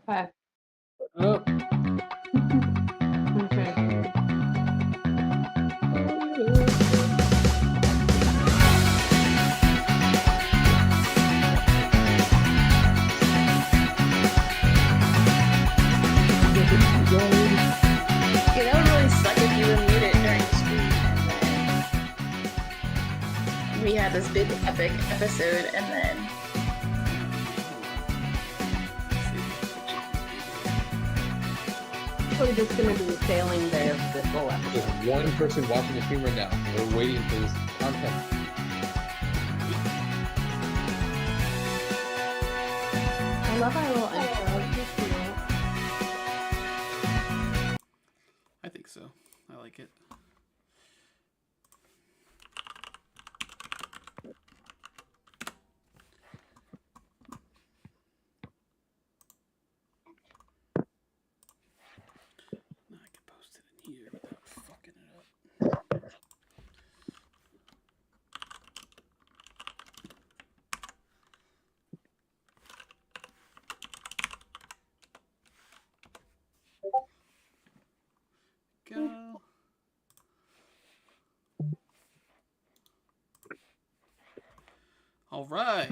Okay. Oh. Okay. Yeah, that would really suck if you were muted during the stream and then we had this big epic episode and then We're just gonna be sailing there this whole episode. There's one person watching the stream right now. We're waiting for this content. I love our little intro. I think so. I like it. Now I can post it in here without fucking it up. Go. All right.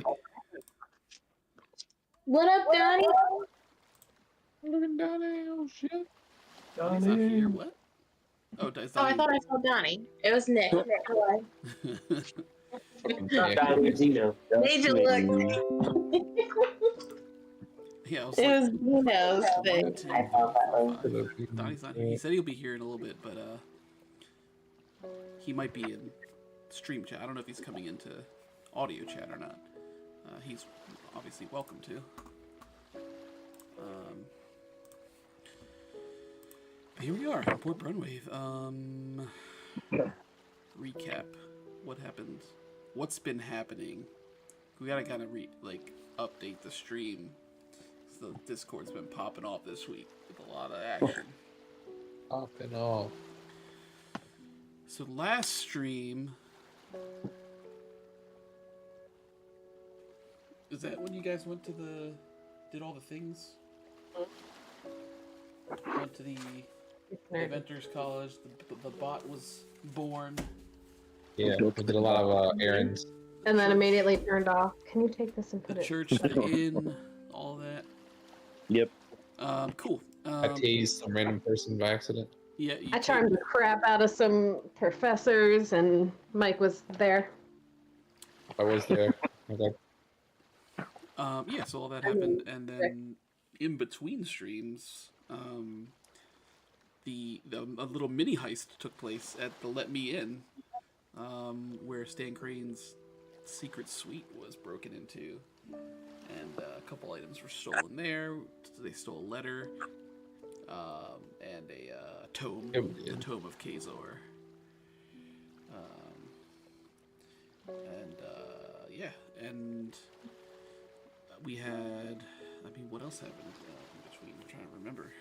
what up, Donnie? Look at Donnie, oh shit. Donnie's not here. What? Oh, it's Oh, I not thought I saw Donnie. It was Nick. Hello. Yeah. Major look. Yeah, I was It like, was Dino's thing. 1, 2, 3, 4, 5. Donnie's not here. He said he'll be here in a little bit, but he might be in stream chat. I don't know if he's coming into audio chat or not. He's obviously welcome to. Here we are, Port Brunwave. Recap. What happened? What's been happening? We gotta kind of update the stream. So Discord's been popping off this week with a lot of action. Off and off. So last stream, is that when you guys went to did all the things? Went to the Inventors College. The bot was born. Yeah, we did a lot of errands. And then immediately turned off. Can you take this and put The it? church, the inn, all that. Yep. Cool. I tased some random person by accident. Yeah. I charmed the crap out of some professors, and Mike was there. I was there. Okay. Yeah, so all that happened, and then in between streams, a little mini heist took place at the Let Me In, where Stan Crane's secret suite was broken into, and a couple items were stolen there. They stole a letter, and a tome, the Tome of Kazor. Yeah, and we had, what else happened in between? I'm trying to remember.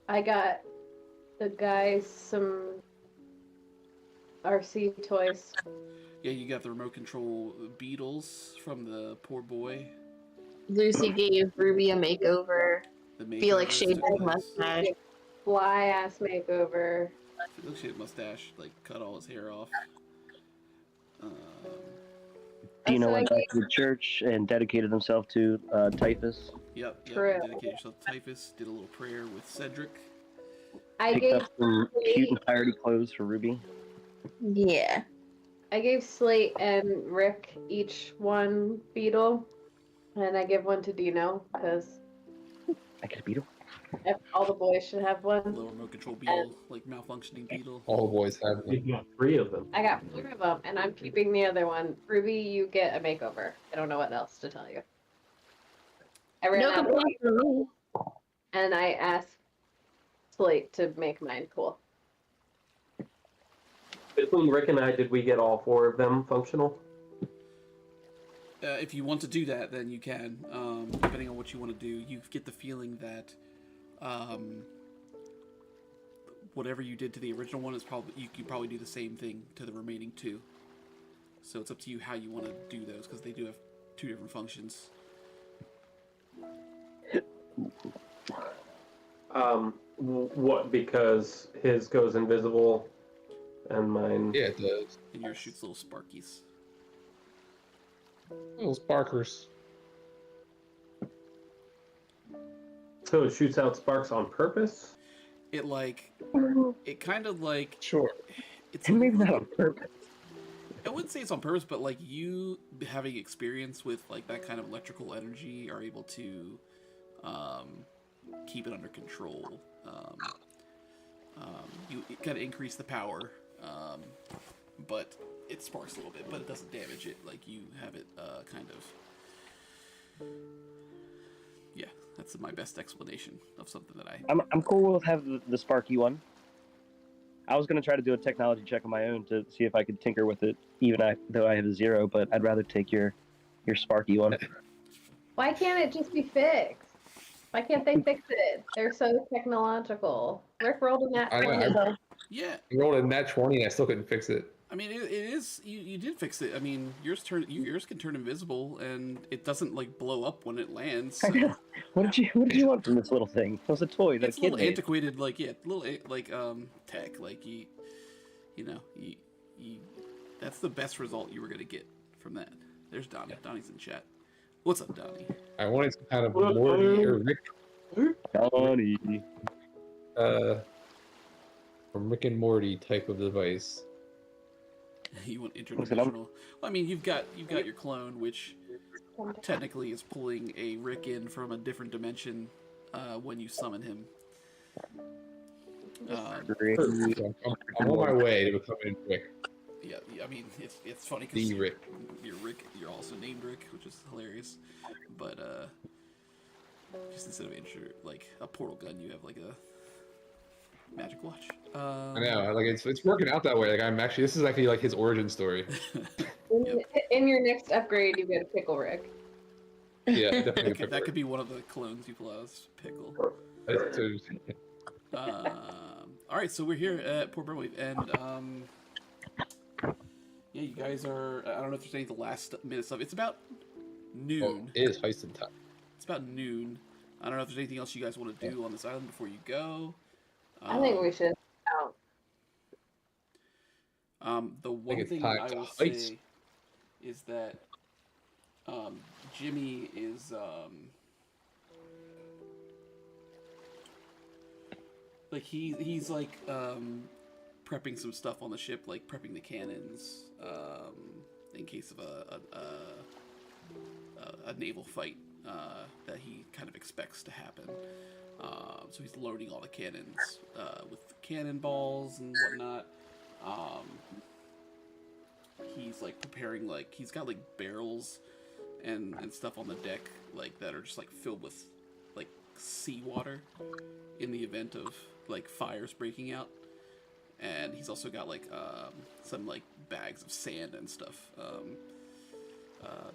I got the guys some RC toys. Yeah, you got the remote control Beatles from the poor boy. Lucy gave Ruby a makeover. Felix shaved his mustache. Fly ass makeover. Felix shaved mustache, cut all his hair off. Dino went back to the church and dedicated himself to typhus. Yep. True. Dedicated yourself to typhus. Did a little prayer with Cedric. I Picked gave up some cute and piratey clothes for Ruby. Yeah. I gave Slate and Rick each one beetle, and I give one to Dino because I get a beetle. all the boys should have A one. little remote control beetle, malfunctioning beetle. All the boys have them. You got 3 of them. I got 4 of them, and I'm keeping the other one. Ruby, you get a makeover. I don't know what else to tell you. I ran No out of complaints from me. and I asked Slate to make mine cool. Between Rick and I, did we get all 4 of them functional? If you want to do that, then you can. Depending on what you want to do, you get the feeling that whatever you did to the original one is probably you can probably do the same thing to the remaining 2. So it's up to you how you want to do those because they do have 2 different functions. What? Because his goes invisible, and mine. Yeah, it does. And yours shoots little sparkies. Little sparkers. So it shoots out sparks on purpose. It kind of like Sure. it's And maybe not on purpose. I wouldn't say it's on purpose, but like you having experience with like that kind of electrical energy are able to keep it under control. You kind of increase the power, but it sparks a little bit, but it doesn't damage it. Like you have it kind of. Yeah, that's my best explanation of something that I. I'm cool with having the sparky one. I was gonna try to do a technology check on my own to see if I could tinker with it, though I have a 0. But I'd rather take your sparky one. Why can't it just be fixed? Why can't they fix it? They're so technological. Rick rolled in that. I know. Yeah, I rolled a nat 20 and I still couldn't fix it. I mean, it is. You did fix it. I mean, yours can turn invisible, and it doesn't like blow up when it lands. I know. What did you want from this little thing? It was a toy that It's a a kid little made. antiquated, like tech. Like you that's the best result you were gonna get from that. There's Donnie. Donnie's in chat. What's up, Donnie? I wanted some kind of Morty or Rick, Donnie. a Rick and Morty type of device. You want interdimensional? Well, I mean, you've got your clone, which technically is pulling a Rick in from a different dimension when you summon him. So I'm on my way to becoming Rick. Yeah, I mean, it's funny The because Rick. you're also named Rick, which is hilarious. But just instead of like a portal gun, you have like a magic watch. I know, like it's working out that way. Like this is actually like his origin story. In your next upgrade, you get a pickle Rick. Yeah, definitely. That could be one of the clones you pull out as Pickle. All right, so we're here at Port Bromwave, and yeah, you guys are. I don't know if there's any of the last minute stuff. It's about noon. Oh, it is heist time. It's about noon. I don't know if there's anything else you guys want to do on this island before you go. I think we should out. The one it's thing time I to will heist. say is that Jimmy is like he's like prepping some stuff on the ship, like prepping the cannons in case of a naval fight that he kind of expects to happen. So he's loading all the cannons with cannonballs and whatnot. He's like preparing, like he's got like barrels and stuff on the deck, like that are just like filled with like seawater in the event of like fires breaking out. And he's also got like some like bags of sand and stuff,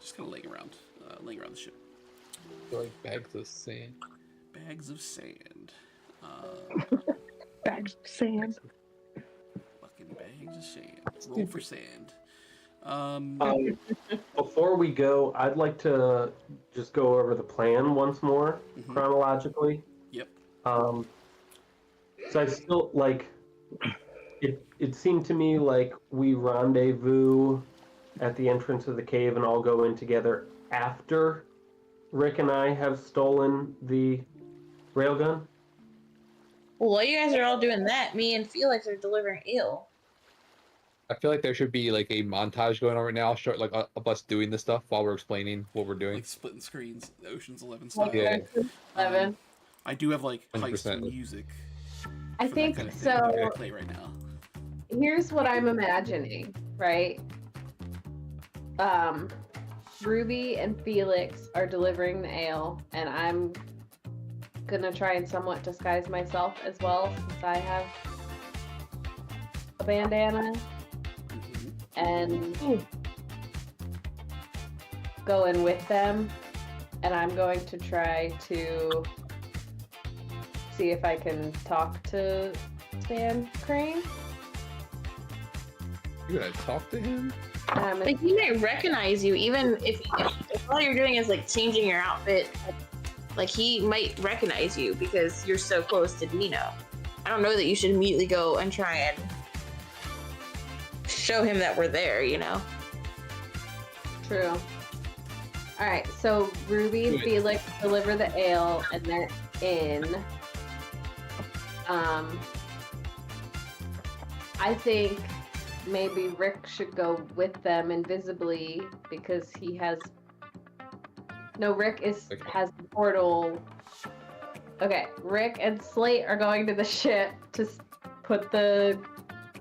just kind of laying around the ship. Like bags of sand. Bags of sand. Bags of sand. Fucking bags of sand. Roll for sand. Before we go, I'd like to just go over the plan once more chronologically. Yep. So I still like it. It seemed to me like we rendezvous at the entrance of the cave and all go in together after Rick and I have stolen the railgun. Well, while you guys are all doing that, me and Felix are delivering ale. I feel like there should be like a montage going on right now, short like of us doing this stuff while we're explaining what we're doing. Like splitting screens, Ocean's 11 style. Yeah. 11. I do have like 100%. heist music. I for think that kind of thing so. that I play right now. Here's what I'm imagining, right? Ruby and Felix are delivering the ale, and I'm gonna try and somewhat disguise myself as well, since I have a bandana, and go in with them, and I'm going to try to see if I can talk to Stan Crane. You gonna talk to him? Like, he might recognize you, even if all you're doing is like changing your outfit. Like, he might recognize you because you're so close to Dino. I don't know that you should immediately go and try and show him that we're there, you know? True. All right, so Ruby and Wait. Felix deliver the ale, and they're in. I think maybe Rick should go with them invisibly because he has. No, Rick has the portal. Okay, Rick and Slate are going to the ship to put the.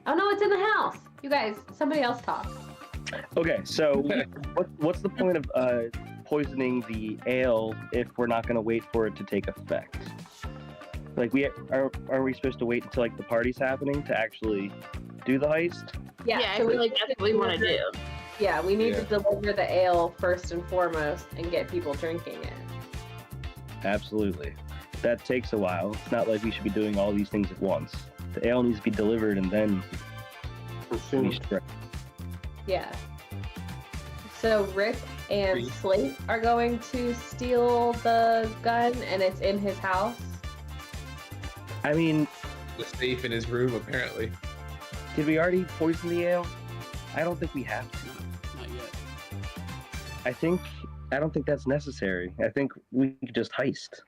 Oh no, it's in the house. You guys, somebody else talk. Okay, so what's the point of poisoning the ale if we're not going to wait for it to take effect? Like, are we supposed to wait until like the party's happening to actually do the heist? Yeah, I feel like that's what we want to do. Yeah, we need Yeah. to deliver the ale first and foremost and get people drinking it. Absolutely. That takes a while. It's not like we should be doing all these things at once. The ale needs to be delivered and then we Consumed. should. Yeah. So Rick and Three. Slate are going to steal the gun, and it's in his house. I mean, The safe in his room, apparently. did we already poison the ale? I don't think we have to. Not yet. I don't think that's necessary. I think we could just heist.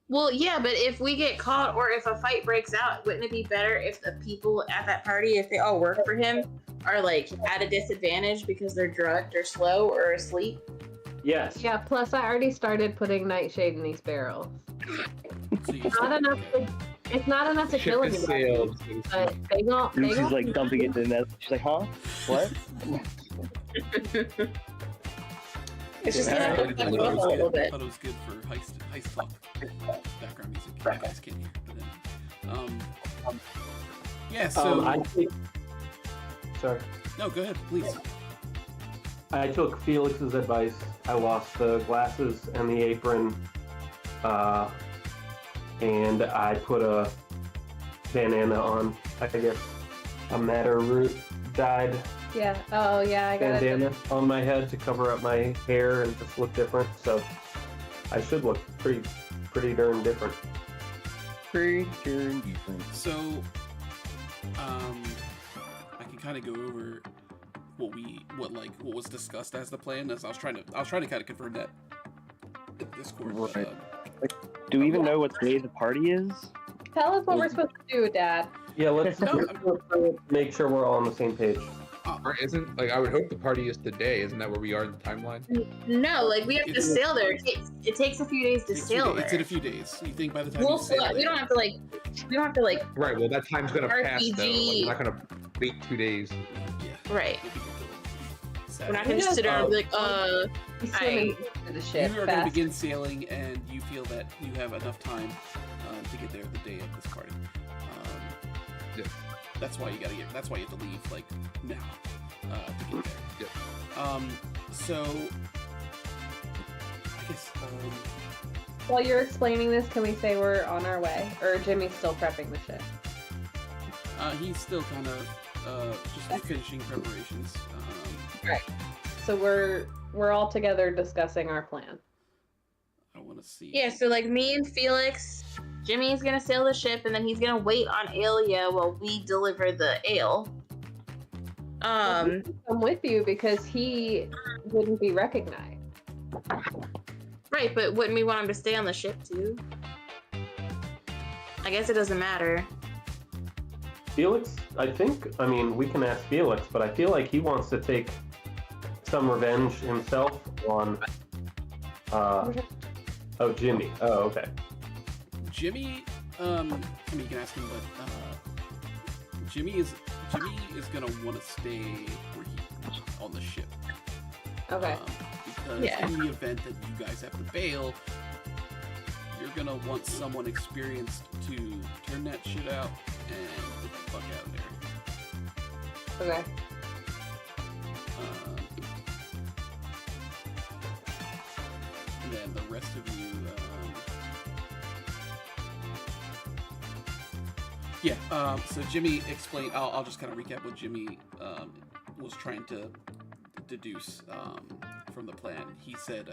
Well, yeah, but if we get caught or if a fight breaks out, wouldn't it be better if the people at that party, if they all work for him, are like at a disadvantage because they're drugged or slow or asleep? Yes. Yeah, plus I already started putting nightshade in these barrels. So you Not enough to, it's not enough to kill Ship is anybody, sailed. but they gon' Lucy's like dumping it in that. She's like, huh? What? It's just gonna Yeah, have to I fuck thought it it up was a little I bit. thought it was good for heist talk. Background music you guys can't hear. But then, yeah. So I think. Sorry. no, go ahead, please. I took Felix's advice. I lost the glasses and the apron, and I put a bandana on. I guess a madder root dyed Yeah. Oh yeah, I got it. bandana on my head to cover up my hair and just look different. So I should look pretty darn different. Pretty darn different. So, I can kind of go over what was discussed as the plan. As I was trying to kind of confirm that in Discord. But, Right. Do we even know what day the party is? Tell us what we're supposed to do, Dad. Yeah, let's No, make sure we're all on the same page. Or isn't, like, I would hope the party is today. Isn't that where we are in the timeline? No, like we have to sail there. It takes a few days to sail it's in there. a few days. You think by the time We'll you sail we there- don't have to like Right, well, that time's gonna pass, though. Like, RPG. we're not gonna wait 2 days. Yeah. right. We'll be here till We're not Saturday. gonna just sit there and be like, We swimming to the ship You are going to fast. begin sailing, and you feel that you have enough time to get there the day of this party. Yes. That's why you have to leave like now to get there. Yep. So I guess While you're explaining this, can we say we're on our way, or Jimmy's still prepping the ship? he's still kind of just finishing preparations. Right. So we're all together discussing our plan. I want to see. yeah. So like me and Felix, Jimmy's gonna sail the ship, and then he's gonna wait on Alia while we deliver the ale. I'm with you because he wouldn't be recognized. Right, but wouldn't we want him to stay on the ship too? I guess it doesn't matter. Felix, I mean, we can ask Felix, but I feel like he wants to take some revenge himself on, Jimmy. Oh, okay. Jimmy, I mean, you can ask him, but Jimmy is gonna want to stay where he on the ship. Okay. Because Yeah. in the event that you guys have to bail, you're gonna want someone experienced to turn that shit out and get the fuck out of there. Okay. And then the rest of you, so Jimmy explained. I'll just kind of recap what Jimmy was trying to deduce from the plan. He said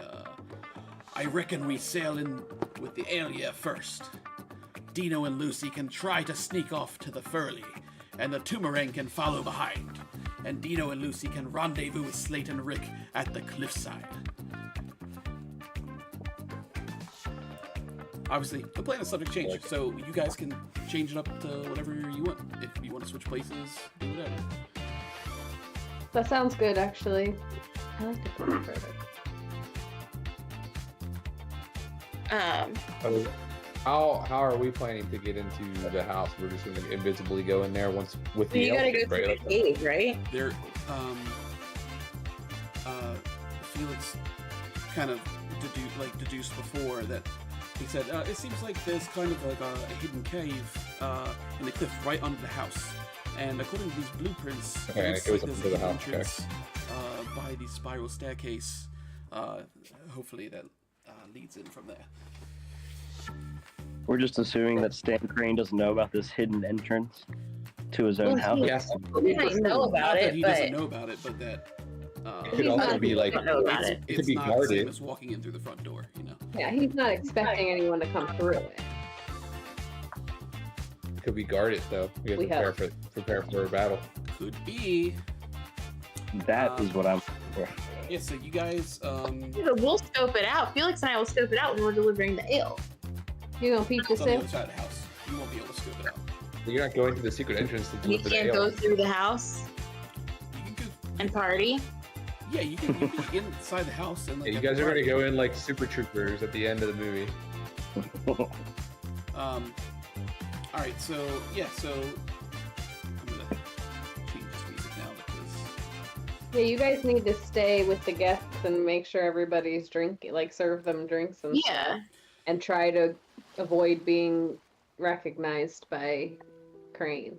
I reckon we sail in with the Alia first. Dino and Lucy can try to sneak off to the Furley, and the Toomerang can follow behind. And Dino and Lucy can rendezvous with Slate and Rick at the cliffside. Obviously, the plan is subject to change, so you guys can change it up to whatever you want. If you want to switch places, do whatever. That sounds good, actually. I like to go further. How are we planning to get into the house? We're just gonna invisibly go in there once with the You gotta go elephant, through right? the cave, right? There, Felix kind of deduced before that he said it seems like there's kind of like a hidden cave in the cliff right under the house, and according to these blueprints, Okay, looks it was like up there's into an the house, entrance by the spiral staircase. Hopefully that leads in from there. We're just assuming that Stan Crane doesn't know about this hidden entrance to his own house. Yes. He might know Not about that it, he but doesn't know about it, but that It could also be like don't know about it's, it. it could it's be not the same guarded. as walking in through the front door, you know. Yeah, he's not expecting anyone to come through it. It could be guarded though. We have We to have- prepare for a battle. Could be. That is what I'm for. Yeah, so you guys, we'll scope it out. Felix and I will scope it out when we're delivering the ale. You gonna peep it's this on the in? other side of the house. You won't be able to scope it out. You're not going to the secret entrance to You deliver the can't ale. go through the house You can go, and party. yeah, you can be inside the house and like. Yeah, you at the guys are party. gonna go in like super troopers at the end of the movie. All right, so yeah, so I'm gonna change this music now because Yeah, you guys need to stay with the guests and make sure everybody's drinking, like serve them drinks and stuff, Yeah. and try to avoid being recognized by Crane.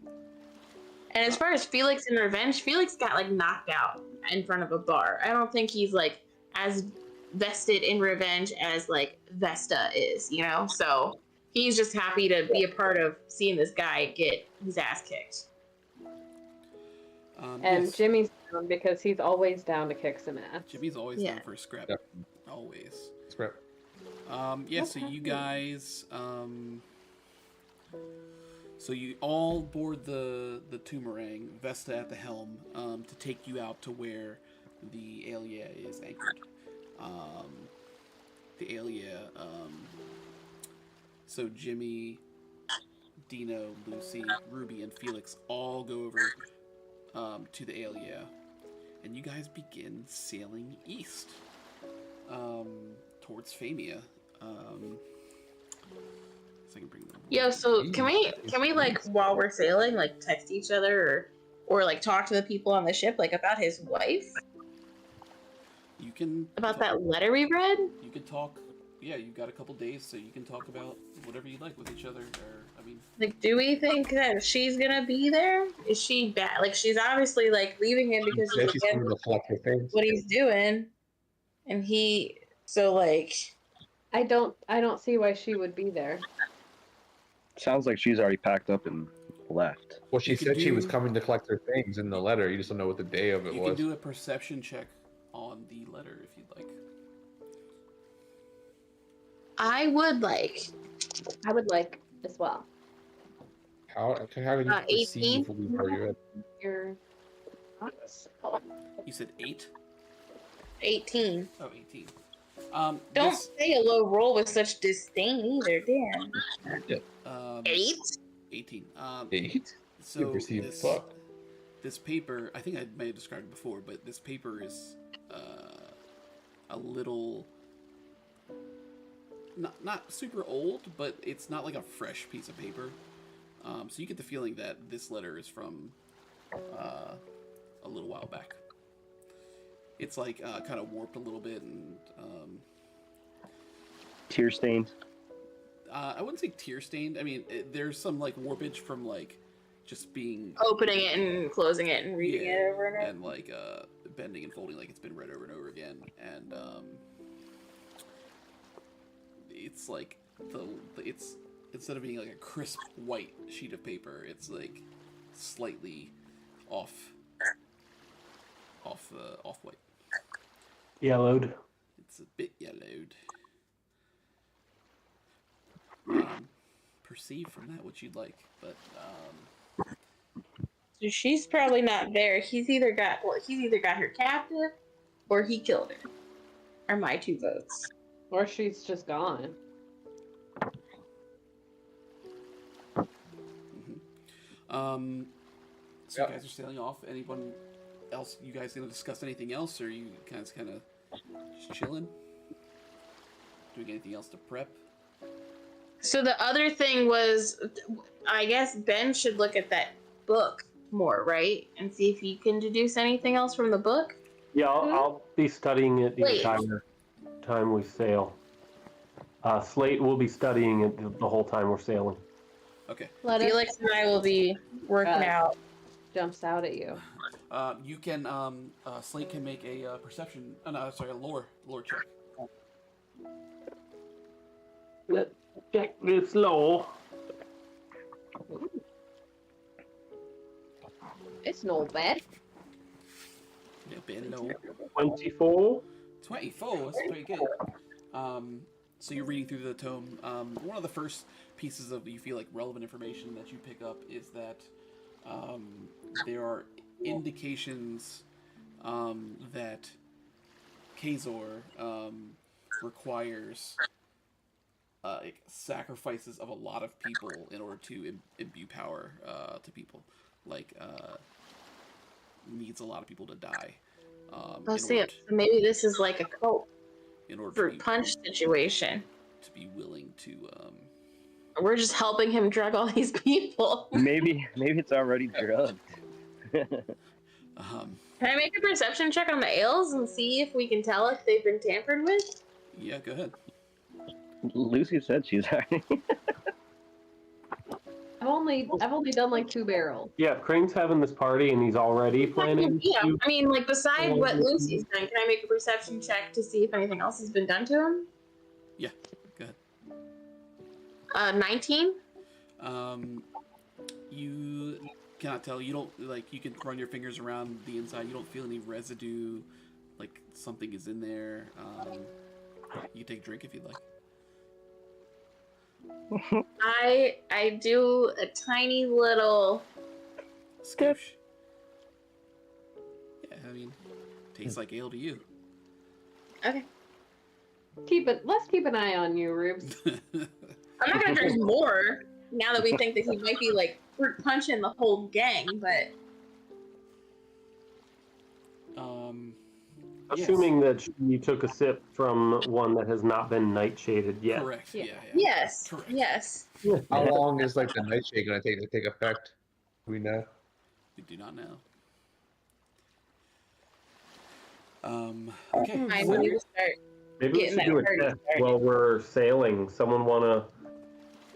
And as far as Felix and Revenge, Felix got like knocked out in front of a bar. I don't think he's like as vested in Revenge as like Vesta is, you know? So he's just happy to be a part of seeing this guy get his ass kicked. And yes, Jimmy's down because he's always down to kick some ass. Jimmy's always Yeah. down for a scrap. Yep. Always. Script. Yeah, so you guys, so you all board the Toomerang, Vesta at the helm, to take you out to where the Alia is anchored. The Alia, so Jimmy, Dino, Lucy, Ruby, and Felix all go over to the Alia, and you guys begin sailing east towards Famia. So I can bring them. Yo, so can we like while we're sailing, like text each other or like talk to the people on the ship like about his wife? You can About that letter we read? You can talk. Yeah, you've got a couple days, so you can talk about whatever you like with each other. Or I mean, Like, do we think that she's gonna be there? Is she bad? Like, she's obviously like leaving him because Yeah, he's she's against coming to collect her things. what he's doing, and so like, I don't see why she would be there. Sounds like she's already packed up and left. Well, she You could said she was do- coming to collect her things in the letter. You just don't know what the day of it you was. can do a perception check on the letter if you'd like. I would like. I would like as well. How can you 18? perceive where you're at? Your You said 8? 18. Oh, 18. Don't this, say a low roll with such disdain either, damn. 8? 18. 8? So You perceive this, fuck. this paper, I think I may have described it before, but this paper is a little not super old, but it's not like a fresh piece of paper. So you get the feeling that this letter is from a little while back. It's like kind of warped a little bit, and Tear stained. I wouldn't say tear stained. I mean, there's some like warpage from like just being Opening it and closing it and reading yeah, it over and over. and like bending and folding like it's been read over and over again, and it's like it's instead of being like a crisp white sheet of paper, it's like slightly off white. Yellowed. It's a bit yellowed. Perceive from that what you'd like, but So she's probably not there. He's either got her captive, or he killed her. Are my 2 votes. Or she's just gone. so you guys are sailing off. Anyone else? You guys gonna discuss anything else, or are you kind of just chilling? Doing anything else to prep? So the other thing was, I guess Ben should look at that book more, right? And see if he can deduce anything else from the book. Yeah, I'll be studying it the Wait. entire time we sail. Slate will be studying it the whole time we're sailing. Okay. Let us Felix and I will be working out. jumps out at you. You can Slate can make a perception. No, sorry, a lore check. Let's check this lore. It's no bad. Yeah, Ben, no. 24. 24. That's pretty good. So you're reading through the tome. One of the first pieces of you feel like relevant information that you pick up is that there are indications that Kazor requires like sacrifices of a lot of people in order to imbue power to people. Like needs a lot of people to die. Let's see it. So maybe this is like a cult in order fruit punch situation. to be willing to We're just helping him drug all these people. Maybe it's already drugged. Can I make a perception check on the ales and see if we can tell if they've been tampered with? yeah, go ahead. Lucy said she's already. I've only done like 2 barrels. Yeah, if Crane's having this party and he's already planning. Yeah, to- I mean, like, beside what Lucy's done, can I make a perception check to see if anything else has been done to him? Yeah, go ahead. 19? You cannot tell. You don't like. You can run your fingers around the inside. You don't feel any residue, like something is in there. You can take a drink if you'd like. I do a tiny little. Scoosh. Yeah, I mean, tastes like ale to you. Okay. Let's keep an eye on you, Rubes. I'm not gonna drink more now that we think that he might be like fruit punching the whole gang, but Assuming that you took a sip from one that has not been nightshaded yet. Correct. Yeah. Yeah. yes, Correct. yes. How long is like the nightshade gonna take effect? Do we know? We do not know. Okay. I so- need to start. Maybe we Getting should do that a party test started. while we're sailing. Someone want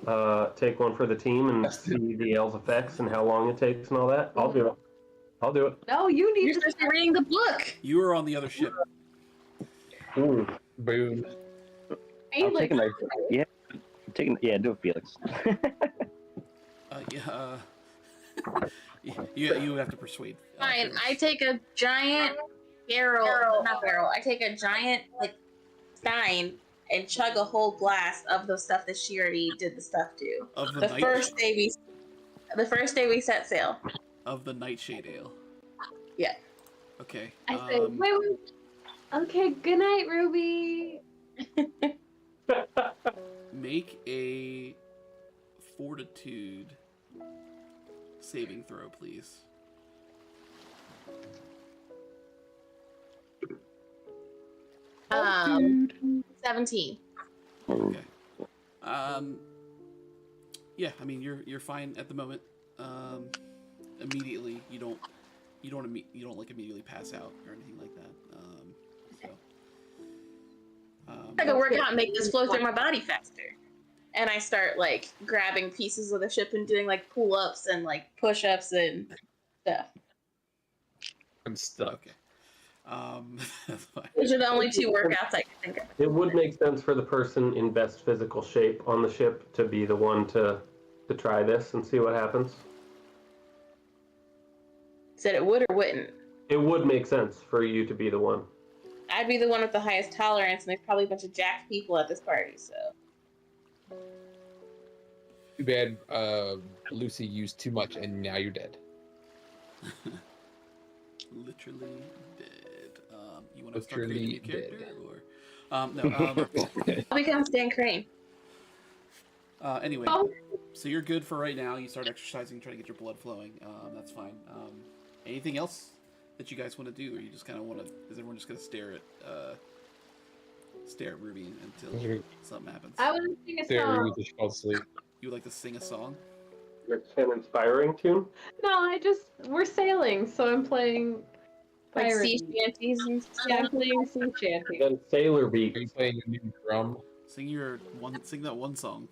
to take one for the team and see the ale's effects and how long it takes and all that? I'll do it. I'll do it. No, you need You're to. supposed to be reading the book. You are on the other ship. Ooh. Boom. I'll take a nice. Yeah, do it, Felix. You have to persuade. Fine. Ferris. I take a giant not barrel. I take a giant like stein and chug a whole glass of the stuff that she already did the stuff to. of the The night first day we set sail. of the nightshade ale. Yeah. Okay. I say, wait. Okay, good night, Ruby. Make a fortitude saving throw, please. Um, 17. Okay. Yeah, I mean you're fine at the moment. Immediately you don't like immediately pass out or anything like that. I could work out and make this flow through my body faster. And I start like grabbing pieces of the ship and doing like pull-ups and like push-ups and stuff. I'm stuck. Okay. That's fine. Those are the only 2 workouts I can think of. It would make sense for the person in best physical shape on the ship to be the one to try this and see what happens. Said it would or wouldn't. It would make sense for you to be the one. I'd be the one with the highest tolerance, and there's probably a bunch of jacked people at this party. So Too bad Lucy used too much and now you're dead. Literally dead. You want to start Literally creating a character, dead. or no? I'll become Stan Crane. Anyway, Oh. so you're good for right now. You start exercising, try to get your blood flowing. That's fine. Anything else that you guys want to do, or you just kind of want to? Is everyone just gonna stare at Ruby until something happens? I want to sing a There, song. Ruby just fell asleep. You would like to sing a song? It's an inspiring tune. No, we're sailing, so I'm playing Like sea piracy. shanties and Yeah, I'm stuff. playing sea shanty. Then Sailor Are you Beats. playing a new drum? Sing that one song.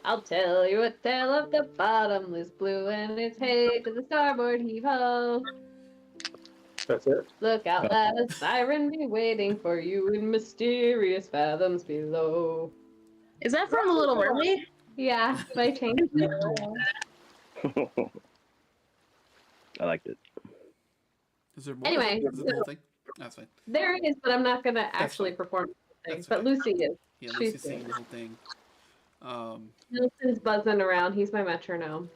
I'll tell you a tale of the bottomless blue, and it's hey to the starboard heave ho. That's it. Look out, let a siren be waiting for you in mysterious fathoms below. Is that from The Little Mermaid? Yeah, but I changed it. I liked it. Is there more? Anyway, Is it the whole thing? That's fine. There it is, but I'm not gonna actually fine. perform the thing. That's But fine. Lucy is. Yeah, She's Lucy's singing the whole thing. Nelson's buzzing around. He's my metronome.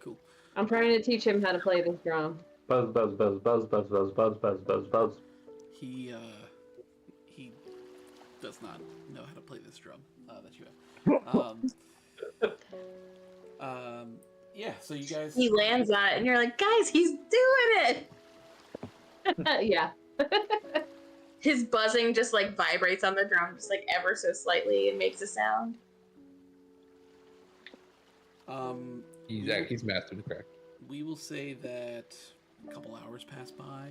Cool. I'm trying to teach him how to play this drum. Buzz, buzz, buzz, buzz, buzz, buzz, buzz, buzz, buzz, buzz. He does not know how to play this drum that you have. Yeah. So you guys. He lands on it, and you're like, guys, he's doing it. Yeah. His buzzing just like vibrates on the drum, just like ever so slightly, and makes a sound. He's mastered the craft. We will say that a couple hours pass by.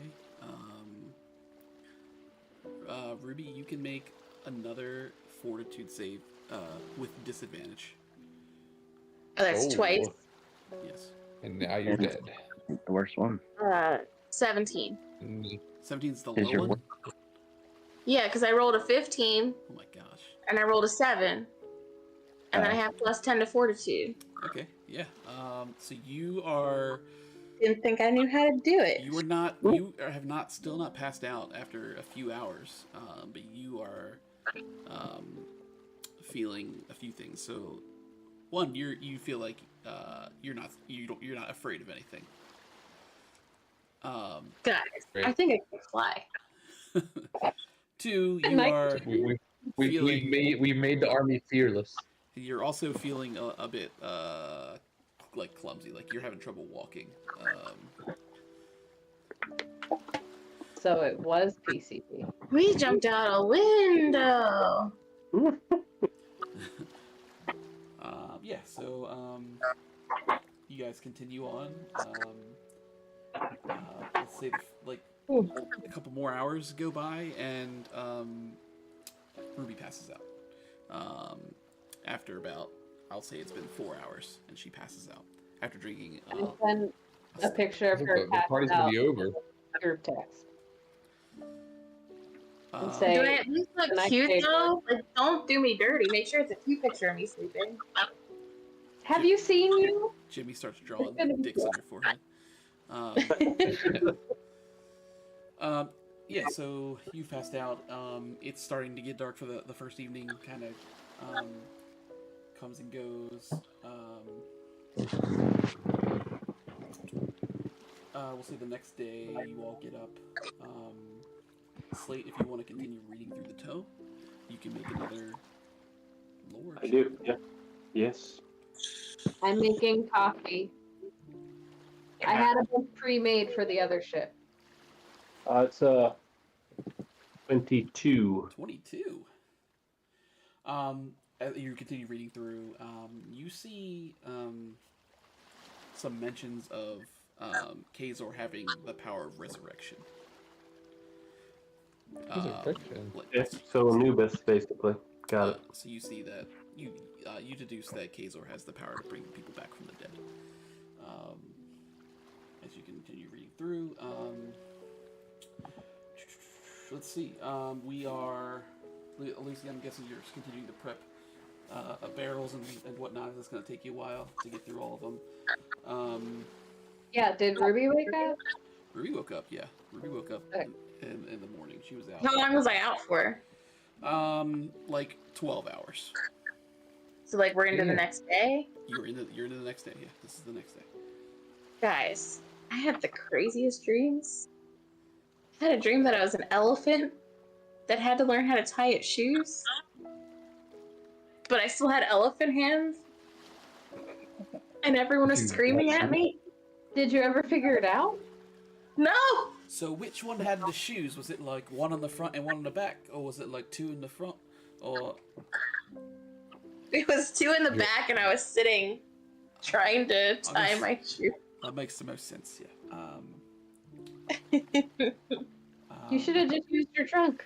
Ruby, you can make another fortitude save with disadvantage. Oh, that's twice. Yes. And now you're dead. The worst one. 17. 17 is the Is low your one. Yeah, because I rolled a 15, Oh my gosh. and I rolled a 7. And then I have plus 10 to fortitude. Okay. Yeah. So you are. Didn't think I knew how to do it. You are not. You have not. Still not passed out after a few hours. But you are feeling a few things. So, one, you feel like you're not afraid of anything. Guys, I think I can fly. Two, you Nice. are. We've made the army fearless. You're also feeling a bit like clumsy, like you're having trouble walking. So it was PCP. We jumped out a window. Yeah. So you guys continue on. Let's say a couple more hours go by, and Ruby passes out. After about, I'll say it's been 4 hours, and she passes out after drinking. And send a picture of her The passed party's out gonna be over. group text. Um, say- Do I at least look Can I cute say- though? Like, don't do me dirty. Make sure it's a cute picture of me sleeping. Have you seen you? Jimmy starts drawing dicks on your forehead. Yeah, so you passed out. It's starting to get dark for the first evening. Kind of comes and goes. We'll say the next day you all get up. Slate, if you want to continue reading through the toe, you can make another lore. I do. Yeah. Yes. I'm making coffee. I had a bunch pre-made for the other ship. It's 22. 22. As you continue reading through, you see some mentions of Kazor having the power of resurrection. Resurrection? Yeah, so Anubis, basically. Got it. So you see that you deduce that Kazor has the power to bring people back from the dead. As you continue reading through, let's see. We are, Lucy, I'm guessing you're continuing to prep barrels and whatnot. That's going to take you a while to get through all of them. Yeah, did Ruby wake up? Ruby woke up. Yeah, Ruby woke up Okay. in the morning. She was out. How long was I out for? Like 12 hours. So like we're into the Yeah. next day? You're into the next day. Yeah, this is the next day. Guys, I had the craziest dreams. I had a dream that I was an elephant that had to learn how to tie its shoes. But I still had elephant hands. And everyone was screaming at me. Did you ever figure it out? No! So which one had the shoes? Was it like one on the front and one on the back, or was it like two in the front? Or It was 2 in the back and I was sitting trying to tie my shoe. that makes the most sense. Yeah. You should have just used your trunk.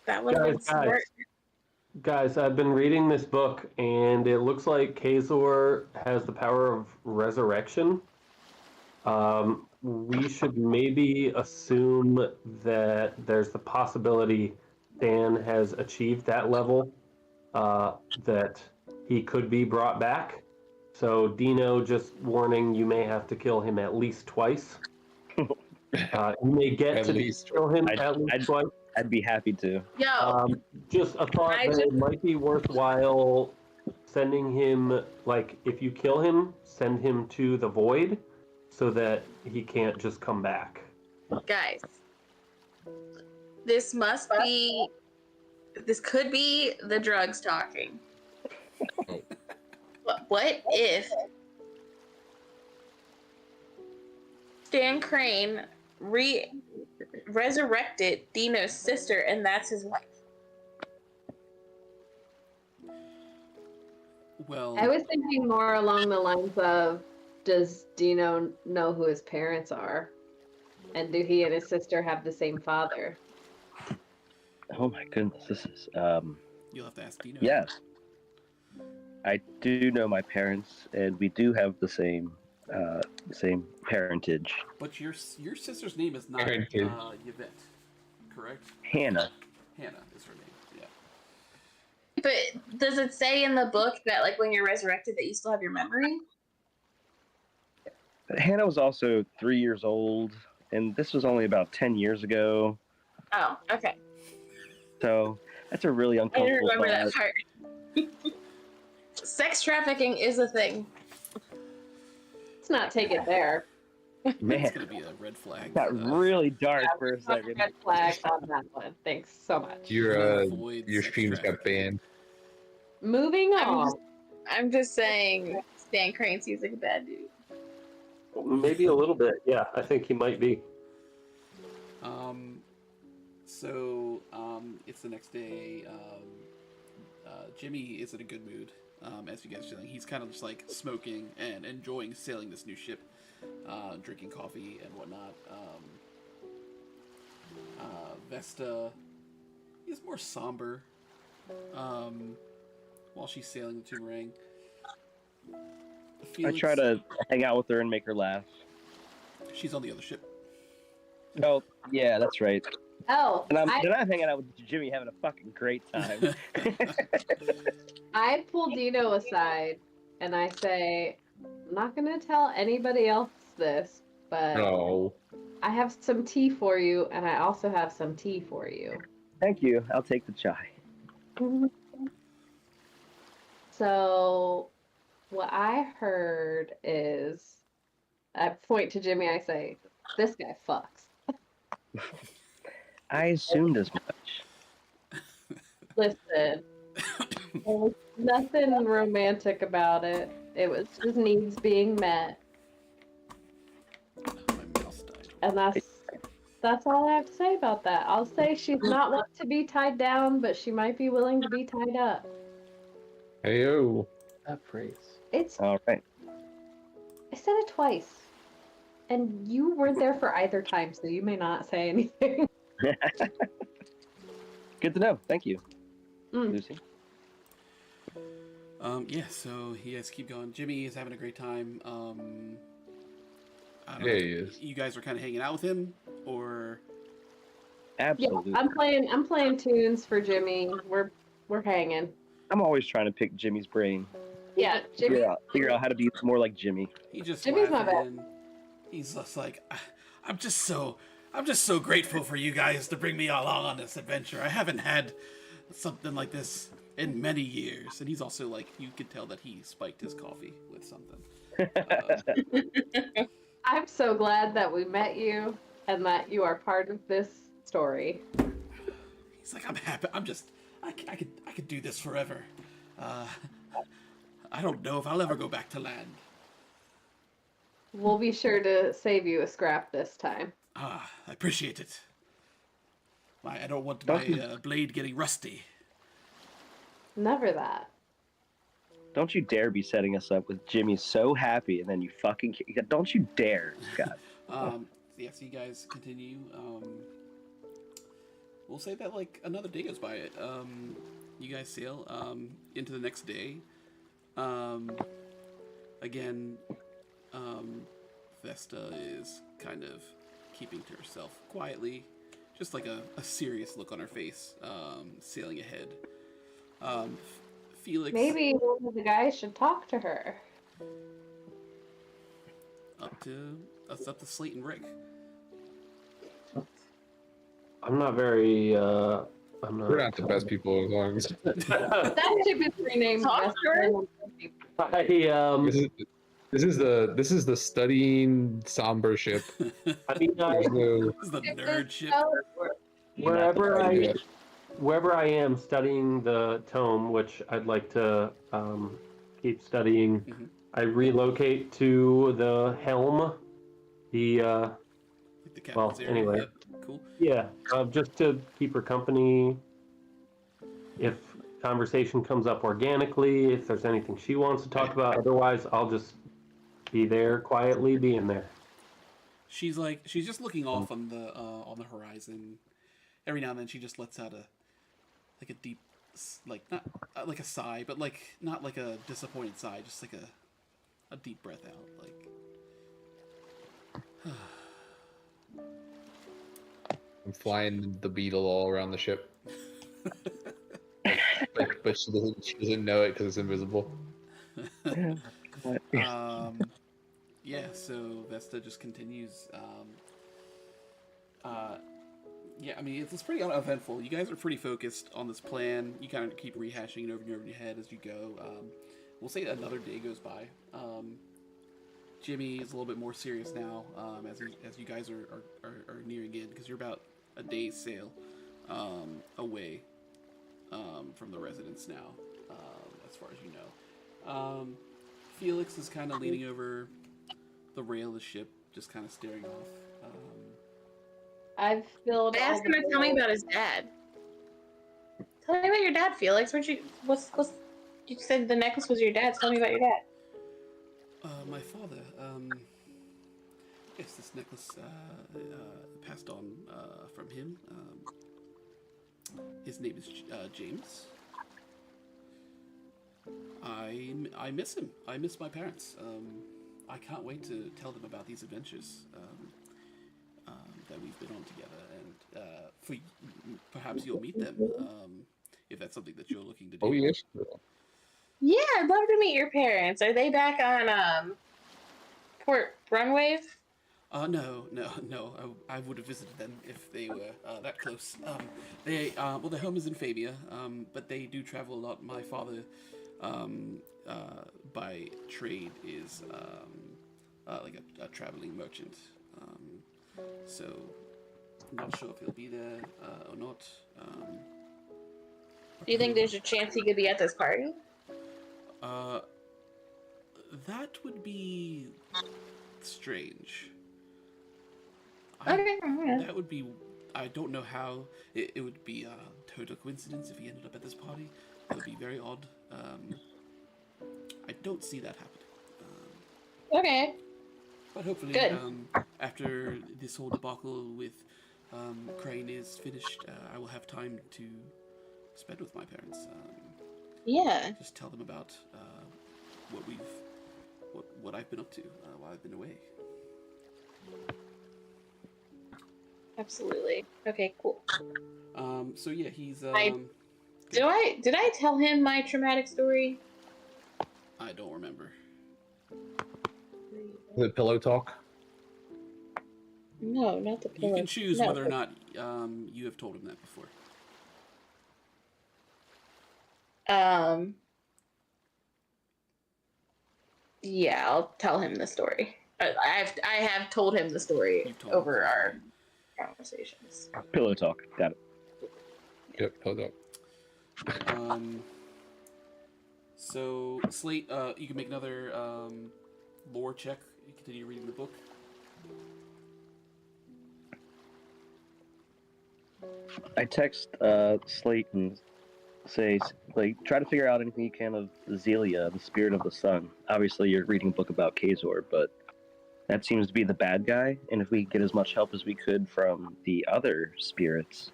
That would have been smart. Guys, I've been reading this book, and it looks like Kazor has the power of resurrection. We should maybe assume that there's the possibility Dan has achieved that level, that he could be brought back. So, Dino, just warning, you may have to kill him at least twice. You may get At to least kill him I'd- at least I'd- twice. I'd be happy to. Yo, Just a thought I that just- it might be worthwhile sending him, like, if you kill him, send him to the void so that he can't just come back. guys. This could be the drugs talking. Oh. What if Stan Crane resurrected Dino's sister and that's his wife? Well, I was thinking more along the lines of, does Dino know who his parents are? And do he and his sister have the same father? Oh my goodness, this is you'll have to ask Dino. yes. I do know my parents, and we do have the same parentage. But your sister's name is not Parentage. Yvette, correct? Hannah. Hannah is her name. Yeah. But does it say in the book that like when you're resurrected that you still have your memory? Hannah was also 3 years old, and this was only about 10 years ago. Oh, okay. So that's a really I didn't uncomfortable remember that thought. part. Sex trafficking is a thing. Let's not take it there. Man, It's gonna be a red flag. got really dark Yeah, for a Not second. red flag on that one. Thanks so much. Your Avoid your sex streams got trafficking. banned. Moving on. I'm just saying Stan Crane seems like a bad dude. Maybe a little bit, yeah. I think he might be. So it's the next day. Jimmy is in a good mood. As you guys are feeling, he's kind of just like smoking and enjoying sailing this new ship, drinking coffee and whatnot. Vesta is more somber while she's sailing the Boomerang. I try to hang out with her and make her laugh. She's on the other ship. Oh, yeah, that's right. Oh, And I'm hanging out with Jimmy having a fucking great time. I pull Dino aside and I say, I'm not going to tell anybody else this, but No. I have some tea for you, and I also have some tea for you. Thank you. I'll take the chai. So, what I heard is, I point to Jimmy, I say, this guy fucks. I assumed as much. Listen, there was nothing romantic about it. It was his needs being met, My mouse died. and that's all I have to say about that. I'll say she's not one to be tied down, but she might be willing to be tied up. Heyo. That phrase. It's All right. I said it twice, and you weren't there for either time, so you may not say anything. Good to know. Thank you, Mm. Lucy. Yeah, so you guys keep going. Jimmy is having a great time. I don't Yeah, know. he is. You guys are kind of hanging out with him, or Yeah, Absolutely. I'm playing tunes for Jimmy. We're hanging. I'm always trying to pick Jimmy's brain. Yeah, Jimmy. Figure out how to be more like Jimmy. he just Jimmy's not bad. laughing, he's just like, I'm just so grateful for you guys to bring me along on this adventure. I haven't had something like this in many years. And he's also like, you could tell that he spiked his coffee with something. I'm so glad that we met you and that you are part of this story. He's like, I'm happy. I could do this forever. I don't know if I'll ever go back to land. We'll be sure to save you a scrap this time. I appreciate it. I don't want my blade getting rusty. Never that. Don't you dare be setting us up with Jimmy's so happy and then you fucking... Don't you dare, Scott. Yeah, so you guys continue. We'll say that, like, another day goes by. You guys sail into the next day. Again, Vesta is kind of keeping to herself quietly. Just like a serious look on her face, sailing ahead. Felix... Maybe one of the guys should talk to her. Up to Slate and Rick. I'm not very. I'm not. We're not the best people as long as. That ship is renamed. Talk to her? This is the studying somber ship. I mean, There's no- This is the nerd ship. wherever I am studying the tome, which I'd like to keep studying, Mhm. I relocate to the helm. The Like the captain's area. anyway. Yep. Cool. yeah, just to keep her company. If conversation comes up organically, if there's anything she wants to talk about, otherwise I'll just be there quietly, being there. She's just looking off on the horizon. Every now and then she just lets out a deep, like, not like a sigh, but like not like a disappointed sigh, just like a deep breath out, like. I'm flying the beetle all around the ship. but she doesn't know it because it's invisible. Yeah, so Vesta just continues. Yeah, I mean, it's pretty uneventful. You guys are pretty focused on this plan. You kind of keep rehashing it over and over in your head as you go. We'll say another day goes by. Jimmy is a little bit more serious now, as you guys are nearing in, because you're about a day's sail away from the residence now, as far as you know. Felix is kind of leaning over the rail of the ship, just kind of staring off. I've filled. I asked him to tell me about his dad. Tell me about your dad, Felix. You said the necklace was your dad's. Tell me about your dad. My father, yes, this necklace passed on from him. His name is James. I miss him. I miss my parents. I can't wait to tell them about these adventures that we've been on together, and perhaps you'll meet them if that's something that you're looking to do. Oh yes. Yeah, I'd love to meet your parents. Are they back on Port Brunwave? No. I would have visited them if they were that close. Their home is in Fabia, but they do travel a lot. My father, by trade, is like a traveling merchant. So, I'm not sure if he'll be there or not. Do you think there's a chance he could be at this party? That would be strange. Okay. That would be. I don't know how. It would be a total coincidence if he ended up at this party. That would be very odd. I don't see that happening. Okay. But hopefully, Good. After this whole debacle with Crane is finished, I will have time to spend with my parents. Yeah. Just tell them about what I've been up to while I've been away. Absolutely. Okay, cool. So yeah, he's. Did I tell him my traumatic story? I don't remember. The pillow talk. No, not the You pillow. can choose No. whether or not you have told him that before. Yeah, I'll tell him the story. I have told him the story You've told him over the our conversations. Pillow talk. Got it. Yep, hold up. So Slate, you can make another lore check. You continue reading the book. I text Slate and say, like, try to figure out anything you can of Zelia, the spirit of the sun. Obviously, you're reading a book about Kazor, but that seems to be the bad guy. And if we get as much help as we could from the other spirits,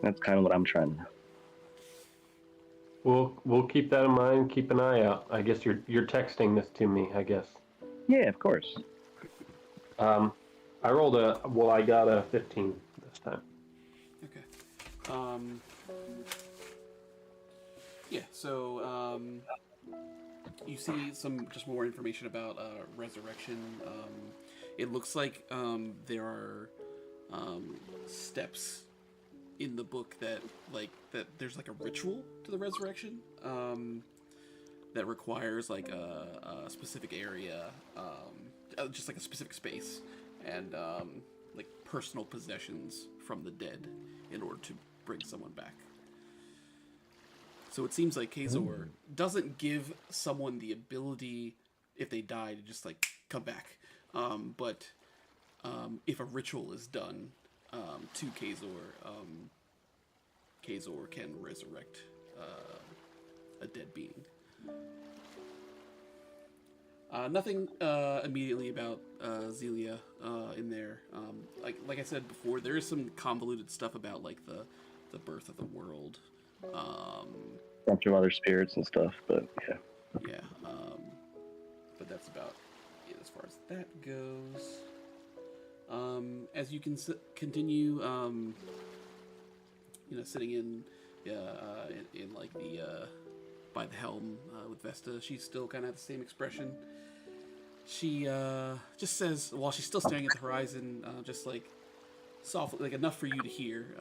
that's kind of what I'm trying to. We'll keep that in mind. Keep an eye out. I guess you're texting this to me. I guess. Yeah, of course. I rolled I got a 15 this time. Okay. Yeah. So you see some just more information about resurrection. It looks like there are steps in the book that there's like a ritual to the resurrection that requires like a specific area, just like a specific space, and like personal possessions from the dead in order to bring someone back. So it seems like Kazor doesn't give someone the ability, if they die, to just like come back. But if a ritual is done to Kazor, Kazor can resurrect a dead being. Nothing immediately about Zelia in there. Like I said before, there is some convoluted stuff about like the birth of the world. Bunch of other spirits and stuff, but yeah. Yeah, but that's about it as far as that goes. As you can continue, sitting in like the by the helm with Vesta, she's still kind of had the same expression. She just says, while she's still staring at the horizon, just like softly, like enough for you to hear,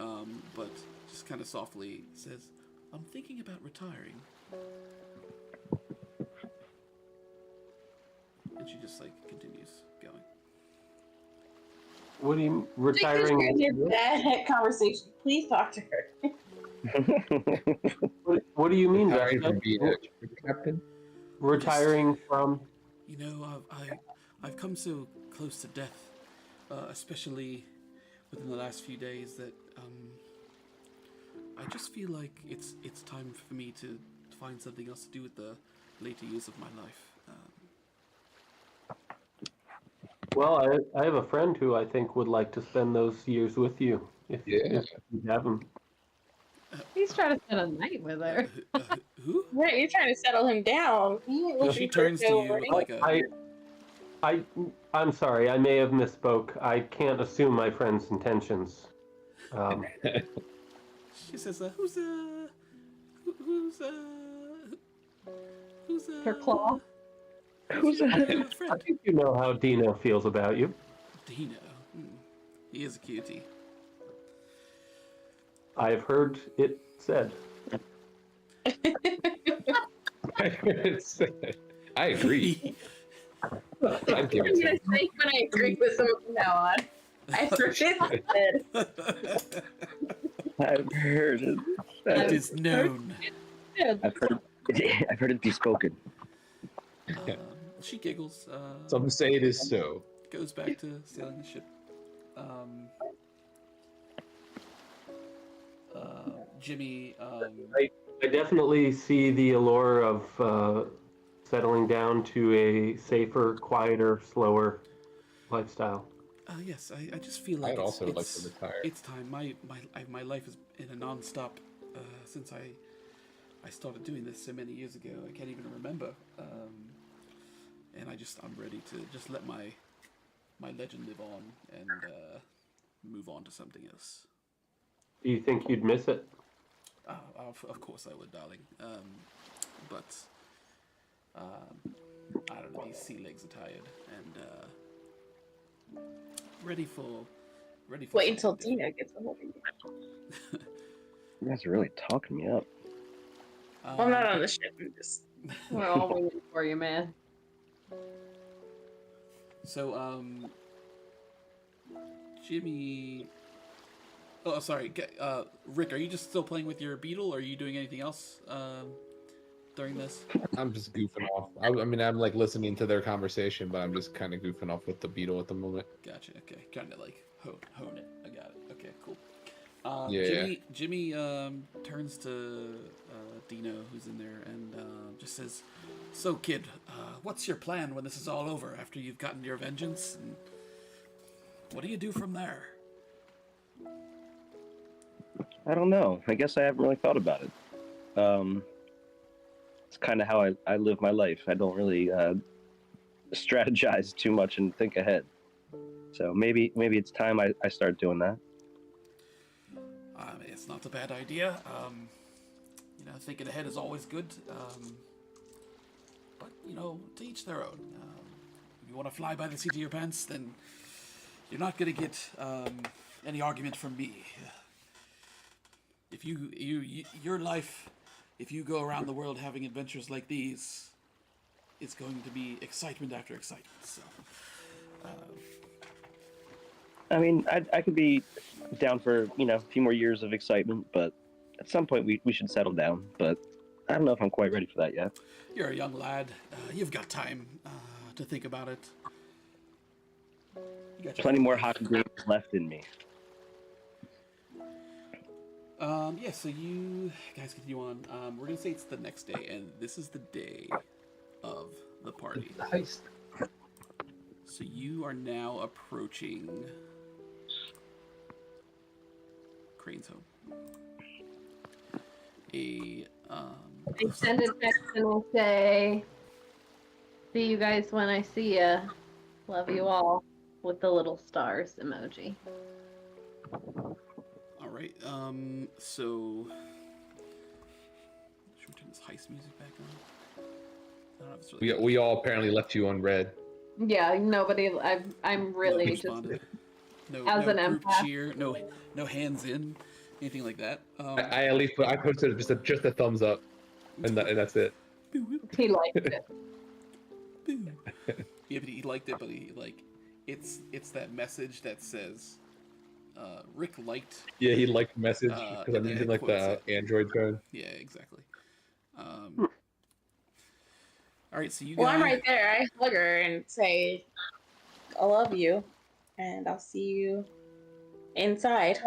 but just kind of softly says, "I'm thinking about retiring." And she just like continues going. What do you retiring? You're bad at conversation. Please talk to her. What do you mean, Retiring Vesta? from being a ship captain? Retiring from? You know, I've come so close to death, especially within the last few days, that I just feel like it's time for me to find something else to do with the later years of my life. Well, I have a friend who I think would like to spend those years with you if you have him. He's trying to spend a night with her. Who? Right, you're trying to settle him down. She turns to you with like a. I'm sorry, I may have misspoke. I can't assume my friend's intentions. She says, "Who's Her claw. Who's your I friend?" think you know how Dino feels about you. Dino. He is a cutie. I've heard it said. I agree. I'd give I'm it gonna to say when I agree with someone from now on. I forget it. I've heard it. It is known. I've heard it be spoken. She giggles. Some say it is so. Goes back to sailing the ship. Jimmy. I definitely see the allure of settling down to a safer, quieter, slower lifestyle. Yes, I just feel like I'd also like to retire. It's time. My life is in a non-stop since I started doing this so many years ago. I can't even remember. And I'm ready to just let my legend live on and move on to something else. Do you think you'd miss it? Of course I would, darling. But I don't know. These sea legs are tired, and ready for. Wait until something Dina gets a hold of you. You guys are really talking me up. different. Well, I'm not on the ship. I'm just. We're all waiting for you, man. So, Jimmy. Oh, sorry. Rick, are you just still playing with your beetle? Or are you doing anything else during this? I'm just goofing off. I mean, I'm like listening to their conversation, but I'm just kind of goofing off with the beetle at the moment. Gotcha. Okay, kind of like hone it. I got it. Okay, cool. Yeah. Jimmy turns to Dino, who's in there, and just says, "So, kid, what's your plan when this is all over? After you've gotten your vengeance, and what do you do from there?" I don't know. I guess I haven't really thought about it. It's kind of how I live my life. I don't really strategize too much and think ahead. So maybe it's time I start doing that. It's not a bad idea. Thinking ahead is always good. But, to each their own. If you want to fly by the seat of your pants, then you're not going to get any argument from me. If your life, if you go around the world having adventures like these, it's going to be excitement after excitement. So, I mean, I could be down for a few more years of excitement, but at some point we should settle down. But I don't know if I'm quite ready for that yet. you're a young lad. You've got time to think about it. You got your Plenty whole more life. hockey games left in me. Yeah, so you guys continue on. We're gonna say it's the next day, and this is the day of the party. The heist. So you are now approaching Crane's home. I send a text and will say, "See you guys when I see ya. Love you all," with the little stars emoji. All right. So should we turn this heist music back on? I don't know if it's really We all apparently left you on red. Yeah, nobody. I'm really Nobody just. responded. No, As no an group empath. cheer. No hands in. Anything like that. I at least I posted just a thumbs up, and that's it. He liked it. Yeah, but he liked it, but it's that message that says, Rick liked. Yeah, he liked the message because I'm and then using it like quotes the it. Android phone. Yeah, exactly. All right, so you Well, guys. I'm right there. I hug her and say, "I love you," and I'll see you inside.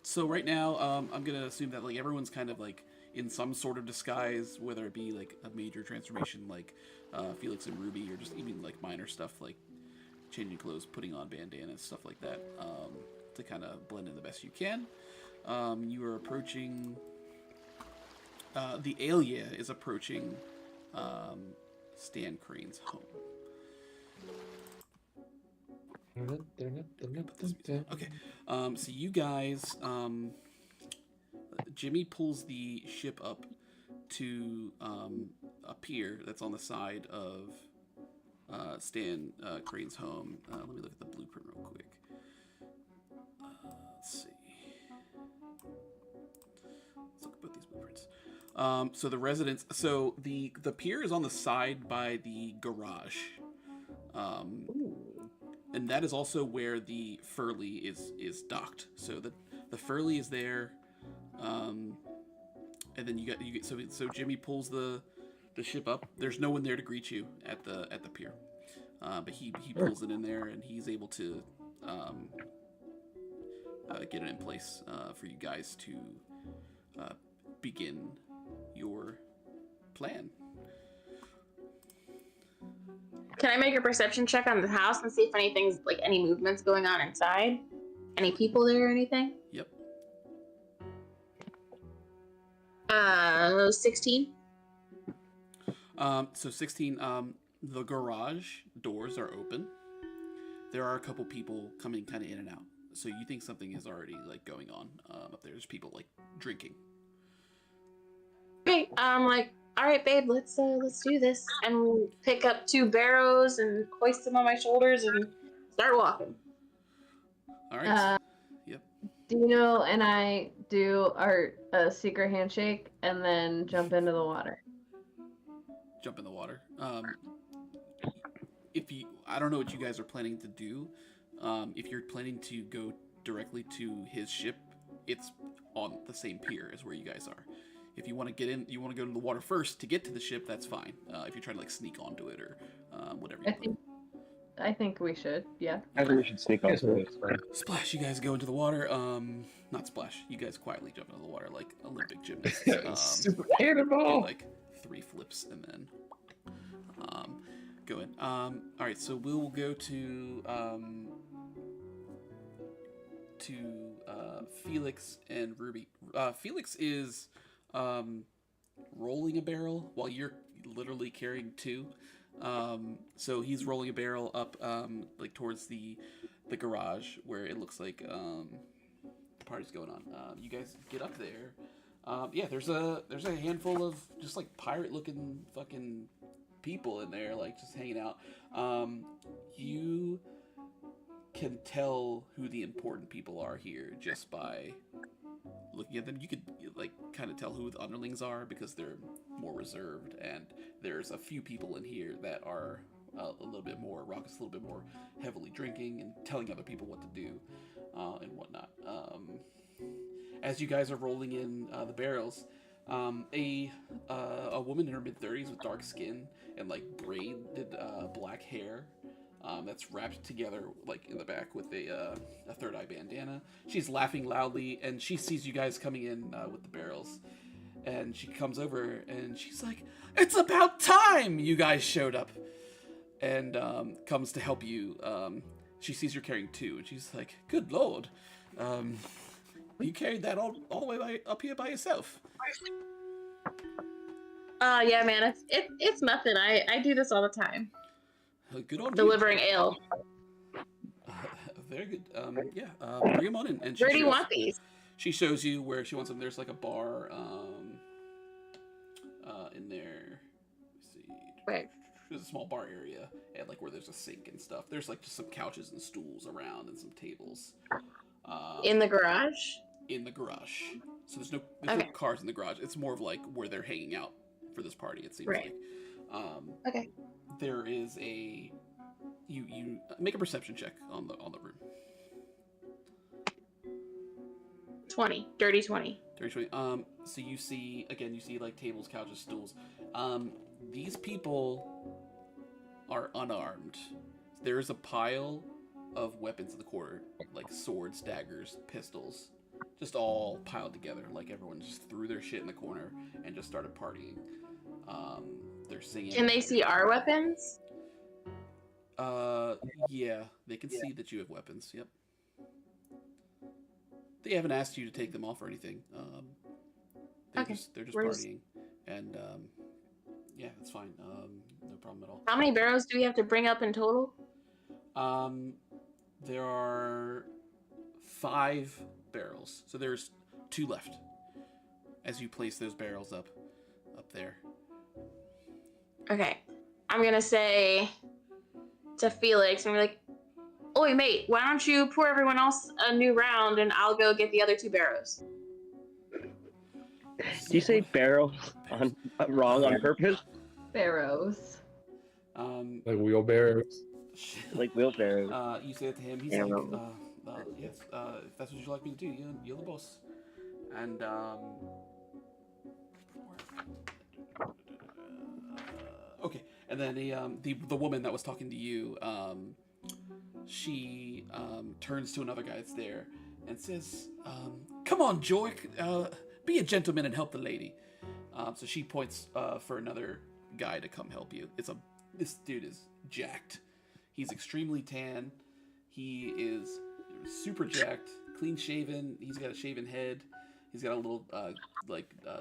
So right now, I'm gonna assume that like everyone's kind of like in some sort of disguise, whether it be like a major transformation like Felix and Ruby, or just even like minor stuff like changing clothes, putting on bandanas, stuff like that, to kind of blend in the best you can. You are approaching. The Alia is approaching Stan Crane's home. Okay, so you guys, Jimmy pulls the ship up to a pier that's on the side of Stan Crane's home. Let me look at the blueprint real quick. Let's see. Let's look at both these blueprints. So the residence, so the pier is on the side by the garage. And that is also where the Furley is docked. So the Furley is there, and then you get so Jimmy pulls the ship up. There's no one there to greet you at the pier, but he pulls it in there, and he's able to get it in place for you guys to begin your plan. Can I make a perception check on the house and see if anything's like any movements going on inside? Any people there or anything? Yep. 16. So 16. The garage doors are open. There are a couple people coming kind of in and out. So you think something is already like going on up there? There's people like drinking. Great. I'm like, all right, babe, let's do this, and we'll pick up 2 barrows and hoist them on my shoulders and Start walking. All right. Uh, Yep. Dino and I do our secret handshake and then jump into the water. Jump in the water. I don't know what you guys are planning to do. If you're planning to go directly to his ship, it's on the same pier as where you guys are. If you want to get in, you want to go to the water first to get to the ship, that's fine. If you're trying to like sneak onto it or whatever. I think we should, yeah. I think we should sneak Yes, on. it's fine. Splash, you guys go into the water. Not splash. You guys quietly jump into the water like Olympic gymnasts. Super do, cannonball. like 3 flips and then go in. All right, so we'll go to Felix and Ruby. Felix is rolling a barrel while you're literally carrying 2. So he's rolling a barrel up like towards the garage where it looks like the party's going on. You guys get up there. Yeah, there's a handful of just like pirate looking fucking people in there, like just hanging out. You can tell who the important people are here just by looking at them. You could like kind of tell who the underlings are because they're more reserved, and there's a few people in here that are a little bit more raucous, a little bit more heavily drinking and telling other people what to do and whatnot. As you guys are rolling in the barrels, a woman in her mid-30s with dark skin and like braided black hair that's wrapped together like in the back with a third eye bandana. She's laughing loudly, and she sees you guys coming in with the barrels, and she comes over and she's like, "It's about time you guys showed up," and comes to help you. She sees you're carrying 2, and she's like, "Good lord, you carried that all the way up here by yourself." Yeah, man, it's nothing. I do this all the time. Good on you. Delivering ale. Very good. Yeah, bring him on in. And Where do you want these? She shows you where she wants them. There's like a bar in there. Let's see. Where? There's a small bar area, and like where there's a sink and stuff. There's like just some couches and stools around and some tables. In the garage? In the garage. So there's no Okay. cars in the garage. It's more of like where they're hanging out for this party, it seems Right. like. Okay. There is a you make a perception check on the room. 20. Dirty 20. So you see like tables, couches, stools. These people are unarmed. There is a pile of weapons in the corner, like swords, daggers, pistols, just all piled together. Like everyone just threw their shit in the corner and just started partying. They're singing. Can they see our weapons? Yeah, they can see that you have weapons. Yep. They haven't asked you to take them off or anything. They're just partying, and yeah, that's fine. No problem at all. How many barrels do we have to bring up in total? There are 5 barrels, so there's 2 left. As you place those barrels up there. Okay. I'm gonna say to Felix, I'm gonna be like, "Oi, mate, why don't you pour everyone else a new round and I'll go get the other 2 barrels." Do you say barrels wrong on purpose? Barrows. Like wheelbarrows. Like wheelbarrows. You say it to him. He's Yeah, like, yes, if that's what you'd like me to do, you're the boss. And okay. And then the woman that was talking to you, she turns to another guy that's there and says, "Come on, Jork, be a gentleman and help the lady." So she points for another guy to come help you. This dude is jacked. He's extremely tan. He is super jacked, clean shaven. He's got a shaven head. He's got a little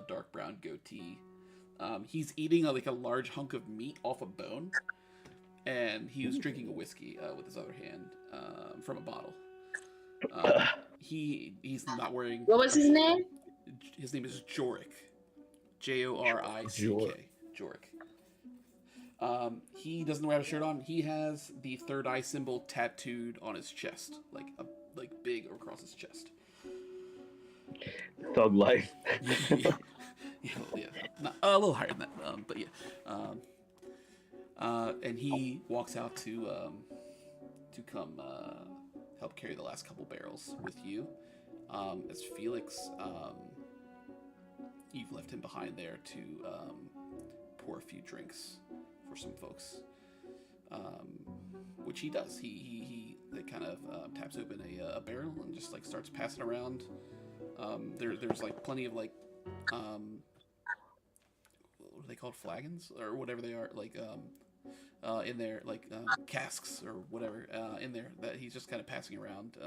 dark brown goatee. He's eating a large hunk of meat off a bone, and he was drinking a whiskey with his other hand from a bottle. He's not wearing. What was his name? His name is Jorik. Jorick. Jorik. He doesn't have a shirt on. He has the third eye symbol tattooed on his chest, like big across his chest. Thug life. Yeah, not, a little higher than that, but yeah. And he walks out to come help carry the last couple barrels with you. As Felix, you've left him behind there to pour a few drinks for some folks, which he does. He kind of taps open a barrel and just like starts passing around. There's like plenty of like what are they called, flagons or whatever they are, like in there, like casks or whatever in there that he's just kind of passing around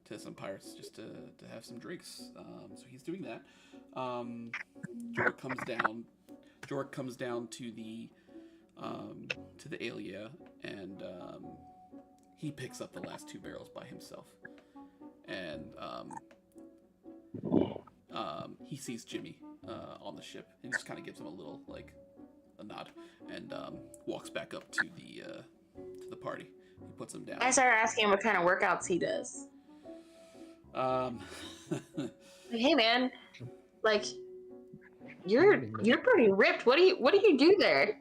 to some pirates just to have some drinks. So he's doing that. Jork comes down to the area, and he picks up the last 2 barrels by himself, and he sees Jimmy on the ship, and just kind of gives him a little like a nod, and walks back up to the party. He puts him down. I started asking him what kind of workouts he does. Like, hey man, like you're pretty ripped. What do you do there?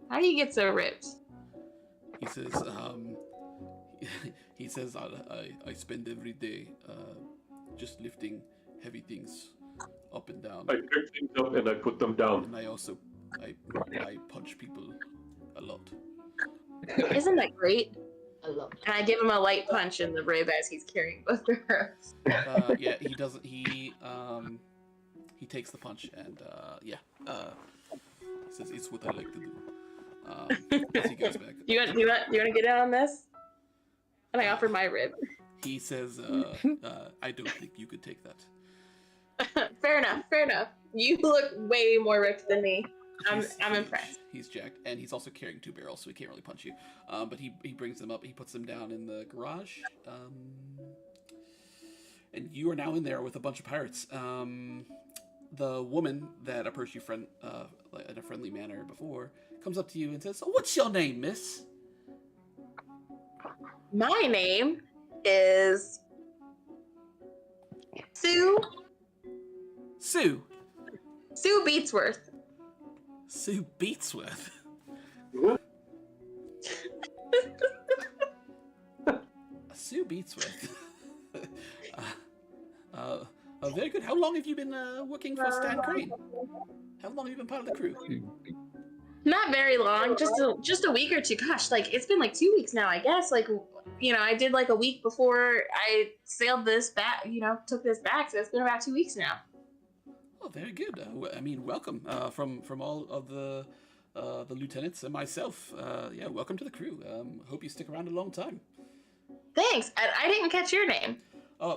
How do you get so ripped? He says I spend every day just lifting heavy things up and down. I pick things up and I put them down. And I also I punch people a lot. Isn't that great? And I give him a light punch in the rib as he's carrying both arrows. Yeah, he doesn't. He takes the punch and he says it's what I like to do. As he goes back. Do you want to get in on this? And I offer my rib. He says, I don't think you could take that. Fair enough. You look way more ripped than me. I'm impressed. He's jacked, and he's also carrying 2 barrels, so he can't really punch you. But he brings them up. He puts them down in the garage. And you are now in there with a bunch of pirates. The woman that approached you in a friendly manner before comes up to you and says, "So what's your name, miss?" My name is Sue Beatsworth. Sue Beatsworth. Sue Beatsworth. Very good. How long have you been working for Stan Crane? How long have you been part of the crew? Not very long, just a week or two. Gosh, like it's been like 2 weeks now, I guess. Like, you know, I did like a week before I sailed this back. You know, took this back, so it's been about 2 weeks now. Oh, very good. I mean, welcome from all of the lieutenants and myself. Yeah, welcome to the crew. Hope you stick around a long time. Thanks. I didn't catch your name.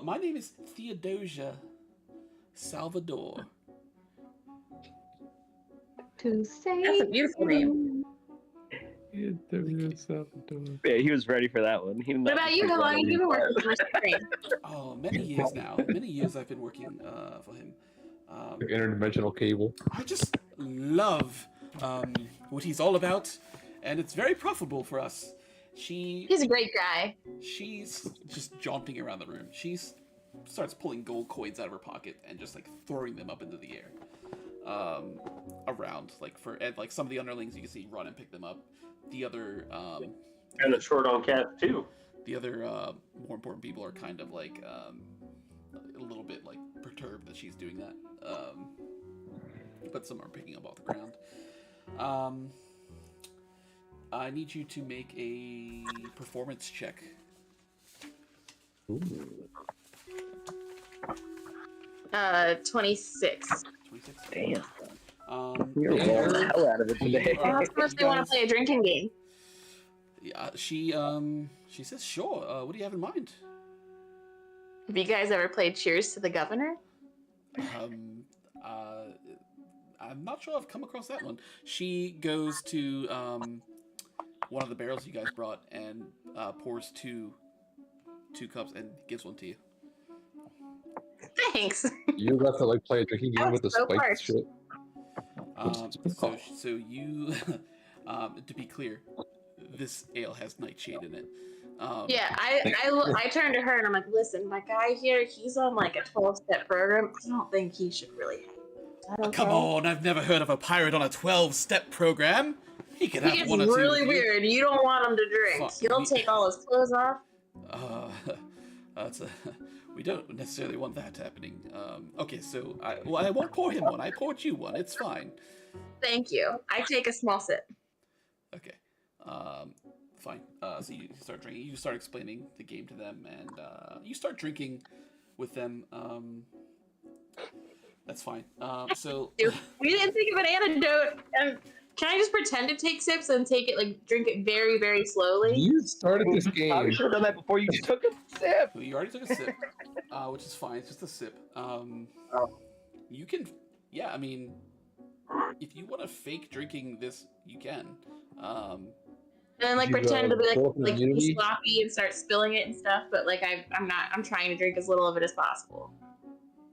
My name is Theodosia Salvador. To say That's a beautiful name. Yeah, he was ready for that one. What about you? How long have you been working for Mr. Crane? Oh, many years now. Many years I've been working for him. Interdimensional cable. I just love what he's all about, and it's very profitable for us. He's a great guy. She's just jaunting around the room. She starts pulling gold coins out of her pocket and just like throwing them up into the air, around and some of the underlings you can see run and pick them up. The other And a short on cat too. the other more important people are kind of like a little bit like perturbed that she's doing that. But some are picking up off the ground. I need you to make a performance check. Ooh. 26. 26. Damn. Yeah, You're rolling the hell out of it today. Of course, they want to play a drinking game. yeah, she says, sure. What do you have in mind? Have you guys ever played Cheers to the Governor? I'm not sure I've come across that one. She goes to one of the barrels you guys brought and pours two cups and gives one to you. Thanks. You got to play a drinking game with the so spiked parched. shit. So you To be clear, this ale has nightshade in it. Yeah, I turned to her and I'm like, listen, my guy here, he's on like a 12-step program. I don't think he should really have it. Is that okay? Come on, I've never heard of a pirate on a 12-step program. He could have He gets one or two. really weird. You don't want him to drink. He'll take all his clothes off. We don't necessarily want that happening. Okay, so I won't pour him one. I poured you one. It's fine. Thank you. I take a small sip. Okay. Fine. So you start drinking. You start explaining the game to them, and you start drinking with them. That's fine. So Dude, we didn't think of an antidote. Can I just pretend to take sips and take it, like, drink it very, very slowly? You started this Probably game. should have done that before you took a sip. you already took a sip, which is fine. It's just a sip. You can, yeah. I mean, if you want to fake drinking this, you can. And then, like, You, pretend to be both in like be unity? sloppy and start spilling it and stuff. But like, I'm trying to drink as little of it as possible.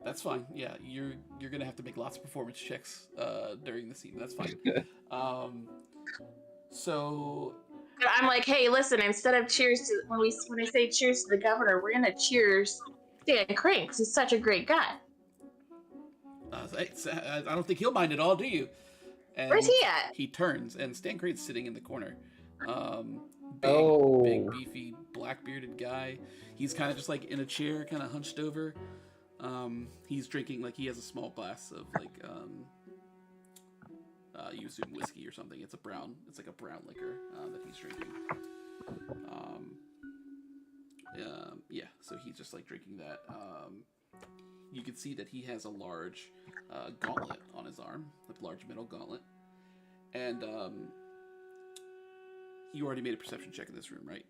That's fine. Yeah, you're gonna have to make lots of performance checks during the scene. That's fine. So I'm like, hey, listen, instead of cheers to when I say cheers to the governor, we're gonna cheers Stan Crane because he's such a great guy. I don't think he'll mind at all, do you? And Where's he at? He turns, and Stan Crane's sitting in the corner. Oh. Big, beefy, black-bearded guy. He's kind of just like in a chair, kind of hunched over. He's drinking, like, he has a small glass of, like, you assume whiskey or something. It's like a brown liquor that he's drinking. Yeah, so he's just, like, drinking that. You can see that he has a large gauntlet on his arm, a large metal gauntlet. And you already made a perception check in this room, right?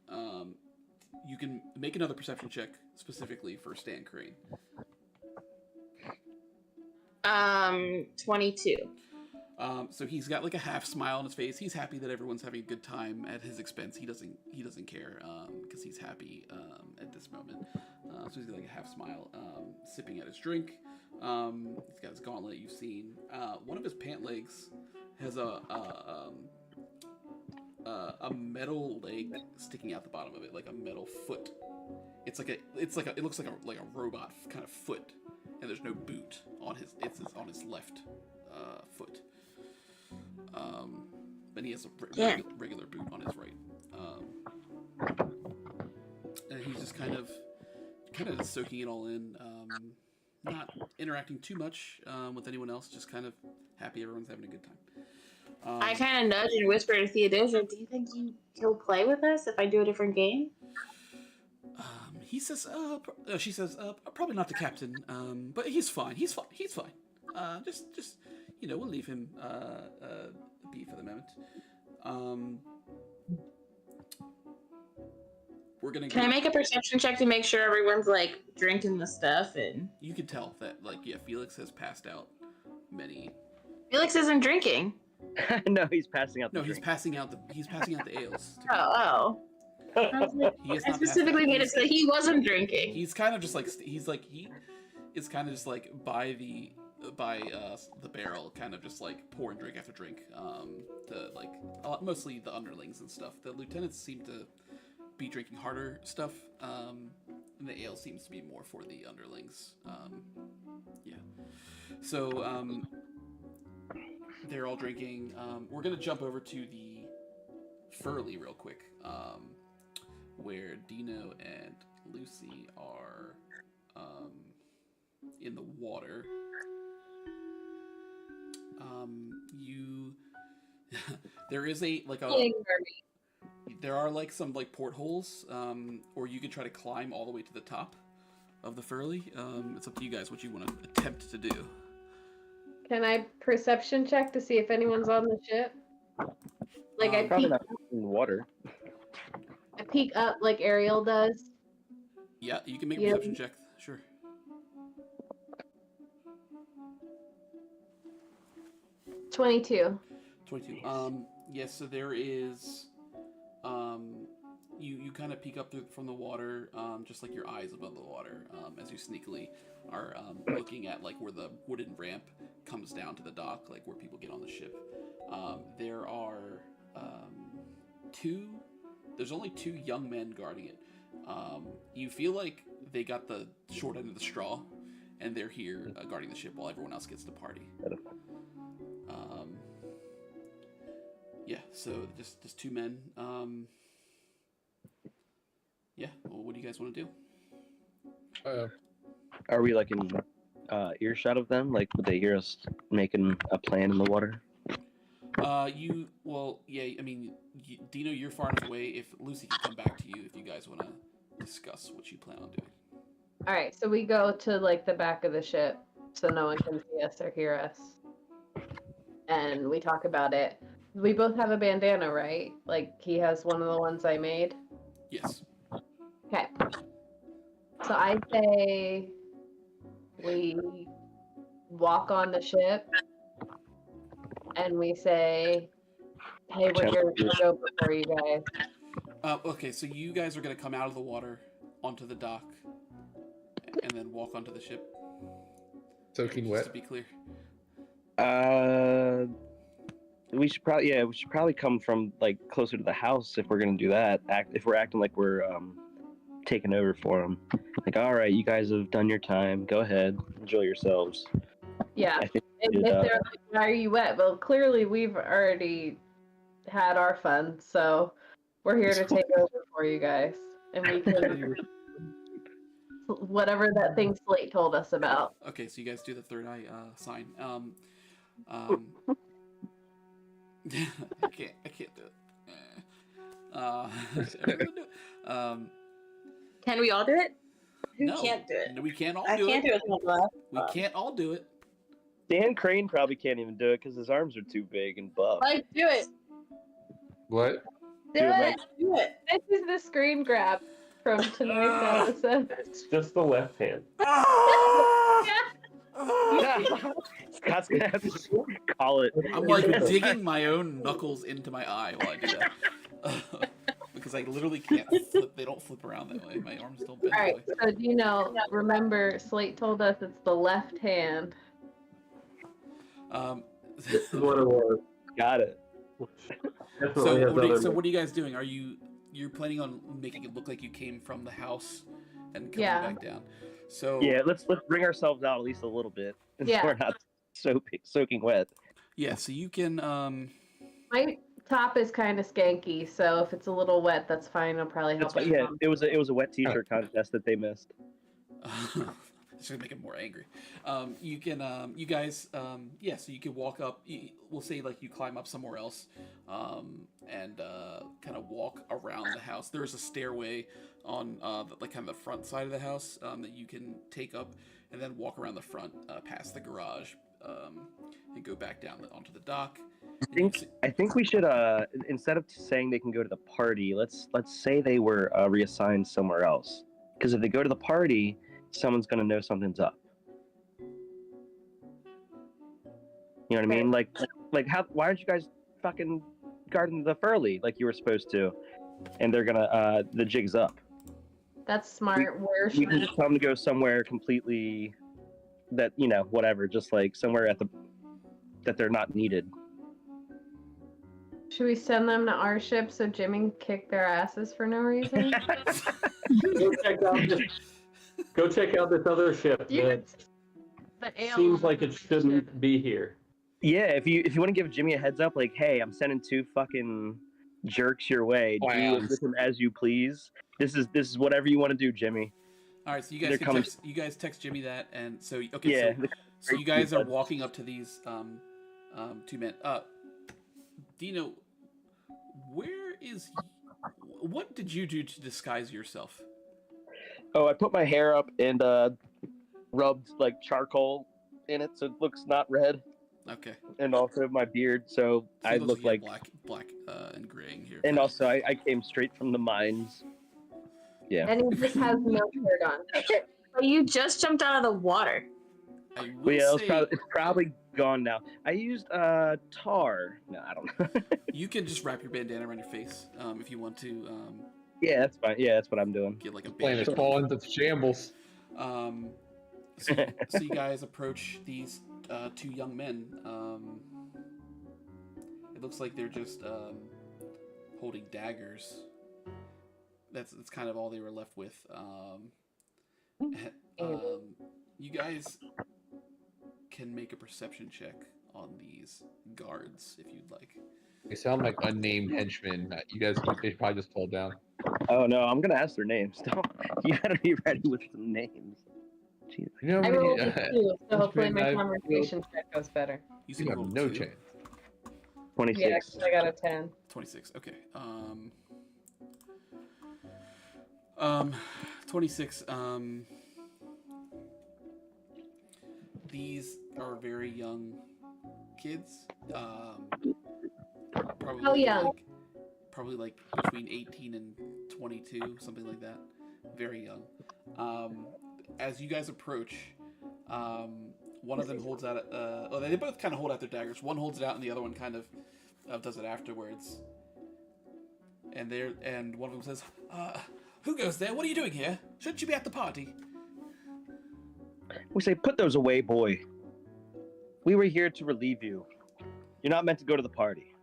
You can make another perception check specifically for Stan Crane. 22. So he's got like a half smile on his face. He's happy that everyone's having a good time at his expense. He doesn't care because he's happy at this moment. So he's got like a half smile, sipping at his drink. He's got his gauntlet you've seen. One of his pant legs has a metal leg sticking out the bottom of it, like a metal foot. It looks like a robot kind of foot, and there's no boot on his. It's on his left foot. But he has a regular boot on his right. And he's just kind of just soaking it all in, not interacting too much with anyone else. Just kind of happy everyone's having a good time. I kind of nudge and whisper to Theodosia, do you think he'll play with us if I do a different game? He says, she says, probably not the captain, but he's fine. He's fine. Just, we'll leave him be for the moment. We're gonna. Can I make a perception check to make sure everyone's like drinking the stuff and? You can tell that, Felix has passed out many. Felix isn't drinking. No, he's passing out. No, he's passing out the ales. Oh. He is I not specifically made it so he wasn't drinking. He's kind of just like he is kind of just like by the barrel, kind of just like pouring drink after drink. Mostly the underlings and stuff. The lieutenants seem to be drinking harder stuff, and the ale seems to be more for the underlings. Yeah. So they're all drinking. We're gonna jump over to the Furley real quick, where Dino and Lucy are in the water. There is there are like some like portholes, or you could try to climb all the way to the top of the Furley. It's up to you guys what you want to attempt to do. Can I perception check to see if anyone's on the ship? Like I Probably peek, not in the water. I peek up like Ariel does. Yeah, you can make a Yep. perception check. Sure. 22. 22. Yes, so there is, you kind of peek up from the water, just like your eyes above the water, as you sneakily are looking at like where the wooden ramp comes down to the dock, like where people get on the ship. There are There's only 2 young men guarding it. You feel like they got the short end of the straw, and they're here guarding the ship while everyone else gets to party. Yeah, so just 2 men. Yeah, well, what do you guys want to do? Are we like in earshot of them? Like, would they hear us making a plan in the water? I mean, Dino, you're far enough away. If Lucy can come back to you, if you guys want to discuss what you plan on doing. All right, so we go to like the back of the ship so no one can see us or hear us. And we talk about it. We both have a bandana, right? Like he has one of the ones I made. Yes. Okay. So I say we walk on the ship and we say, hey, we're here to go before you guys. Okay, so you guys are going to come out of the water onto the dock and then walk onto the ship. Soaking Just wet. to be clear. We should probably come from like closer to the house if we're gonna do that. If we're acting like we're taking over for them. Like, all right, you guys have done your time. Go ahead, enjoy yourselves. Yeah. I think If we should, they're like, why are you wet? Well, clearly we've already had our fun, so we're here to take over for you guys. And we can whatever that thing Slate told us about. Okay, so you guys do the third eye sign. I can't do it. Everyone do it. Can we all do it? Who No, can't do it? No, we can't all I do can't it. do it with my left. We can't all do it. Dan Crane probably can't even do it because his arms are too big and buff. Like, do it. What? Do Dude, it. Do it. This is the screen grab from tonight's episode. It's just the left hand. Scott's gonna have to call it. I'm like digging my own knuckles into my eye while I do that. Because I literally can't flip. They don't flip around that way. My arms don't bend All right, that way. so remember Slate told us it's the left hand. This is what it was. Got it. Definitely has other What are you guys doing? You're planning on making it look like you came from the house and coming Yeah. back down? So Yeah, let's bring ourselves out at least a little bit. Yeah. We're not soaking wet. yeah, so you can My top is kind of skanky, so if it's a little wet, that's fine. I'll probably help. That's, yeah, it was a wet T-shirt contest that they missed. it's gonna make him more angry. You can you guys so you can walk up. We'll say like you climb up somewhere else, and kind of walk around the house. There's a stairway on like kind of the front side of the house that you can take up, and then walk around the front past the garage, and go back down onto the dock. I think we should instead of saying they can go to the party, let's say they were reassigned somewhere else. Because if they go to the party, someone's gonna know something's up. You know what I mean? Like why aren't you guys fucking guarding the Furley like you were supposed to? And they're gonna the jig's up. That's smart. Where We should can just tell them to go somewhere completely that whatever, just like somewhere that they're not needed. we send them to our ship so Jimmy can kick their asses for no reason? Go check out this other ship. You- That The ale seems like it shouldn't be here. Yeah, if you want to give Jimmy a heads up, like, hey, I'm sending 2 fucking jerks your way. Do Clowns. with them as you please. This is whatever you want to do, Jimmy. All right, so you They're guys coming- text Jimmy that, and so okay, Yeah. so you guys are walking up to these 2 men. Dino, what did you do to disguise yourself? Oh, I put my hair up and rubbed like charcoal in it so it looks not red, Okay, and also my beard so so I it looks look like. black and graying here. And also I came straight from the mines. Yeah. And he just has no shirt on. But you just jumped out of the water. I But will yeah, say it's probably gone now. I used tar. No, I don't know. you can just wrap your bandana around your face if you want to Yeah, that's fine. Yeah, that's what I'm doing. get like a Planet bandana. fall into shambles. So you guys approach these 2 young men. It looks like they're just holding daggers. That's kind of all they were left with. You guys can make a perception check on these guards if you'd like. They sound like unnamed henchmen that you guys they probably just pulled down. Oh no, I'm gonna ask their names. Don't, you gotta be ready with some names. Jeez. You know, I rolled a 2, so hopefully my I've- conversation check goes better. You you said have roll no 2? chance. 26. Yeah, 'cause I got a 10. 26. Okay. 26. These are very young kids. Probably How young? probably like between 18 and 22, something like that. Very young. As you guys approach, one of them holds out. They both kind of hold out their daggers. One holds it out, and the other one kind of does it afterwards. And one of them says, "Who goes there? What are you doing here? Shouldn't you be at the party?" We say, put those away, boy. We were here to relieve you. You're not meant to go to the party.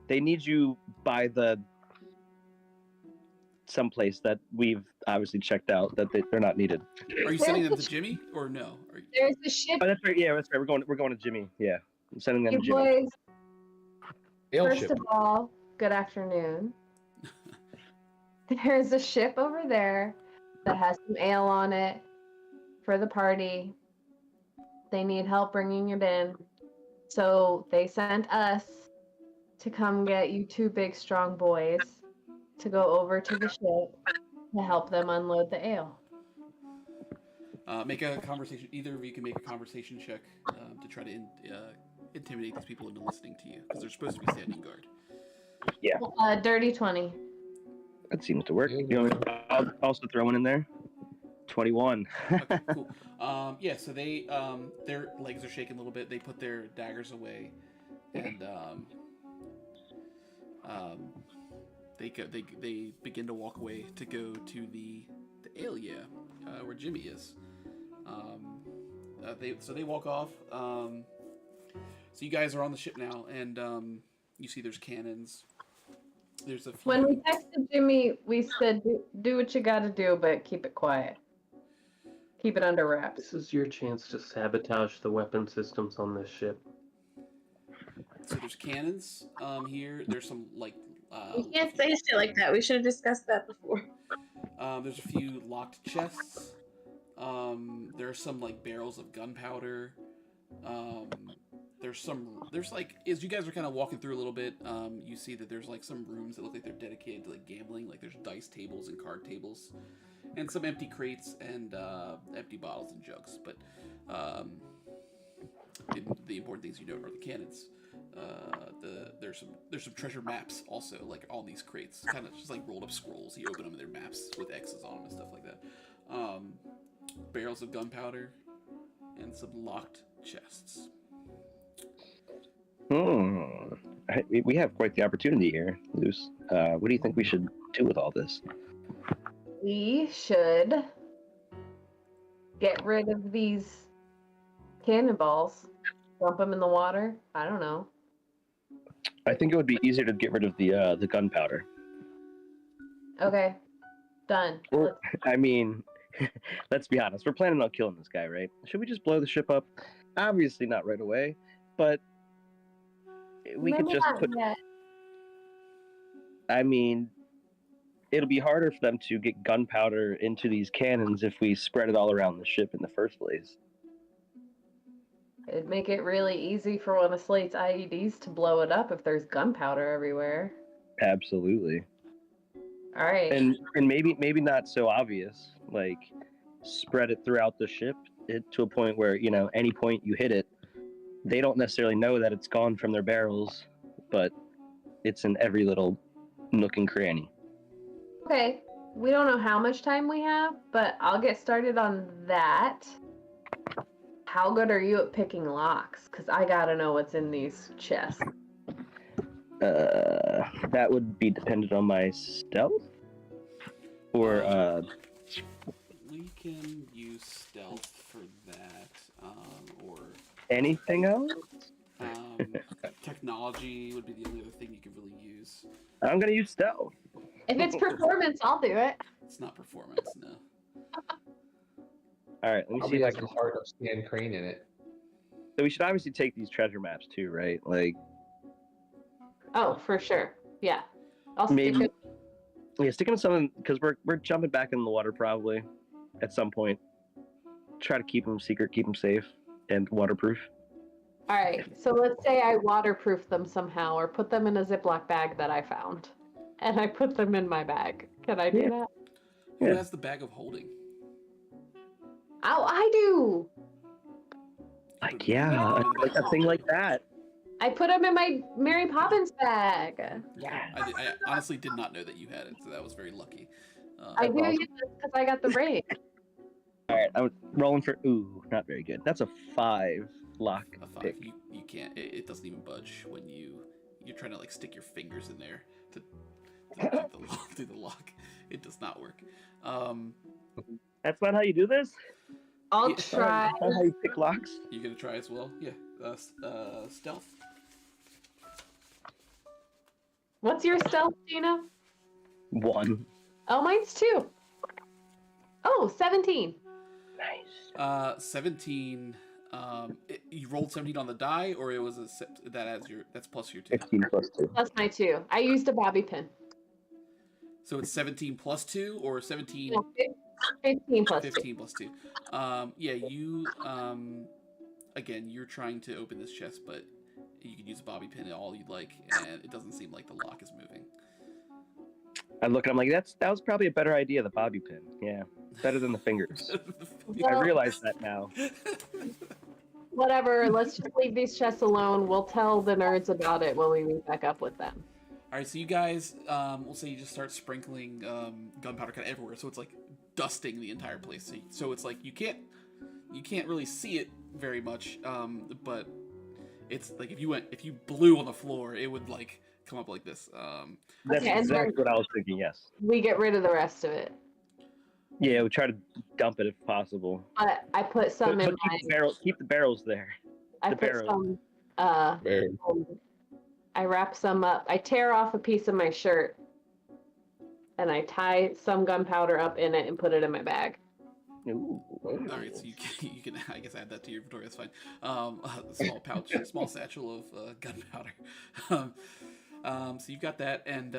They need you by the someplace that we've obviously checked out that they're not needed. Are you sending them to Jimmy or no? There's a ship, Oh, that's right. Yeah, that's right. We're going to Jimmy. Yeah, I'm sending them you to Jimmy. boys. Ale First ship. of all, good afternoon. There's a ship over there that has some ale on it for the party. They need help bringing it in. So they sent us to come get you two big, strong boys to go over to the ship to help them unload the ale. Make a conversation. Either of you can make a conversation check to try to intimidate these people into listening to you, because they're supposed to be standing guard. Dirty 20. That seems to work. You know, I'll also throw one in there. 21. Okay, cool. Yeah, so they their legs are shaking a little bit. They put their daggers away, and they begin to walk away to go to the ale, where Jimmy is. They walk off. So you guys are on the ship now, and you see there's cannons. There's a few... When we texted Jimmy, we said, do what you gotta do, but keep it quiet. Keep it under wraps. This is your chance to sabotage the weapon systems on this ship. So there's cannons here. There's some like. You can't say shit like that. We should have discussed that before. There's a few locked chests. There are some like barrels of gunpowder. There's like, as you guys are kind of walking through a little bit, you see that there's like some rooms that look like they're dedicated to like gambling. Like there's dice tables and card tables, and some empty crates and empty bottles and jugs. But the important things you know are the cannons. There's some treasure maps also, like on these crates, kind of just like rolled up scrolls. You open them and they're maps with X's on them and stuff like that. Barrels of gunpowder and some locked chests. We have quite the opportunity here, Luce. What do you think we should do with all this? We should get rid of these cannonballs. Dump them in the water. I don't know. I think it would be easier to get rid of the gunpowder. Okay. Done. Or, I mean, let's be honest. We're planning on killing this guy, right? Should we just blow the ship up? Obviously not right away, but we could Maybe just not put... yet. I mean, it'll be harder for them to get gunpowder into these cannons if we spread it all around the ship in the first place. It'd make it really easy for one of Slate's IEDs to blow it up if there's gunpowder everywhere. Absolutely. All right. And maybe not so obvious. Like, spread it throughout the ship to a point where, you know, any point you hit it, they don't necessarily know that it's gone from their barrels, but it's in every little nook and cranny. Okay. We don't know how much time we have, but I'll get started on that. How good are you at picking locks? Because I gotta know what's in these chests. That would be dependent on my stealth? Or, We can use stealth for that, or anything else? technology would be the only other thing you could really use. use. I'm gonna use stealth. If it's performance, I'll do it. It's not performance, no. All right, let me see Probably if I has can. the heart of Stan Crane in it. So we should obviously take these treasure maps too, right? Like Oh, for sure. Yeah. I'll stick maybe, with yeah, sticking to something because we're jumping back in the water probably at some point. Try to keep them secret, keep them safe, and waterproof. All right. So let's say I waterproof them somehow or put them in a Ziploc bag that I found. And I put them in my bag. Can I do Yeah. that? Who Yeah. has the bag of holding? Oh, I do. Like yeah, like a thing like that. I put them in my Mary Poppins bag. Yeah. I honestly did not know that you had it, so that was very lucky. I do awesome. because I got the ring. All right, I'm rolling for not very good. That's a 5 lock A 5. pick. You can't. It doesn't even budge when you're trying to like stick your fingers in there to do the lock. It does not work. That's not how you do this. I'll Yeah. try. That's not how you pick locks. You gonna try as well? Yeah. Stealth. What's your stealth, Gina? 1. Oh, mine's 2. Oh, 17. Nice. 17. You rolled 17 on the die, or it was that's plus your 2. 15 plus 2. That's my 2. I used a bobby pin. So it's 17 plus 2, or 17. No, 15 plus 2. 15 plus 2. Yeah, you, again, you're trying to open this chest, but you can use a bobby pin all you'd like, and it doesn't seem like the lock is moving. I look and I'm like, that was probably a better idea, the bobby pin. Yeah, better than the fingers. I Well, realize that now. whatever. Let's just leave these chests alone. We'll tell the nerds about it when we meet back up with them. Alright, so you guys, we'll say you just start sprinkling gunpowder kind of everywhere, so it's like dusting the entire place. So it's like you can't really see it very much, but it's like if you blew on the floor, it would like come up like this. That's Okay, and exactly then- what I was thinking. Yes. We get rid of the rest of it. Yeah, we try to dump it if possible. But I put some But in my. keep the barrels there. I the put barrel. some. Very. I wrap some up. I tear off a piece of my shirt, and I tie some gunpowder up in it and put it in my bag. Ooh. Alright, so you can I guess add that to your inventory, that's fine. A small pouch, a small satchel of gunpowder. So you've got that, and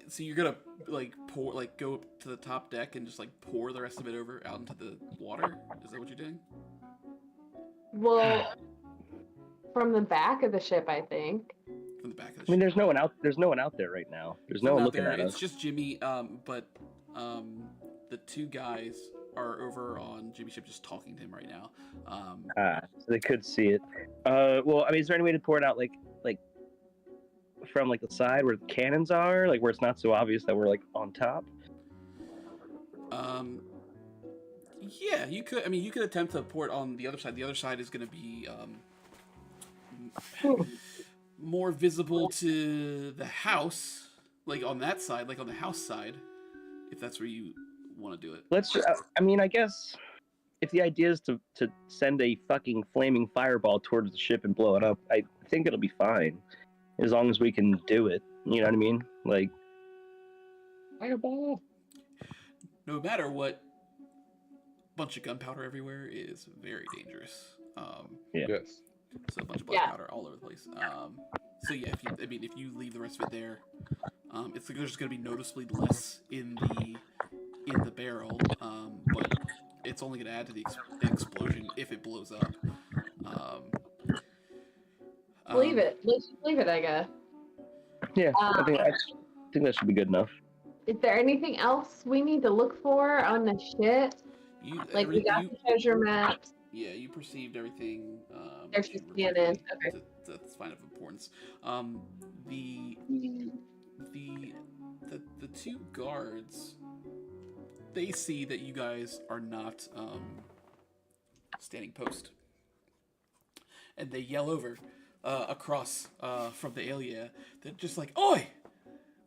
so you're gonna like go up to the top deck and just like pour the rest of it over out into the water. Is that what you're doing? Well, from the back of the ship, I think. From the back of the I mean, ship. there's no one out there right now. There's no one Out looking there, at it's us. just Jimmy, but the 2 guys are over on Jimmy's ship just talking to him right now. So they could see it. Well, I mean, is there any way to pour it out like from like the side where the cannons are, like where it's not so obvious that we're like on top? Yeah, you could. I mean, you could attempt to pour it on the other side. The other side is going to be more visible to the house, like on that side, like on the house side, if that's where you want to do it. Let's. I mean, I guess if the idea is to send a fucking flaming fireball towards the ship and blow it up, I think it'll be fine, as long as we can do it. You know what I mean? Like, Fireball. No matter what, bunch of gunpowder everywhere is very dangerous. Yeah. Yes. So a bunch of black powder all over the place. So yeah, if you leave the rest of it there, it's like there's going to be noticeably less in the barrel, but it's only going to add to the explosion if it blows up. Leave it. Let's just leave it, I guess. yeah, I think that should be good enough. Is there anything else we need to look for on the ship? Like we got the treasure maps. Yeah, you perceived everything. There's that just you were cannons, looking okay. That's fine of importance. The 2 guards, they see that you guys are not standing post, and they yell over across from the area. They're just like, "Oi,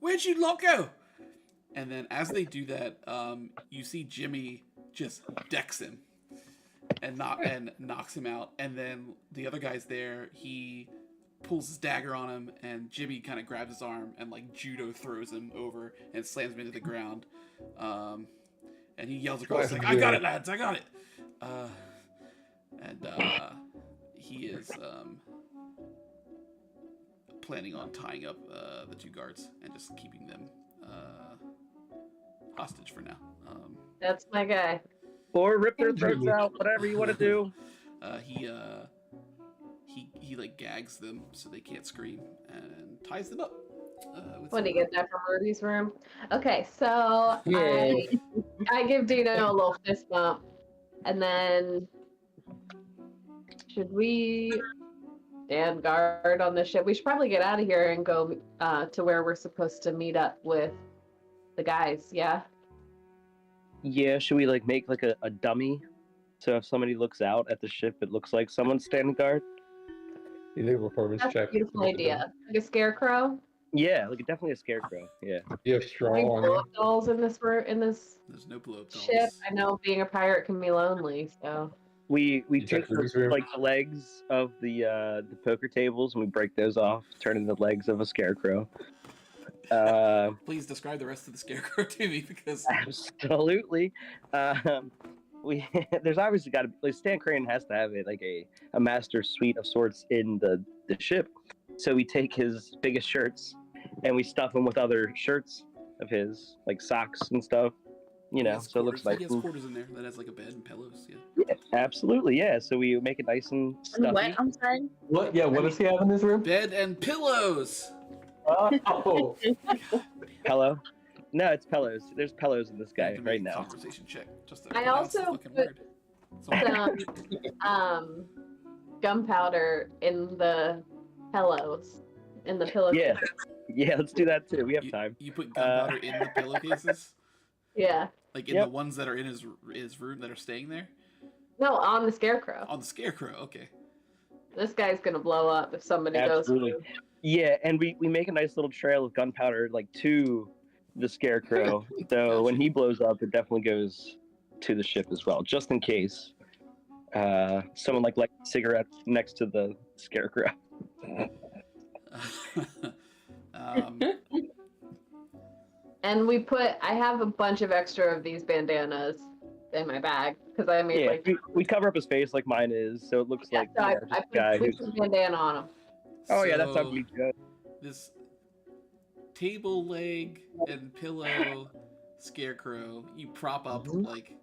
where'd you lot go?" And then as they do that, you see Jimmy just decks him and knocks him out. And then the other guy's there. He pulls his dagger on him, and Jimmy kind of grabs his arm and like judo throws him over and slams him into the ground. And he yells across like, "I got it, lads! I got it!" And he is planning on tying up the 2 guards and just keeping them hostage for now. That's my guy. Or rip their throats out, whatever you want to do. He like gags them so they can't scream and ties them up. When do you get that from Ruby's room? Okay, so I give Dino a little fist bump, and then should we stand guard on the ship? We should probably get out of here and go to where we're supposed to meet up with the guys. Yeah. Yeah, should we like make like a dummy? So if somebody looks out at the ship, it looks like someone's standing guard? You think a performance That's check? a beautiful idea. Like a scarecrow. Yeah, like definitely a scarecrow. Yeah. You have Any strong on you. blow-up dolls in this There's no blow up dolls. ship? I know being a pirate can be lonely, so. We You check take Ruby's room? like the legs of the poker tables and we break those off, turn into the legs of a scarecrow. Please describe the rest of the scarecrow to me because Absolutely. We there's obviously got to like Stan Crane has to have a master suite of sorts in the ship. So we take his biggest shirts and we stuff them with other shirts of his, like socks and stuff. You know, so it looks like he has quarters in there that has like a bed and pillows. Yeah. yeah, absolutely, yeah. So we make it nice and stuffy. What? I'm sorry. What? Yeah. What does he have in his room? Bed and pillows. Oh. Pillow? No, it's pillows. There's pillows in this guy Have to make right a now. Conversation check. Just to I pronounce the also fucking put- word. It's all- Some gunpowder in the pillows, in the pillow. Yeah, yeah. Let's do that too. We have time. You put gunpowder in the pillowcases, Yeah. like in Yep. the ones that are in his room that are staying there. No, on the scarecrow. On the scarecrow. Okay. This guy's gonna blow up if somebody Absolutely. goes. Yeah, and we make a nice little trail of gunpowder like to the scarecrow. So when he blows up, it definitely goes to the ship as well, just in case someone like a cigarette next to the scarecrow. um, And I have a bunch of extra of these bandanas in my bag because I made Yeah, like. we cover up his face like mine is, so it looks Yeah, like so I just a put guy who's. a bandana on him. Oh yeah, that's so ugly good. This table leg and pillow scarecrow you prop up like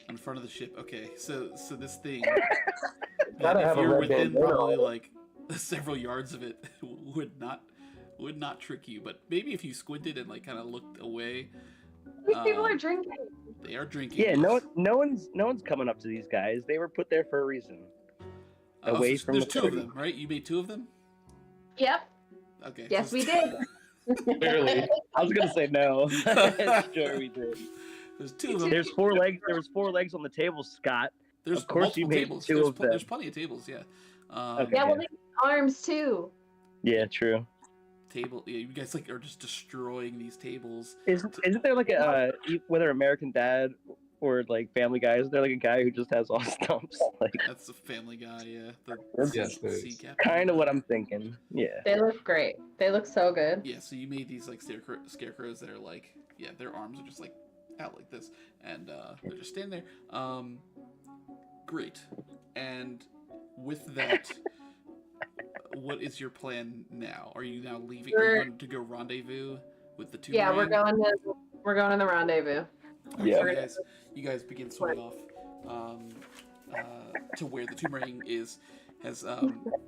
in front of the ship. Okay, so this thing Gotta if have a you're red within bandana probably on it. like several yards of it would not trick you, but maybe if you squinted and like kind of looked away. These people Um, are drinking. They are drinking. Yeah, yes. no one's coming up to these guys. They were put there for a reason. Away so from there's the 2 of party. them, right? You made 2 of them. Yep. Okay. Yes, so we did. Clearly. I was gonna say no. Sure, we did. There's 2 of them. There's 4 legs. There was 4 legs on the table, Scott. There's Of course you multiple made tables. 2 There's, of them. there's plenty of tables. Yeah. Okay. Yeah, well, they have arms too. Yeah, true. Table. Yeah, you guys like are just destroying these tables. Isn't there like a whether American Dad or like Family Guy? Isn't there like a guy who just has all stumps? Like That's the Family Guy. Yeah. Yes, there is. captain. kind of what I'm thinking. Yeah. They look great. They look so good. Yeah. So you made these like scarecrows that are like their arms are just like out like this, and they're just standing there. Great. And with that, what is your plan now? Are you now leaving? Are you going to go rendezvous with the 2? Yeah, we're going to the rendezvous. Yeah. So you guys begin swimming off to where the Toomerang has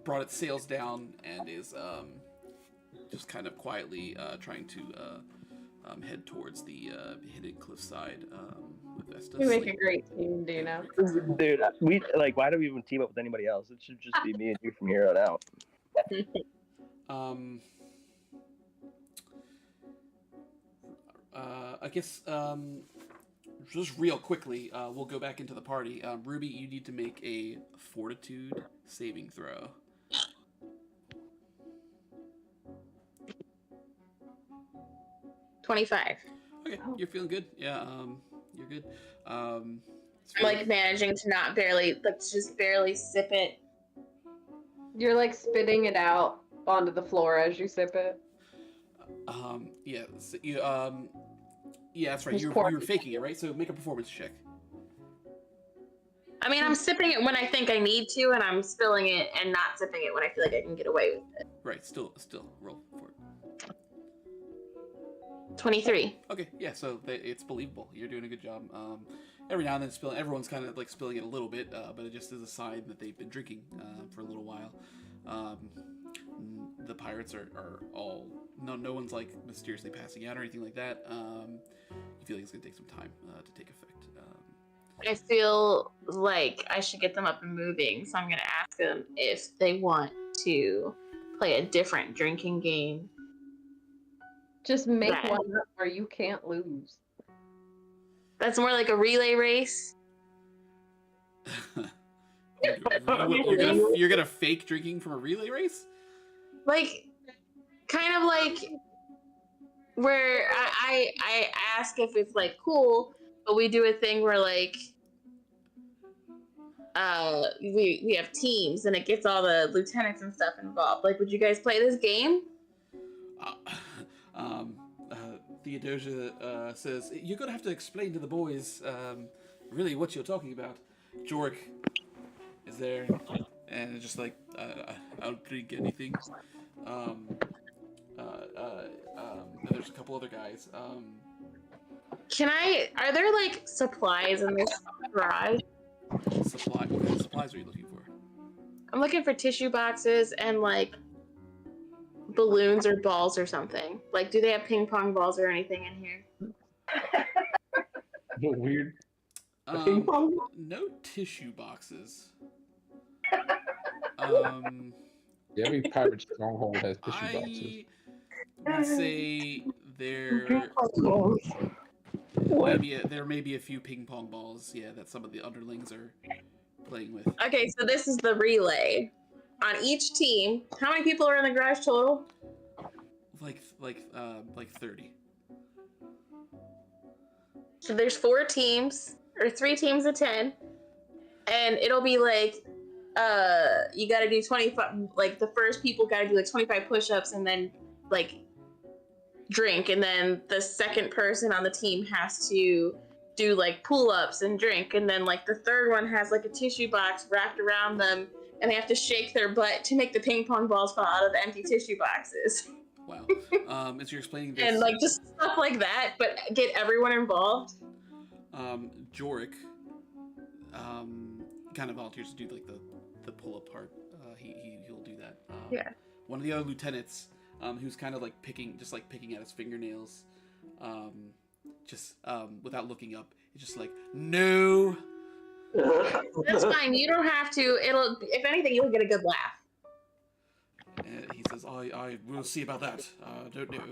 brought its sails down and is just kind of quietly trying to head towards the hidden cliffside with Vesta. You make a great team, Dino. Dude, why do we even team up with anybody else? It should just be me and you from here on out. I guess just real quickly, we'll go back into the party. Ruby, you need to make a fortitude saving throw. $25. Okay, you're feeling good. Yeah, you're good. It's I'm like managing to not barely, like just barely sip it. You're like spitting it out onto the floor as you sip it. Yeah, so you, yeah, that's right. Just You pour were faking it, right? So make a performance check. I mean, I'm sipping it when I think I need to, and I'm spilling it and not sipping it when I feel like I can get away with it. Right, still roll for it. 23. Okay, yeah, so it's believable. You're doing a good job. Every now and then spilling, everyone's kind of like spilling it a little bit, but it just is a sign that they've been drinking for a little while. The pirates are all, no one's like mysteriously passing out or anything like that. You feel like it's gonna take some time to take effect. I feel like I should get them up and moving, so I'm gonna ask them if they want to play a different drinking game. Just make Right. one up where you can't lose. That's more like a relay race. You're gonna fake drinking from a relay race? Like, kind of like where I ask if it's like cool, but we do a thing where like we have teams and it gets all the lieutenants and stuff involved. Like, would you guys play this game? Theodosia says, you're gonna have to explain to the boys really what you're talking about. Jorik is there, and it's just like, I don't drink anything. There's a couple other guys. Are there like supplies in this garage? What kind of supplies are you looking for? I'm looking for tissue boxes and like balloons or balls or something. Like, do they have ping pong balls or anything in here? Weird. Ping pong? No tissue boxes. Every pirate stronghold has tissue boxes. I would say there may be a few ping pong balls, yeah, that some of the underlings are playing with. Okay, so this is the relay. On each team, how many people are in the garage total? Like 30. So there's 4 teams, or 3 teams of 10, and it'll be like, you gotta do 25, like the first people gotta do like 25 push-ups and then like drink, and then the second person on the team has to do like pull-ups and drink, and then like the third one has like a tissue box wrapped around them and they have to shake their butt to make the ping pong balls fall out of the empty tissue boxes. Wow. As you're explaining this, And like just stuff like that, but get everyone involved. Jorik kind of volunteers to do like the pull-up part. He'll do that. Yeah. One of the other lieutenants, who's kind of like picking at his fingernails, without looking up, is just like, no. That's fine. You don't have to. If anything, you'll get a good laugh. And he says, I will see about that. Don't know.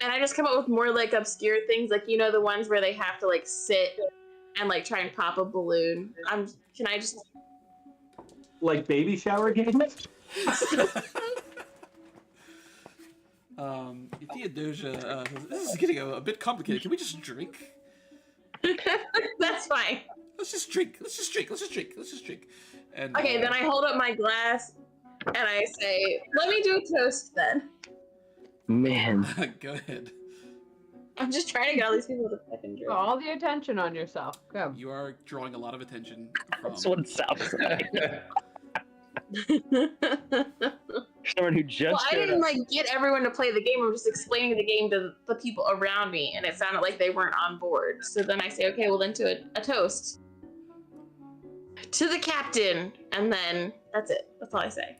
And I just come up with more like obscure things, like, you know, the ones where they have to like sit and like try and pop a balloon. Can I just Like baby shower games? Theodosia says, this is getting a bit complicated. Can we just drink? That's fine. Let's just drink. And, Okay, then I hold up my glass and I say, let me do a toast then. Man, Go ahead. I'm just trying to get all these people to fucking drink. All the attention on yourself. Go. You are drawing a lot of attention from... that's what it sounds like. Someone who just Well, I showed didn't up. like get everyone to play the game. I'm just explaining the game to the people around me, and it sounded like they weren't on board. So then I say, okay, well then to a toast to the captain, and then that's it. That's all I say.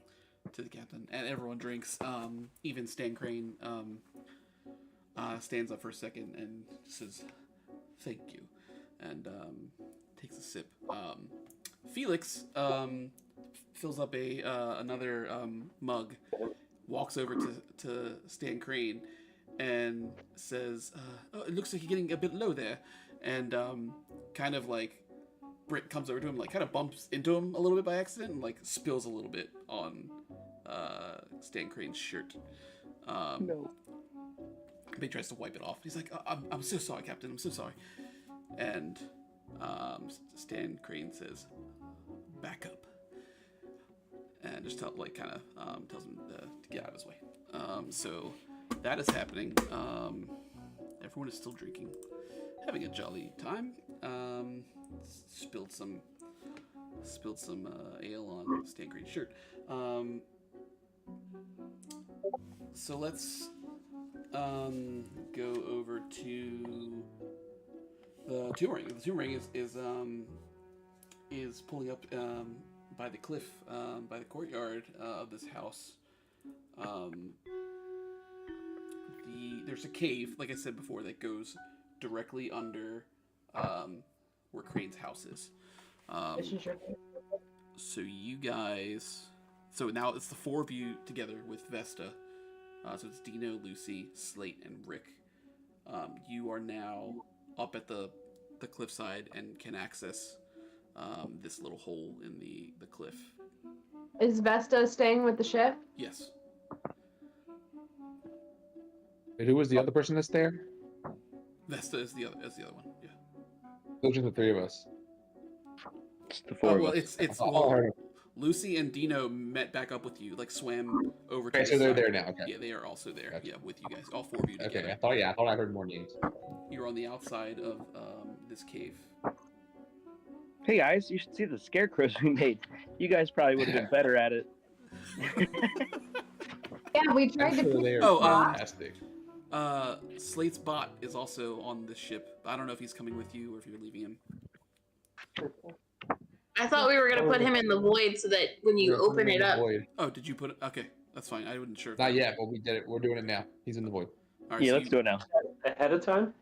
To the captain, and everyone drinks. Even Stan Crane stands up for a second and says, "Thank you," and takes a sip. Felix fills up another mug, walks over to Stan Crane, and says, "Oh, it looks like you're getting a bit low there," and kind of like Britt comes over to him, like kind of bumps into him a little bit by accident, and like spills a little bit on Stan Crane's shirt. No. But he tries to wipe it off. He's like, I'm so sorry, Captain. I'm so sorry. And Stan Crane says, back up. and just tells him to get out of his way. So that is happening. Everyone is still drinking, having a jolly time. Spilled some ale on Stan Green's shirt. So let's go over to the tomb ring. The tomb ring is pulling up by the cliff, by the courtyard of this house. There's a cave, like I said before, that goes directly under where Crane's house is. So you guys, so now it's the four of you together with Vesta. So it's Dino, Lucy, Slate, and Rick. You are now up at the cliffside and can access this little hole in the cliff. Is Vesta staying with the ship? Yes. And who was the other person that's there? Vesta is the other one. Yeah. Those are the three of us. It's the four Well, of us. it's Lucy and Dino met back up with you, like swam over to Okay, the so they're side. there now. Okay. Yeah, they are also there. Gotcha. Yeah, with you guys, all four of you together. Okay. I thought I heard more names. You're on the outside of this cave. Hey guys, you should see the scarecrows we made. You guys probably would have been better at it. Yeah, we tried to. They are Oh, fantastic. Slate's bot is also on the ship. I don't know if he's coming with you or if you're leaving him. I thought we were gonna put him in the void so that when you We're open in it the up, void. Oh, did you put it? Okay, that's fine. I wasn't sure. Not yet, but we did it. We're doing it now. He's in the void. All right, Yeah, so let's do it now. Ahead of time?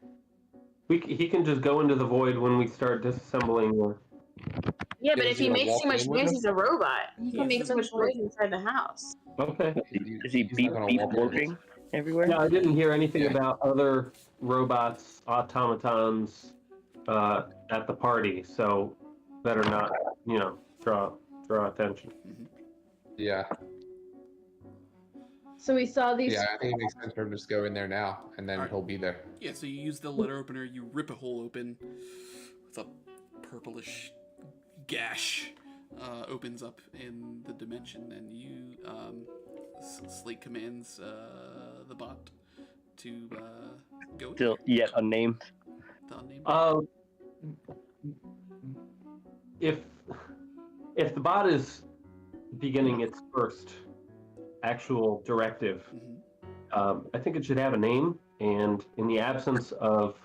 He can just go into the void when we start disassembling the... yeah, but Is if he he gonna makes walk too much in with noise, us? he's a robot. He Yeah, can make he's so in much the void. noise inside the house. Okay. Is he He's beep not gonna beep walk in with working us. everywhere? Yeah, I didn't hear anything Yeah. about other robots, automatons at the party, so better not, draw attention. Yeah. So we saw these. Yeah, I think it makes sense for him to just go in there now, and then Alright. he'll be there. Yeah, so you use the letter opener, you rip a hole open. It's a purplish gash opens up in the dimension, and you Slate commands the bot to go in Still yet unnamed. there. The unnamed. If the bot is beginning its first actual directive, Mhm. I think it should have a name, and in the absence of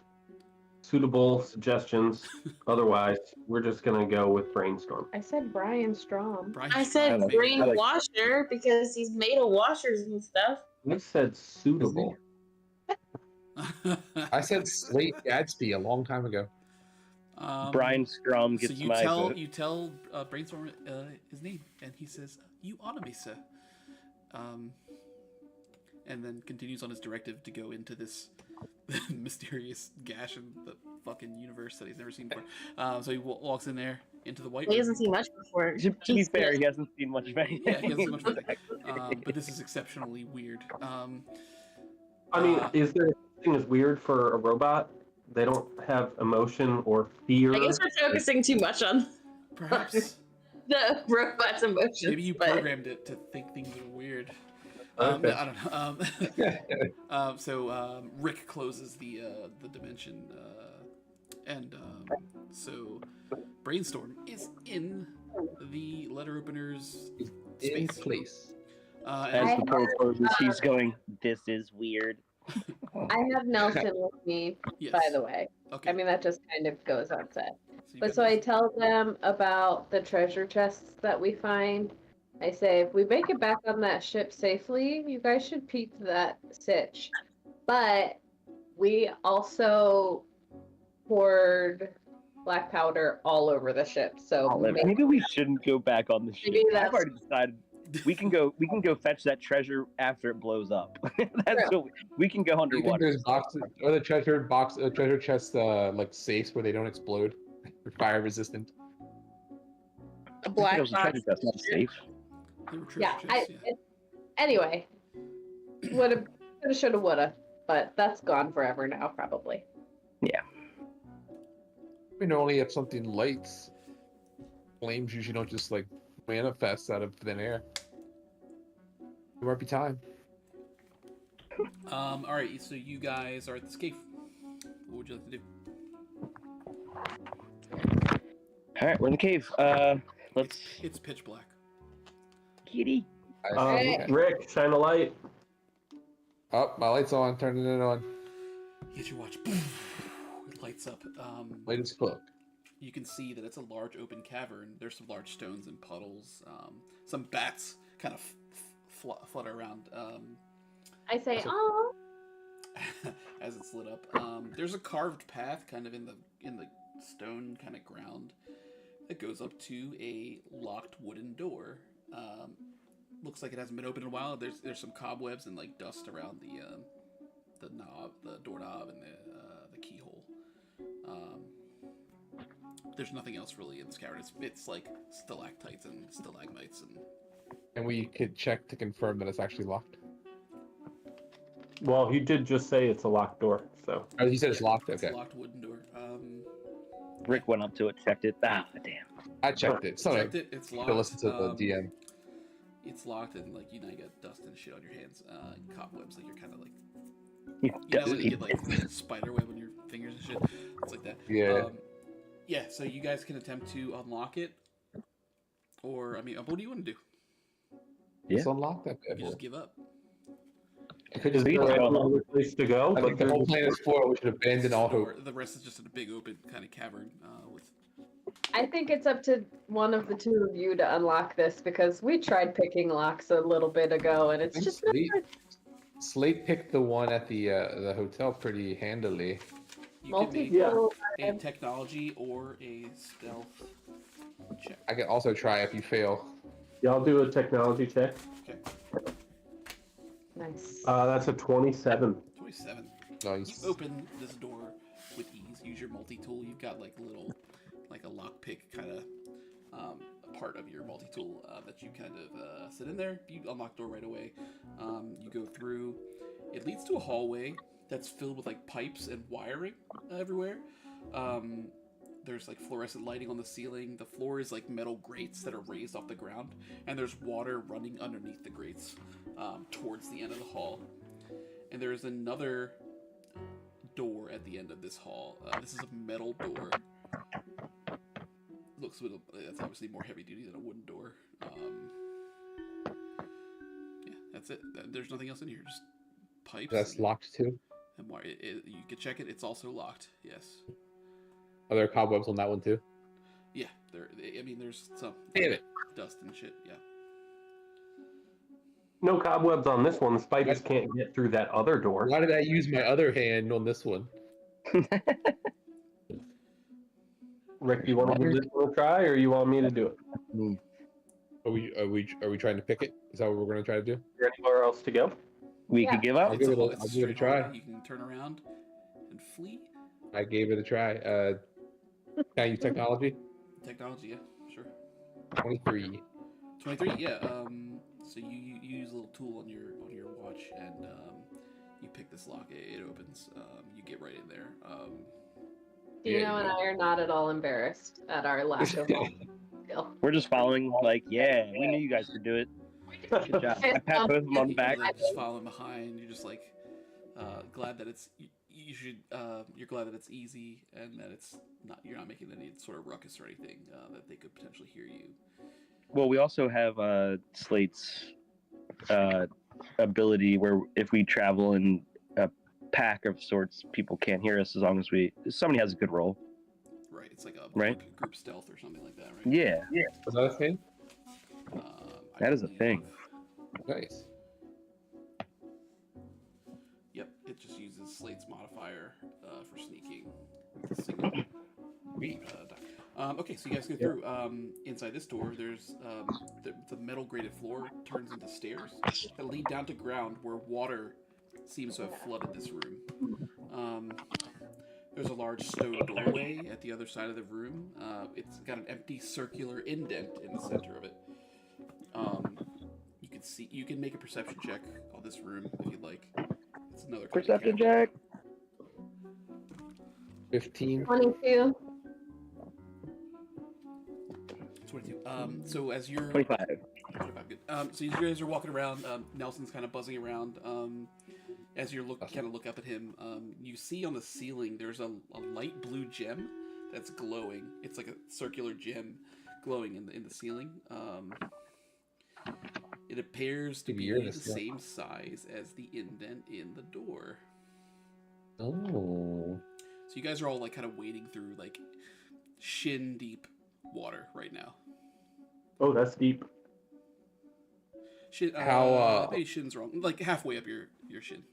suitable suggestions, otherwise, we're just gonna go with brainstorm. I said Brian Strom. Brian I said Strong brain I like- washer because he's made of washers and stuff. I said suitable. made- I said Slate Gadsby a long time ago. Brian Strom So gets you my tell vote. Brainstorm his name, and he says, "You honor me, sir." And then continues on his directive to go into this mysterious gash in the fucking universe that he's never seen before. So he walks in there into the white He room. hasn't seen much before. To be fair, he hasn't seen much of anything. Yeah, he hasn't seen much of anything. But this is exceptionally weird. I mean, is there anything as weird for a robot? They don't have emotion or fear. I guess we're focusing too much on Perhaps the robot's emotions. maybe you but- programmed it to think things are weird. Okay. I don't know. So Rick closes the dimension, and so Brainstorm is in the letter opener's In space. place. And As the poll closes, he's going, "This is weird." I have Nelson with me, yes. by the way. Okay. I mean, that just kind of goes on set. you But got so I this. tell them about the treasure chests that we find. I say, if we make it back on that ship safely, you guys should peep that sitch. But we also poured black powder all over the ship. So Maybe we shouldn't go back on the ship. Maybe I've that's- already decided we can go fetch that treasure after it blows up. That's True. what we can go Do you think underwater. there's boxes or the treasure chest like safes where they don't explode? They're fire resistant. A I think black it was a treasure box. chest, not safe. They were treasure yeah, chests, yeah. anyway, woulda, coulda, shoulda, woulda. But that's gone forever now, probably. We normally if something lights, flames usually don't just like manifests out of thin air. It might be time. All right, so you guys are at this cave. What would you like to do? All right, we're in the cave. Let's It's pitch black. kitty. Right. Rick, shine a light. Oh, my light's on. Turning it on. You get your watch. It lights up. Latest cloak. You can see that it's a large open cavern. There's some large stones and puddles. Some bats kind of flutter around. I say, So- oh. As it's lit up. There's a carved path kind of in the stone kind of ground that goes up to a locked wooden door. Looks like it hasn't been opened in a while. There's some cobwebs and like dust around the knob, the doorknob, and the keyhole. There's nothing else really in this cavern. It's like stalactites and stalagmites And we could check to confirm that it's actually locked. Well, he did just say it's a locked door, so. Oh, he said it's locked. It's Okay. a locked wooden door. Rick went up to it, checked it. Ah, damn. I checked it. So Checked it. It's locked. to listen to the DM. It's locked, and like you got dust and shit on your hands, cobwebs. Like you're kind of like You you know when you dusty. get like spider web on your fingers and shit. It's like that. Yeah. Yeah. So you guys can attempt to unlock it, or I mean, what do you want to do? Yeah. It's unlocked that You bad just boy. give up. It could Is just be there like, another place to go? I think the whole plan is for we should abandon all hope. Or the rest is just in a big open kind of cavern with. I think it's up to one of the two of you to unlock this because we tried picking locks a little bit ago and it's just not Slate, Slate picked the one at the hotel pretty handily. You can make multi-tool. a technology or a stealth check. I can also try if you fail. Y'all do a technology check. Okay. Nice. That's a 27. 27. Nice. You open this door with ease. Use your multi-tool. You've got like a lockpick kind of part of your multi-tool that you kind of sit in there. You unlock the door right away. You go through. It leads to a hallway that's filled with like pipes and wiring everywhere. There's like fluorescent lighting on the ceiling. The floor is like metal grates that are raised off the ground, and there's water running underneath the grates towards the end of the hall. And there is another door at the end of this hall. This is a metal door. Looks a little, that's obviously more heavy duty than a wooden door. Yeah, that's it. There's nothing else in here. Just pipes. That's locked too. And wire. You can check it. It's also locked. Yes. Are there cobwebs on that one too? Yeah. I mean, there's some. Damn it. Dust and shit. Yeah. No cobwebs on this one. The spiders can't get through that other door. Why did I use my other hand on this one? Rick, you want to give this one a try, or you want me to do it? Are we trying to pick it? Is that what we're gonna try to do? Is there anywhere else to go? We Yeah. could give up. I'll give it I'll give it a try. You can turn around and flee. I gave it a try. Can I use technology? Technology. Yeah. Sure. 23. 23. Yeah. So you use a little tool on your watch and you pick this lock. It opens. You get right in there. Dino and I are not at all embarrassed at our lack of skill. We're just following, like, yeah, we knew you guys could do it. Good job. I pat both of them on the back. You're just following behind. You're just like glad that it's you're glad that it's easy and that it's not you're not making any sort of ruckus or anything that they could potentially hear you. Well, we also have Slate's ability where if we travel in a pack of sorts, people can't hear us as long as somebody has a good roll. Right. It's like a Right. group stealth or something like that, right? Yeah, Is that a thing? that is a believe- thing. Nice. Yep. It just uses Slate's modifier for sneaking. It's a single, okay, so you guys go through. Inside this door, there's the metal grated floor turns into stairs that lead down to ground where water seems to have flooded this room. There's a large stone doorway at the other side of the room. It's got an empty circular indent in the center of it. You can make a perception check on this room if you'd like. It's another kind of Perception cavern. check. 15. 22. 22. So as you're 25. 25, good. So as you guys are walking around, Nelson's kind of buzzing around. As you look up at him, you see on the ceiling there's a light blue gem that's glowing. It's like a circular gem glowing in the ceiling. It appears to be the same size as the indent in the door. Oh. So you guys are all like kind of wading through like shin deep water right now. Oh, that's deep. Shin, How, maybe shin's wrong. Like halfway up your shin.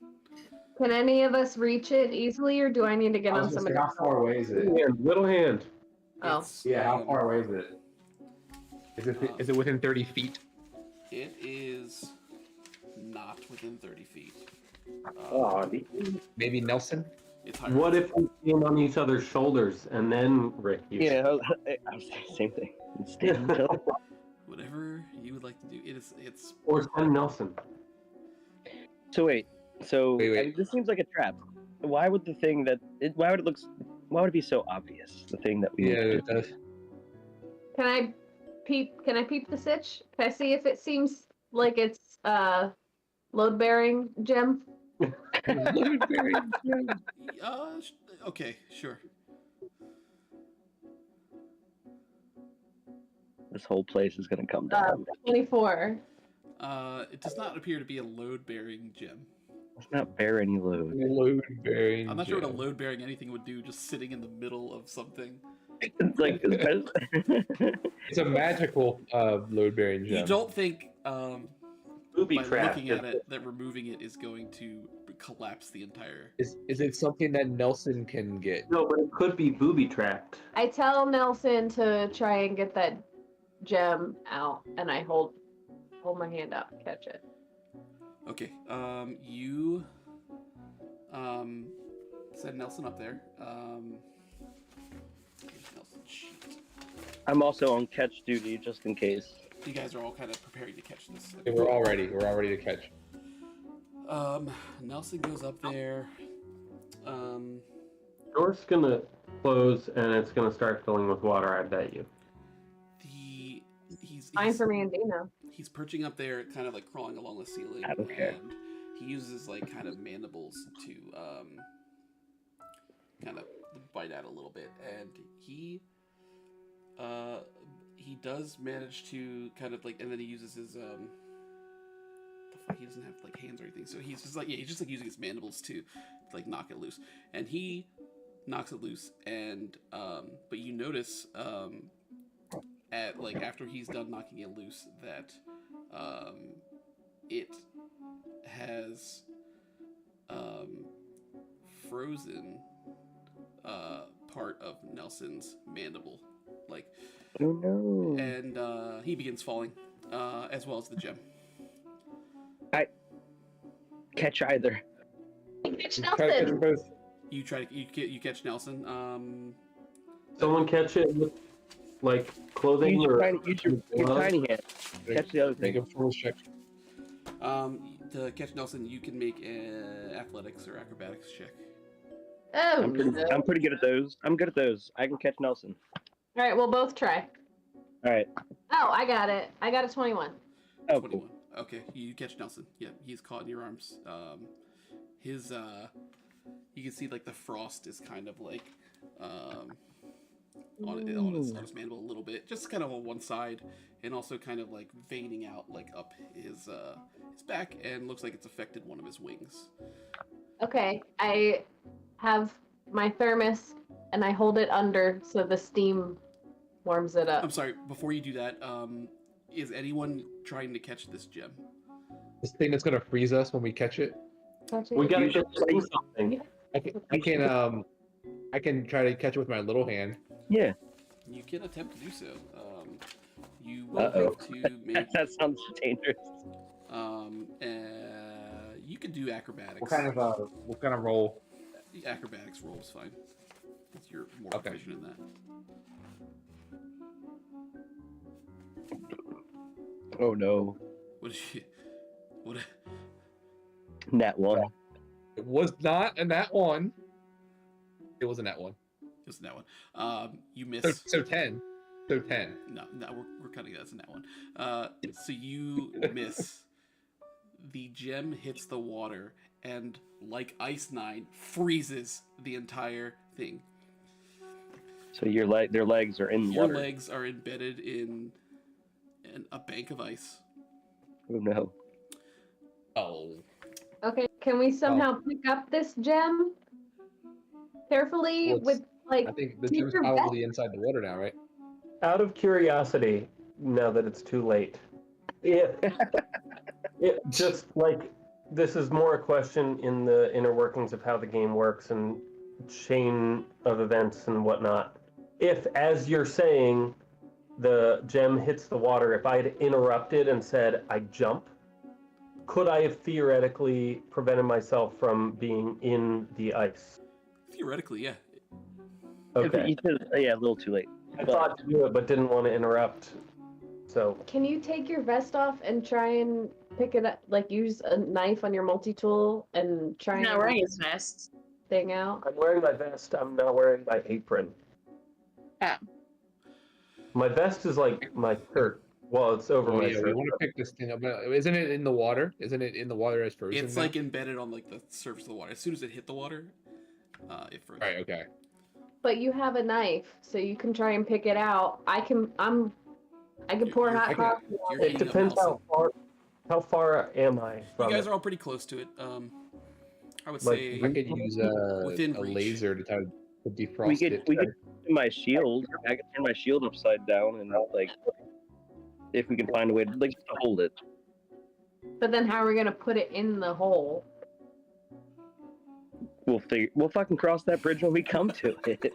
Can any of us reach it easily, or do I need to get on somebody? How far away is it? Little hand. Oh. It's, Yeah, how far away is it? Is it within 30 feet? It is not within 30 feet. Maybe Nelson? It's higher. What if we stand on each other's shoulders and then Rick? Yeah, I was saying the same thing. Stand still. Whatever you would like to do. It's Or send Nelson. So wait. I Wait. mean, this seems like a trap. Why would the thing why would it be so obvious? The thing that we Yeah, it does. Can I peep the sitch? Can I see if it seems like it's load bearing gem? okay, sure. This whole place is gonna come down. 24. It does not appear to be a load bearing gem. Let's not bear any load. Load bearing. I'm not sure what a load bearing anything would do just sitting in the middle of something. It's like It's a magical load bearing gem. You don't think Booby by trap. looking at it that removing it is going to collapse the entire. Is it something that Nelson can get? No, but it could be booby trapped. I tell Nelson to try and get that gem out, and I hold my hand out and catch it. Okay. You send Nelson up there. Here's Nelson's sheet. I'm also on catch duty just in case. You guys are all kind of preparing to catch this. Okay, we're all ready to catch. Nelson goes up there. Door's gonna close and it's gonna start filling with water, I bet you. Fine for me and Dina. He's perching up there, kind of like crawling along the ceiling. I don't care. And he uses like kind of mandibles to kind of bite out a little bit, and he does manage to kind of like, and then he uses his he doesn't have like hands or anything, so he's just like using his mandibles to like knock it loose, and he knocks it loose, and but you notice at like after he's done knocking it loose that it has frozen part of Nelson's mandible, like, Oh no! and he begins falling, as well as the gem. Catch either. Catch Try to catch them Nelson. both. You catch Nelson. Someone catch it with like clothing Use your or tiny hand. Catch the other Make thing. a full check. To catch Nelson, you can make an athletics or acrobatics check. Oh, I'm pretty good at those. I'm good at those. I can catch Nelson. All right, we'll both try. All right. Oh, I got it. I got a 21. Oh, 21. cool. Okay, you catch Nelson. Yeah, he's caught in your arms. His you can see like the frost is kind of like on his mandible a little bit, just kind of on one side, and also kind of like veining out like up his back, and looks like it's affected one of his wings. Okay, I have my thermos and I hold it under so the steam warms it up. I'm sorry. Before you do that, is anyone trying to catch this gem? This thing that's gonna freeze us when we catch it. we gotta You get should do something. I can try to catch it with my little hand. Yeah. You can attempt to do so. You will Uh-oh. have to make. That sounds dangerous. You can do acrobatics. What kind of roll? The acrobatics roll is fine. You're more Okay. proficient in that. Oh no. What did you? What? Nat one. It was not a nat one. It was a nat one. Just that one. You miss. So 10. So 10. No, we're cutting that in that one. So you miss. The gem hits the water and, like Ice 9, freezes the entire thing. So their legs are in the Your water. legs are embedded in a bank of ice. Oh no. Oh. Okay, can we somehow pick up this gem carefully Well, with like? I think the take gem's your vest- probably inside the water now, right? Out of curiosity, now that it's too late, it just like this is more a question in the inner workings of how the game works and chain of events and whatnot. If, as you're saying, the gem hits the water, if I had interrupted and said I jump, could I have theoretically prevented myself from being in the ice? Theoretically, yeah. Okay. Yeah, a little too late. I thought to do it, but didn't want to interrupt. So Can you take your vest off and try and pick it up? Like use a knife on your multi-tool and try He's not and wearing his vest. thing out. I'm wearing my vest. I'm not wearing my apron. Oh. My vest is like my shirt. Well, it's over Oh my yeah, shirt. we want to pick this thing up. But isn't it in the water? Isn't it in the water as frozen? It's now? like embedded on like the surface of the water. As soon as it hit the water, it froze. Right. Okay. But you have a knife, so you can try and pick it out. I can pour You're- hot I can- coffee. You're It heating up depends Nelson. how far am I You from guys it? are all pretty close to it. I would Like, say I could use Within a reach. laser to try to defrost We could it. turn my shield. I could turn my shield upside down and like, if we can find a way to like just to hold it. But then how are we gonna put it in the hole? We'll fucking cross that bridge when we come to it.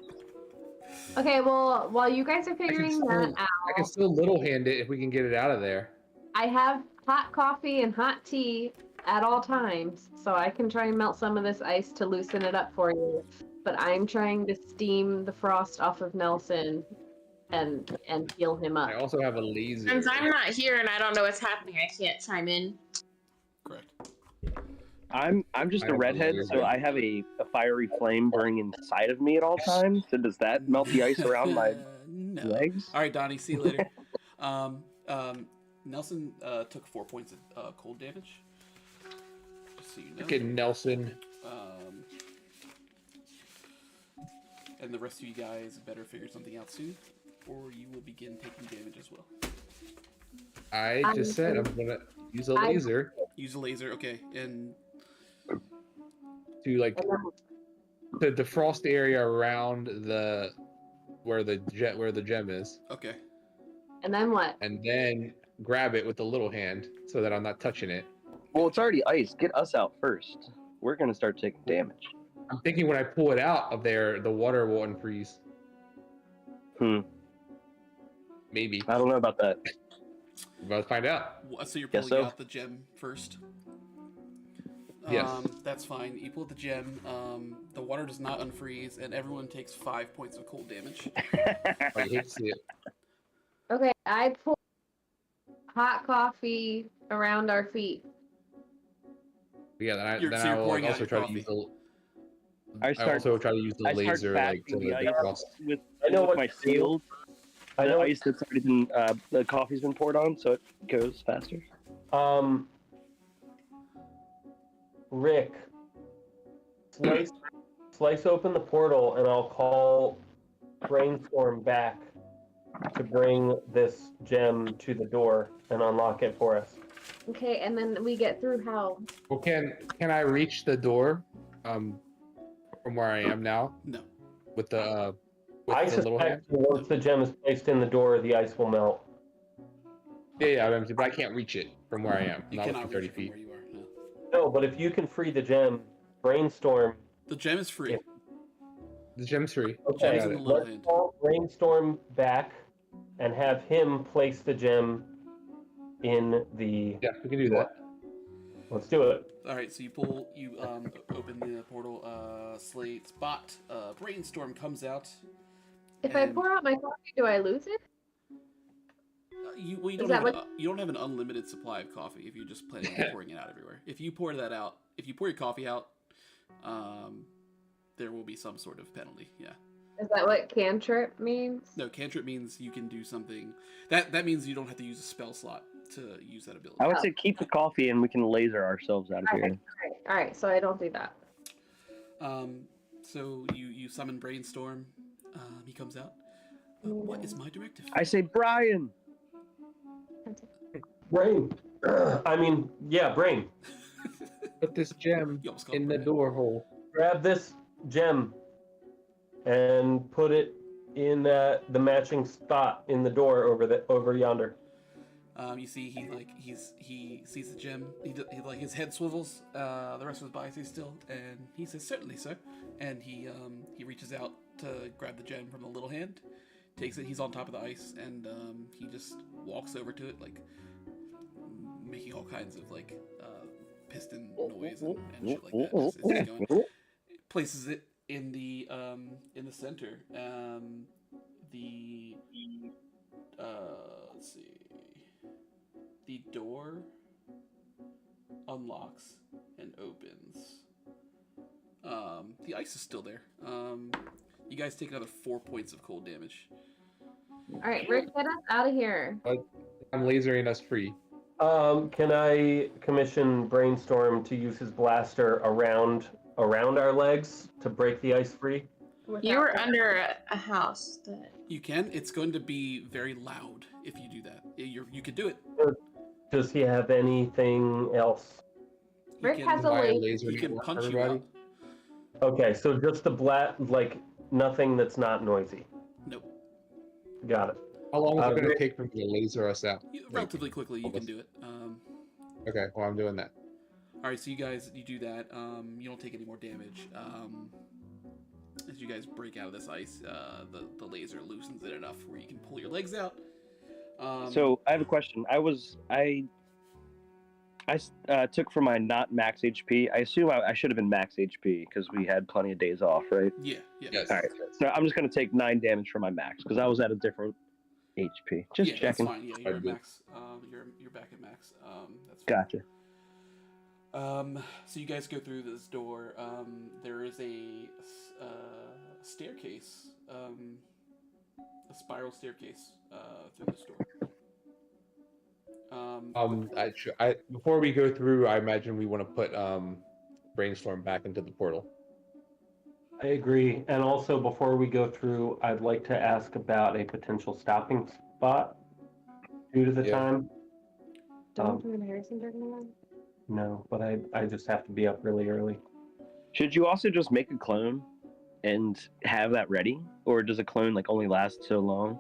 Okay, well, while you guys are I can figuring that still, out, I can still little hand it if we can get it out of there. I have hot coffee and hot tea at all times, so I can try and melt some of this ice to loosen it up for you. But I'm trying to steam the frost off of Nelson and heal him up. I also have a laser. Since I'm not here and I don't know what's happening, I can't chime in. correct. I'm just I a have a redhead, laser. so I have a fiery flame burning inside of me at all times. So does that melt the ice around my No. legs? All right, Donnie. See you later. Nelson took 4 points of cold damage. Just so you know. Freaking Nelson. And the rest of you guys better figure something out soon, or you will begin taking damage as well. I just said I'm gonna use a laser Use a laser, okay, and to like to defrost the area around where the gem is, okay. And then what? and then grab it with the little hand so that I'm not touching it. Well, it's already ice. Get us out first. We're gonna start taking damage. I'm thinking when I pull it out of there, the water will unfreeze. Maybe. I don't know about that. We're about to find out. So you're Guess pulling so. out the gem first. Yes. That's fine. You pull the gem. The water does not unfreeze, and everyone takes 5 points of cold damage. I hate to see it. Okay, I pour hot coffee around our feet. Yeah, then You're- I so you're will pouring out also your try to coffee. use the. I I also try to use the I start laser like to fastening the ice defrost. with, I know with what my to do. shield. I The know. ice that's already been the coffee's been poured on, so it goes faster. Rick, slice open the portal, and I'll call Brainstorm back to bring this gem to the door and unlock it for us. Okay, and then we get through how? Well, can I reach the door, from where I am now No. with the I little hand? suspect once the gem is placed in the door, the ice will melt. Yeah, but I can't reach it from where I am. You Not cannot within 30 reach it from feet. where you are. No. No, but if you can free the gem, Brainstorm. The gem is free. Yeah. The gem's free. Okay, Gem's in the Got little let's hand. call Brainstorm back and have him place the gem in the. Yeah, we can do that. Let's do it. All right, so you open the portal. Slate spot. Brainstorm comes out. If I And- pour out my coffee, do I lose it? You Is don't that have you don't have an unlimited supply of coffee if you're just planning on pouring it out everywhere. If you pour that out, if you pour your coffee out, there will be some sort of penalty. Yeah. Is that what cantrip means? No, cantrip means you can do something. That means you don't have to use a spell slot to use that ability. I would say keep the coffee and we can laser ourselves out of All here. right, all right. So I don't do that. So you summon Brainstorm. He comes out. What is my directive? I say, Brian. Brain. I mean, yeah, brain. Put this gem You almost called in it the Brian. door hole. Grab this gem and put it in the matching spot in the door over yonder. You see, he sees the gem. He like his head swivels. The rest of his body stays still, and he says, "Certainly, sir." And he reaches out to grab the gem from the little hand, takes it. He's on top of the ice, and he just walks over to it, like making all kinds of like piston noise and shit like that. As he's going. Places it in the center. Let's see. The door unlocks and opens. The ice is still there. You guys take another 4 points of cold damage. All right, Rick, get us out of here. I'm lasering us free. Can I commission Brainstorm to use his blaster around our legs to break the ice free? You were under a house. You can. It's going to be very loud if you do that. You could do it. Does he have anything else? He Rick can- has a Fire laser. laser He can to punch you everybody. out. Okay, so just the like nothing that's not noisy. Nope. Got it. How long is it going Rick- to take for me to laser us out? Relatively quickly, you can do it. Okay, well, I'm doing that. All right, so you do that. You don't take any more damage. As you guys break out of this ice, the laser loosens it enough where you can pull your legs out. So I have a question. I took for my not max HP. I assume I should have been max HP because we had plenty of days off, right? yeah. Yes. All right. So I'm just gonna take 9 damage for my max because I was at a different HP. Just Yeah, checking. that's fine. Yeah, you're at Good. max. You're back at max. That's fine. Gotcha. So you guys go through this door. There is a staircase, a spiral staircase through this door. Before we go through, I imagine we want to put Brainstorm back into the portal. I agree. And also, before we go through, I'd like to ask about a potential stopping spot due to the Yeah. time. Don't do an Harrison during the night. No, but I just have to be up really early. Should you also just make a clone and have that ready, or does a clone like only last so long?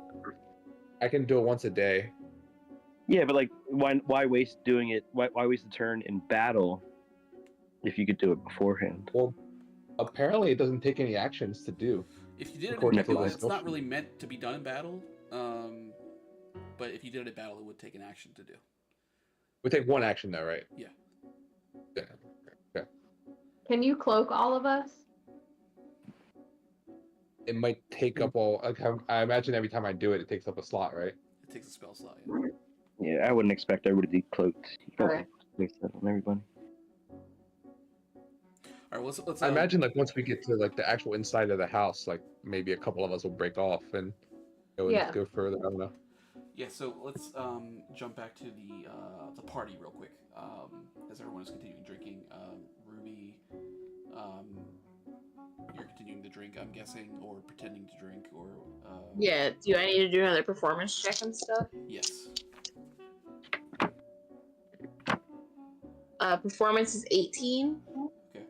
I can do it once a day. Yeah, but like, why waste doing it? Why waste a turn in battle if you could do it beforehand? Well, apparently it doesn't take any actions to do. If you did it in According to battle, this it's not notion. really meant to be done in battle. But if you did it in battle, it would take an action to do. We take one action though, right? Yeah. Yeah. Can you cloak all of us? It might take up all. Like, I imagine every time I do it, it takes up a slot, right? It takes a spell slot. Yeah. Yeah, I wouldn't expect everybody to be cloaked. You don't Okay. waste that on everybody. All right. Let's. I imagine like once we get to like the actual inside of the house, like maybe a couple of us will break off and Yeah. go further. I don't know. Yeah. So let's jump back to the party real quick. As everyone is continuing drinking, Ruby, you're continuing to drink, I'm guessing, or pretending to drink, or Yeah, do I need to do another performance check and stuff? Yes. Performance is 18. Okay.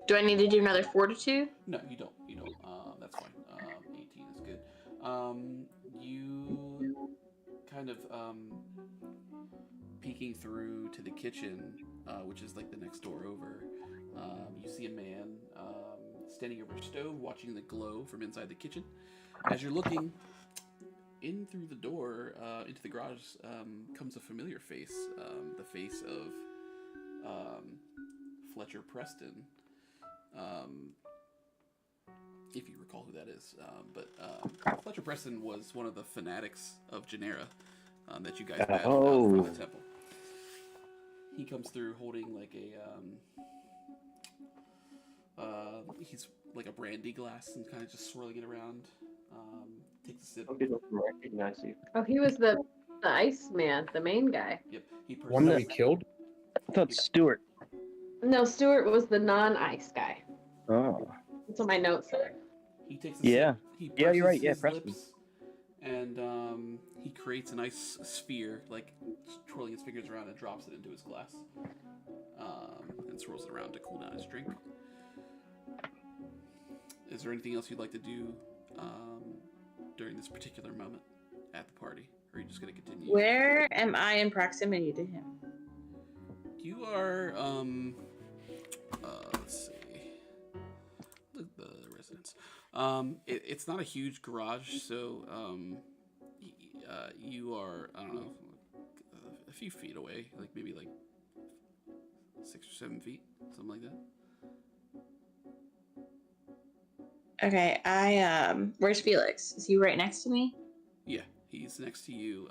Do I need to do another fortitude? No, you don't. You don't. That's fine. 18 is good. You kind of peeking through to the kitchen, which is like the next door over. You see a man standing over a stove, watching the glow from inside the kitchen. As you're looking in through the door into the garage, comes a familiar face. The face of Fletcher Preston. If you recall who that is. But Fletcher Preston was one of the fanatics of Genera that you guys battled out from the temple. He comes through holding like a he's like a brandy glass and kind of just swirling it around. Takes a sip. Some people can recognize you. Oh, he was the ice man, the main guy. Yep. He One that we purses. killed. I thought Stuart. No, Stuart was the non-ice guy. Oh. That's what my notes said. He takes a Yeah. sip. He Yeah, you're right. purses Yeah, his Preston. lips, and he creates an ice sphere, like twirling his fingers around, and drops it into his glass, and swirls it around to cool down his drink. Is there anything else you'd like to do during this particular moment at the party, or are you just going to continue? Where am I in proximity to him? You are, let's see. Look at the residence. It's not a huge garage, so you are, I don't know, a few feet away, like maybe like 6 or 7 feet, something like that. Okay, where's Felix? Is he right next to me? Yeah, he's next to you,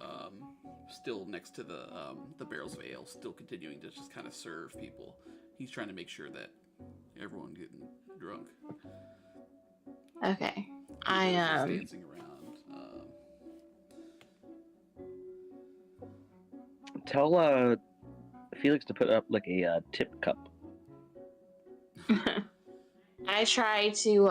still next to the barrels of ale, still continuing to just kind of serve people. He's trying to make sure that everyone getting drunk. Okay. He goes dancing around. Tell Felix to put up like a tip cup. I try to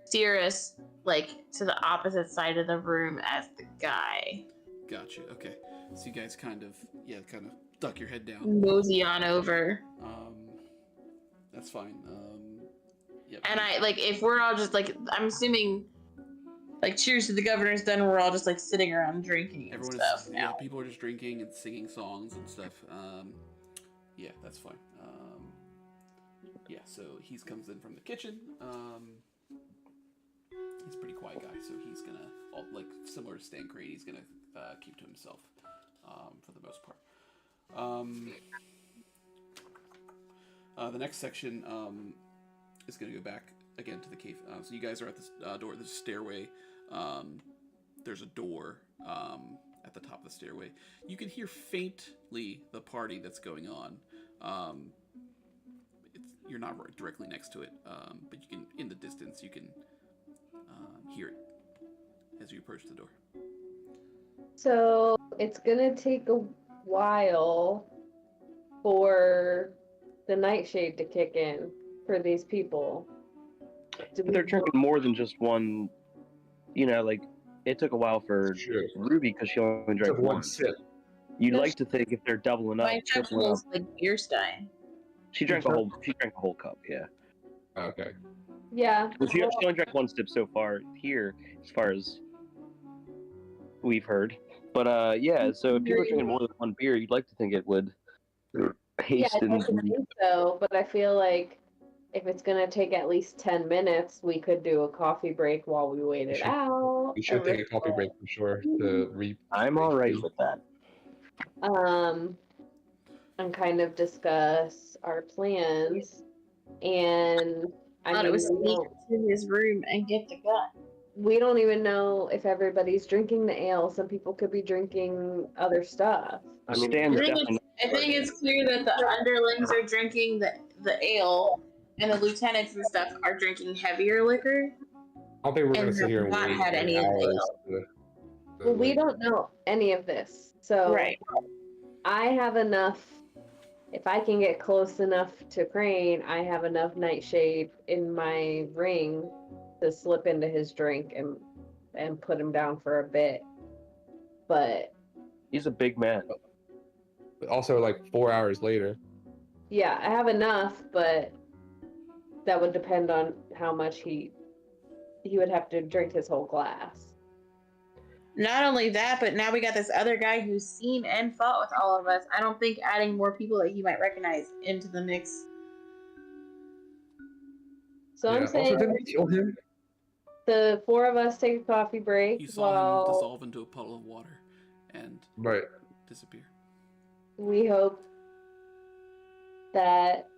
steer us like to the opposite side of the room as the guy. Gotcha. Okay, so you guys kind of duck your head down. Mosey on over. That's fine. Yep. And I like if we're all just like I'm assuming like cheers to the governor's done, we're all just like sitting around drinking and Everyone stuff is, now. yeah, people are just drinking and singing songs and stuff. Yeah, that's fine. Yeah, so he comes in from the kitchen. He's a pretty quiet guy, so he's gonna, like similar to Stan Crane, he's gonna keep to himself for the most part. The next section is gonna go back again to the cave. So you guys are at this door. There's a stairway. There's a door at the top of the stairway. You can hear faintly the party that's going on. You're not right directly next to it, but you can, in the distance, you can hear it as you approach the door. So it's gonna take a while for the nightshade to kick in for these people. But they're drinking more than just one. You know, like it took a while for Sure. Ruby because she only drank Took one one. sip. You'd No, like to think if they're doubling up, My chuck tripling up. was like beer stein. She drank the whole. She drank the whole cup. Yeah. Okay. Yeah. Well, she only drank one sip so far here, as far as we've heard. But yeah, so if people are drinking more than one beer, you'd like to think it would Yeah, I hasten. don't think so, but I feel like if it's gonna take at least 10 minutes, we could do a coffee break while we wait it should- out. We should take a coffee break for sure to I'm all right with that. And kind of discuss our plans. And I Thought mean, it was we sneak don't, to his room and get the gun. we don't even know if everybody's drinking the ale. Some people could be drinking other stuff. I mean, Stan's I think definitely. it's clear that the underlings are drinking the ale, and the lieutenants and stuff are drinking heavier liquor. I don't think we're gonna And sit here and not wait had any of the hours Well, we don't know any of this. So Right. I have enough. If I can get close enough to Crane, I have enough nightshade in my ring to slip into his drink and put him down for a bit. But He's a big man. Also, like 4 hours later. yeah, I have enough, but that would depend on how much he would have to drink his whole glass. Not only that, but now we got this other guy who's seen and fought with all of us. I don't think adding more people that he might recognize into the mix. So I'm Also, saying didn't we kill him? the four of us take a coffee break You saw him while dissolve into a puddle of water and Right. disappear. we hope that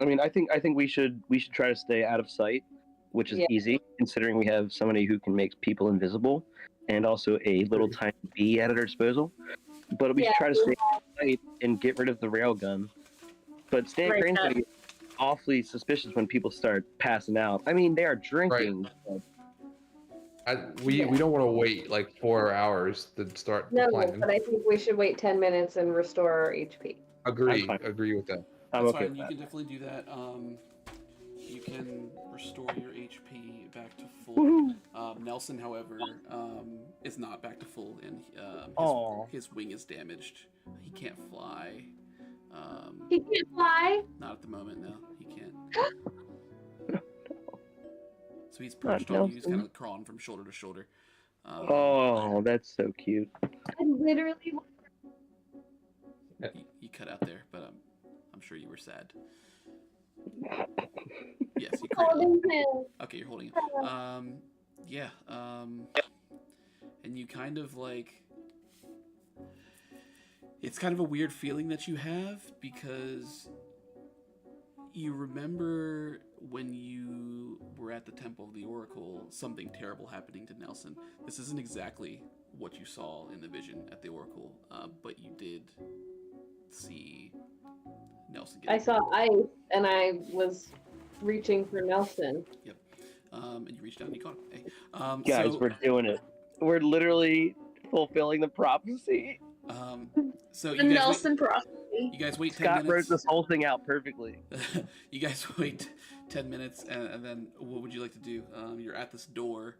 I mean, I think we should try to stay out of sight, which is Yeah. easy considering we have somebody who can make people invisible, and also a little tiny bee at our disposal. But we should Yeah, try to stay out of sight and get rid of the railgun. But Stan Right, Crane's gonna awfully suspicious when people start passing out. I mean, they are drinking. But We don't want to wait like 4 hours to start the No, plan. but I think we should wait 10 minutes and restore our HP. Agree. fine. Agree with that. I'm That's okay fine. with You that. can definitely do that. You can restore your HP back to full. Woohoo! Nelson, however, is not back to full, and Aw. his wing is damaged. He can't fly. He can't fly. Not at the moment, no. He can't. So he's perched Not on you. He's Nelson. kind of crawling from shoulder to shoulder. Oh, that's so cute. I literally. You cut out there, but I'm sure you were sad. Yes, you Holding cradle. him. Okay, you're holding it. Yeah. And you kind of like. It's kind of a weird feeling that you have because you remember when you were at the Temple of the Oracle, something terrible happening to Nelson. This isn't exactly what you saw in the vision at the Oracle, but you did see Nelson get I saw ice and I was reaching for Nelson. and you reached out and you caught him. Hey. Guys, so, we're doing it. We're literally fulfilling the prophecy. so The you guys Nelson prophecy. wait, you guys wait 10 Scott wrote minutes. this whole thing out perfectly. You guys wait 10 minutes, and then what would you like to do? You're at this door.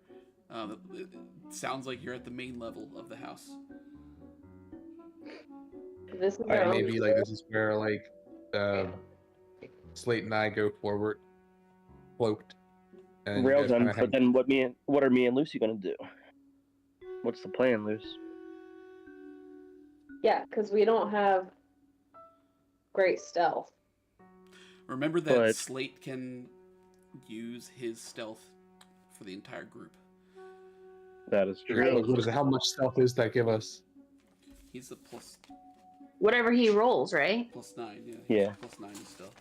It sounds like you're at the main level of the house. This is Alright, our maybe like this is where like Slate and I go forward, cloaked. And you Rail guys gun, kinda but then what are me and Lucy gonna do? What's the plan, Luce? Yeah, because we don't have great stealth. Remember that But- Slate can use his stealth for the entire group. That is What true. is it? How much stealth does that give us? He's a plus Whatever he rolls, right? 9. Yeah. Yeah. Plus 9 is stealth.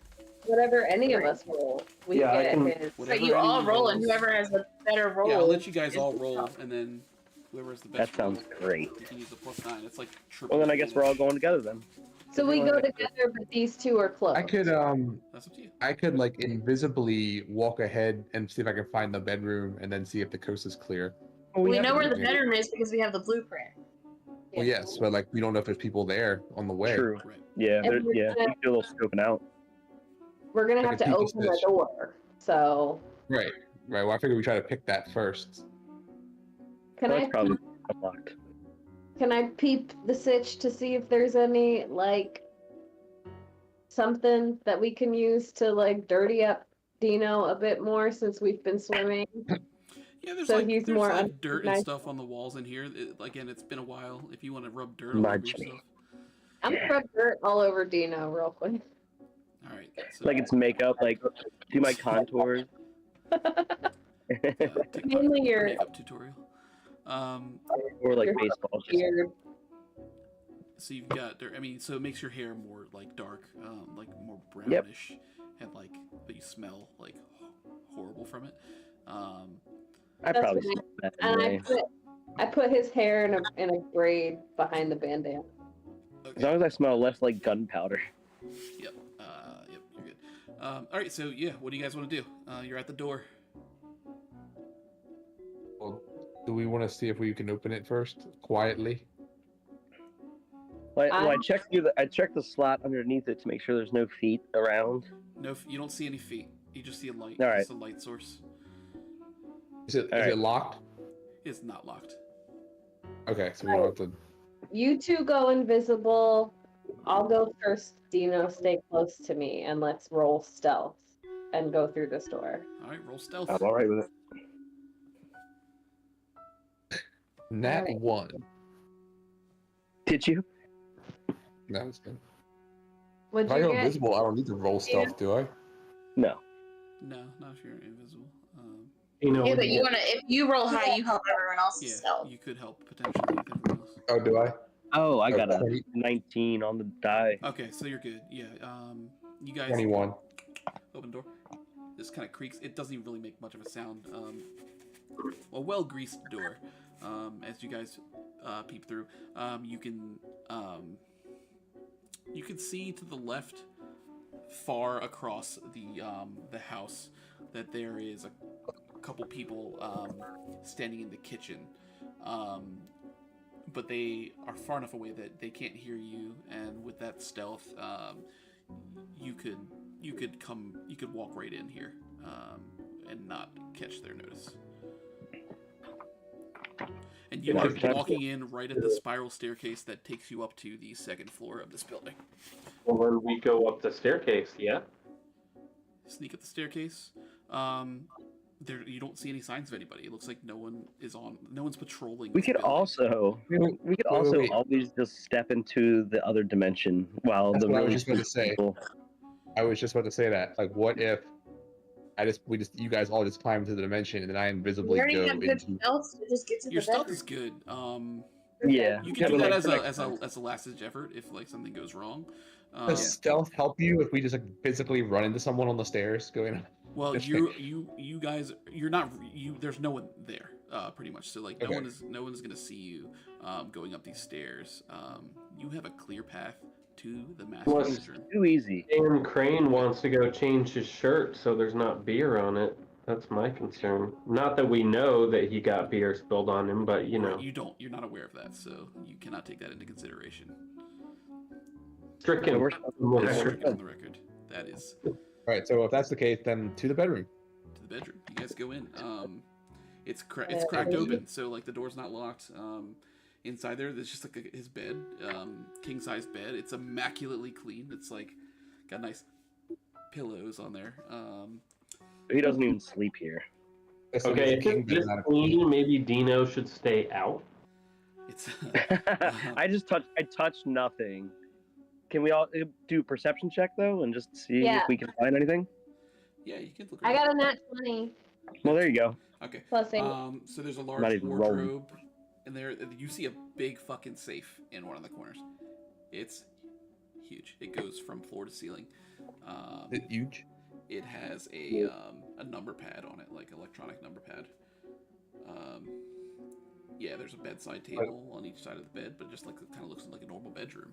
Whatever any of us roll, we Yeah, I get can- his. So you all roll, and whoever has the better roll. Yeah, I'll let you guys is all the roll, top. and then whoever has the That best sounds roll, great. you can use the plus 9. It's like triple. Well, then I guess we're all going together then. So we go together, but these two are close. I could That's up to you. I could like invisibly walk ahead and see if I can find the bedroom and then see if the coast is clear. We have know to where the do- bedroom is because we have the blueprint. Well, yes, but like we don't know if there's people there on the way. True. Right. Yeah, And we're yeah. gonna- We can do a little scoping out. We're gonna Like have a to peek open the stitch. door. So Right. Well, I figured we try to pick that first. can Well, I that's probably unlocked. can I peep the sitch to see if there's any like something that we can use to like dirty up Dino a bit more since we've been swimming? Yeah, there's So like, he's there's more like dirt and nice. stuff on the walls in here. Again, it's been a while. If you want to rub dirt all over Nudge me. yourself. I'm gonna rub dirt all over Dino real quick. All right. So, Like it's makeup, like do my contours. TikTok Mainly your makeup tutorial. Or like Your baseball. Just, beard. So you've got dirt. I mean, so it makes your hair more like dark, like more brownish, and like, but you smell like horrible from it. I That's probably fine. smell that And anyway. I put his hair in a braid behind the bandana. As Okay. long as I smell less like gunpowder. Yep. Yep. You're good. All right. So yeah, what do you guys want to do? You're at the door. Well, do we want to see if we can open it first quietly? I checked the slot underneath it to make sure there's no feet around. No, you don't see any feet. You just see a light. All right. It's a light source. Is it Alright. locked? It's not locked. Okay, so we don't have to. You two go invisible. I'll go first. Dino, stay close to me, and let's roll stealth and go through this door. All right. Roll stealth. I'm all right with it. Nat Alright. 1. Did you? That was good. What'd If I you go get? invisible, I don't need to roll stealth, do I? No. No, not if you're invisible. You know, Yeah, when but you you get- wanna if you roll high, you help everyone else Yeah, stealth. you could help potentially with everyone else. Oh, do I? Oh, I got a 20. 19 on the die. Okay, so you're good. Yeah. You guys 21. open door. This kind of creaks. It doesn't even really make much of a sound. A well-greased door. As you guys peep through, you can see to the left far across the house that there is a couple people standing in the kitchen, but they are far enough away that they can't hear you. And with that stealth, you could walk right in here and not catch their notice. And you are walking in right at the spiral staircase that takes you up to the second floor of this building. Well, when we go up the staircase, yeah. Sneak up the staircase. There, you don't see any signs of anybody. It looks like no one's patrolling. We this could building. also wait. always just step into the other dimension while That's the what I was really just about to spooky say. people. I was just about to say that. Like, what if you guys all just climb into the dimension and then I invisibly We already go have good into. stealth, so just get to Your the stealth bedroom. is good. Yeah, You can do but, that like, as for a next time. as a last ditch effort if like something goes wrong. Does stealth help you if we just like physically run into someone on the stairs going? Well, Just you guys, you're not there's no one there, pretty much. So like no Okay. one is gonna see you going up these stairs. You have a clear path to the master Well, bedroom. Too easy. Dan Crane wants to go change his shirt so there's not beer on it. That's my concern. Not that we know that he got beer spilled on him, but you know, Right, you're not aware of that, so you cannot take that into consideration. stricken. We're- We'll It's have to- stricken on the record. That is All right. So if that's the case, then to the bedroom. to the bedroom. You guys go in. It's cracked open, so like the door's not locked. Inside there's just like his bed, king size bed. It's immaculately clean. It's like got nice pillows on there. He doesn't even sleep here. Okay, if it's this clean, maybe Dino should stay out. It's I touched nothing. Can we all do a perception check though and just see Yeah. if we can find anything? yeah, you can look. I around. got a nat 20 Well, there you go. Okay. plus 8. So there's a Not large even rolling. wardrobe, and there you see a big fucking safe in one of the corners. It's huge. It goes from floor to ceiling. Is it huge? It has a number pad on it, like electronic number pad. Yeah, there's a bedside table on each side of the bed, but just like it kind of looks like a normal bedroom.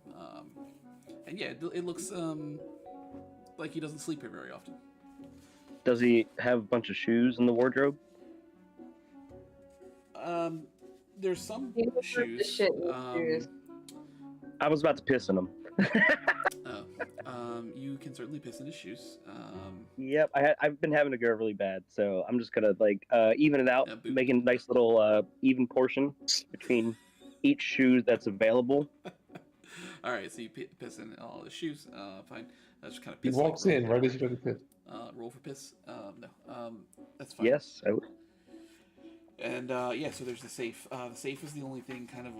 And yeah, it looks like he doesn't sleep here very often. Does he have a bunch of shoes in the wardrobe? There's some He prefers to shoes. shit in shoes. I was about to piss in him. You can certainly piss in his shoes. Yep, I've been having to go really bad, so I'm just gonna even it out, Yeah, boot. make a nice little even portion between each shoe that's available. All right, so you piss in all the shoes. Fine. That's just kind of He piss. walks like, in right as you go to piss. roll for piss. No. That's fine. Yes, And yeah, so there's the safe. The safe is the only thing kind of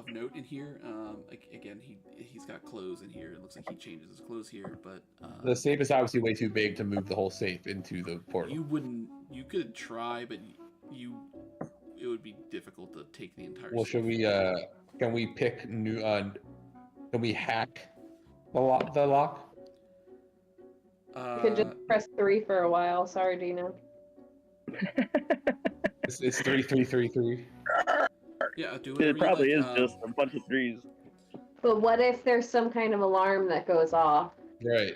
note in here. Like again, he's got clothes in here. It looks like he changes his clothes here, but The safe is obviously way too big to move the whole safe into the portal. you could try, but it would be difficult to take the entire. Well, safe. should we? Can we pick new? Can we hack the lock? The lock? You could just press 3 for a while. Sorry, Dino. It's 3333. Yeah, do whatever it probably you is like. just a bunch of threes. But what if there's some kind of alarm that goes off? Right.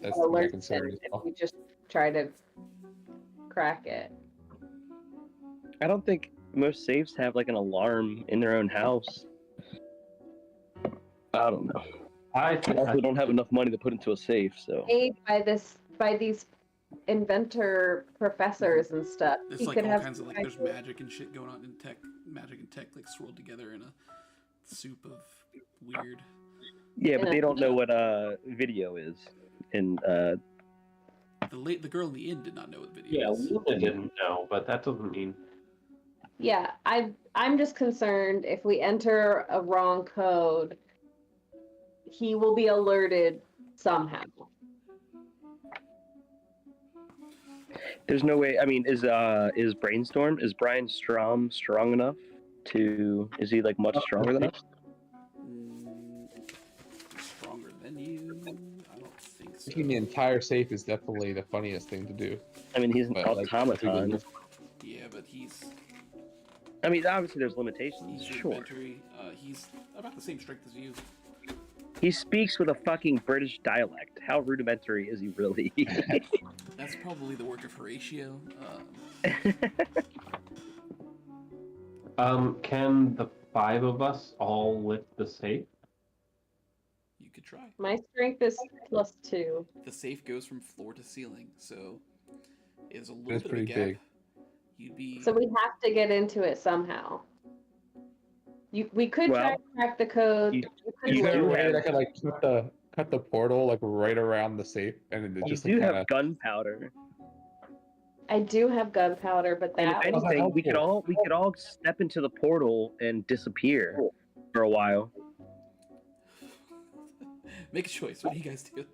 That's my Alerts concern it as if well. we just try to crack it. I don't think most safes have like an alarm in their own house. I don't know. I I also don't have enough money to put into a safe, so. Made by these inventor professors and stuff. There's He like could all have kinds of like some there's kind of- magic and shit going on in tech, magic and tech like swirled together in a soup of weird. Yeah, but Yeah. they don't know what video is. And The girl in the inn did not know what the video Yeah, was. Luna didn't know, but that doesn't mean. Yeah, I'm just concerned if we enter a wrong code, he will be alerted somehow. there's no way. I mean, is Brainstorm, is Brian Strom strong enough to? Is he like much stronger than us? Stronger than you? I don't think so. Picking the entire safe is definitely the funniest thing to do. I mean, he's an But, like, automaton. Yeah, but he's I mean, obviously there's limitations. he's Sure. rudimentary. He's about the same strength as you. He speaks with a fucking British dialect. how rudimentary is he really? That's probably the work of Horatio. Can the 5 of us all lift the safe? You could try. My strength is +2. The safe goes from floor to ceiling, so it's a little It's bit of a pretty gap. big. You'd be. So we have to get into it somehow. We could try Well, to crack the code. you- We could Is there a do wait. way have- that I could like cut the portal like right around the safe and then You just do like have kind of gunpowder, I do have gunpowder, but and if that anything, we could all step into the portal and disappear for a while. Make a choice. What are you guys doing?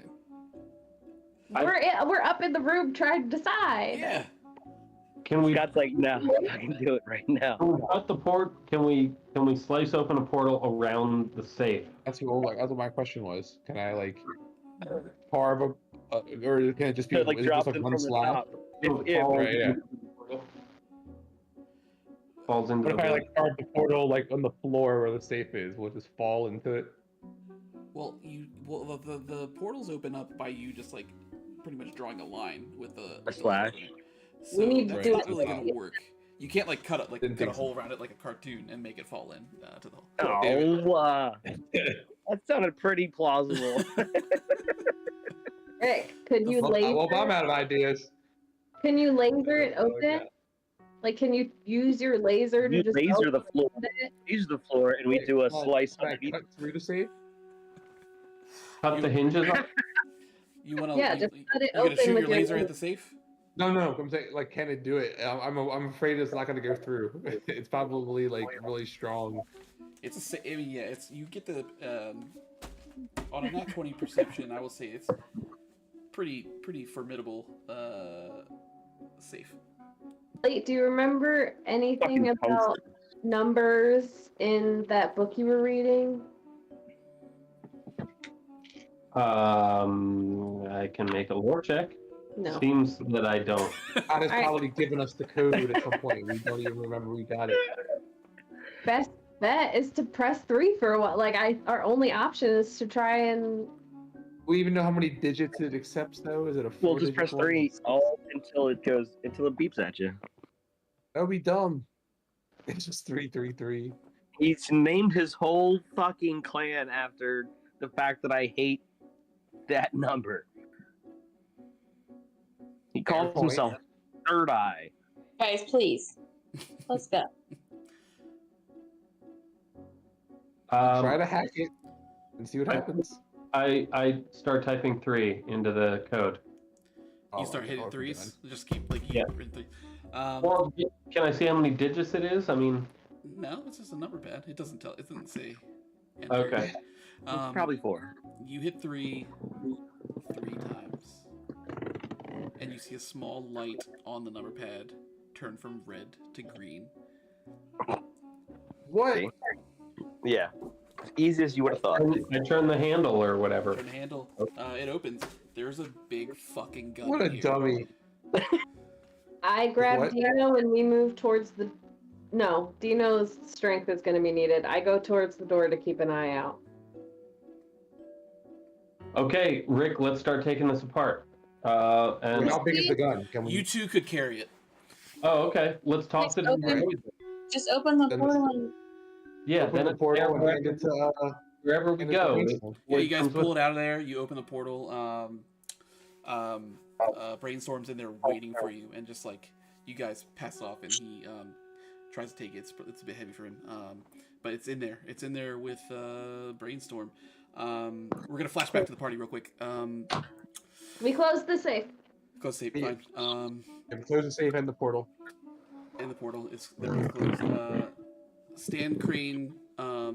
we're up in the room trying to decide. Yeah. Can we Scott's like, no, I can do it right now. cut the port? Can we slice open a portal around the safe? that's what my question was. Can I like carve a or can it just be So, like, is it drop just like them one from the slab? top. If- Right, yeah. Falls into What the if I void. like carve the portal like on the floor where the safe is? Will it just fall into it? Well, the portals open up by you just like pretty much drawing a line with the slash. So We need to that's do not it. really gonna work. You can't like cut a Didn't think so. hole around it like a cartoon and make it fall in to the hole. Damn it. Oh, that sounded pretty plausible. Rick, could you Well, I'm out of ideas. Can you laser it open? Like, can you use your laser to You just laser open the floor, it? use the floor, and we do a slice Can I underneath. cut through the safe? Cut the hinges off? You wanna Yeah, you, just cut it you gonna open shoot with your your laser laser. at the safe? No. I'm saying like, can it do it? I'm afraid it's not gonna go through. It's probably like really strong. It's I mean, yeah, it's you get the on a nat 20 perception, I will say it's pretty formidable safe. Wait, do you remember anything Fucking about numbers in that book you were reading? I can make a lore check. No. Seems that I don't. God has Alright. probably given us the code at some point. We don't even remember we got it. Best bet is to press 3 for a while. Like, our only option is to try and. We even know how many digits it accepts though? Is it a 4 We'll just press 3 all until it beeps at you. That would be dumb. It's just 333. He's named his whole fucking clan after the fact that I hate that number. He calls point. himself Third Eye. Guys, please. Let's go. Try to hack it and see what happens. I start typing 3 into the code. You start hitting okay, threes. Just keep like Yeah. hitting three. Well, can I see how many digits it is? I mean, No, it's just a number pad. It doesn't tell. It doesn't say. enter. okay. Probably 4. You hit 3 times, and you see a small light on the number pad turn from red to green. What? See? Yeah. Easy as you would have thought. I turn the handle or whatever. Turn the handle. It opens. There's a big fucking gun. What a in here. dummy. I grab What? Dino and we move towards the. No, Dino's strength is going to be needed. I go towards the door to keep an eye out. Okay, Rick, let's start taking this apart. And How big is the gun? Can we? You two could carry it. oh, okay, let's toss it in the Open. road. Just open the Then- portal and Yeah, Open then the it's portal and there hand it to. wherever we hand it to go. Winston. Yeah, It you guys comes with- pull it out of there. You open the portal. Brainstorm's in there waiting for you, and just like you guys pass off, and he tries to take it. It's a bit heavy for him, but it's in there. It's in there with Brainstorm. We're gonna flash back to the party real quick. We close the safe. Go safe, Yeah. fine. And close the safe and the portal. In the portal, they're both closed. Stan Crane has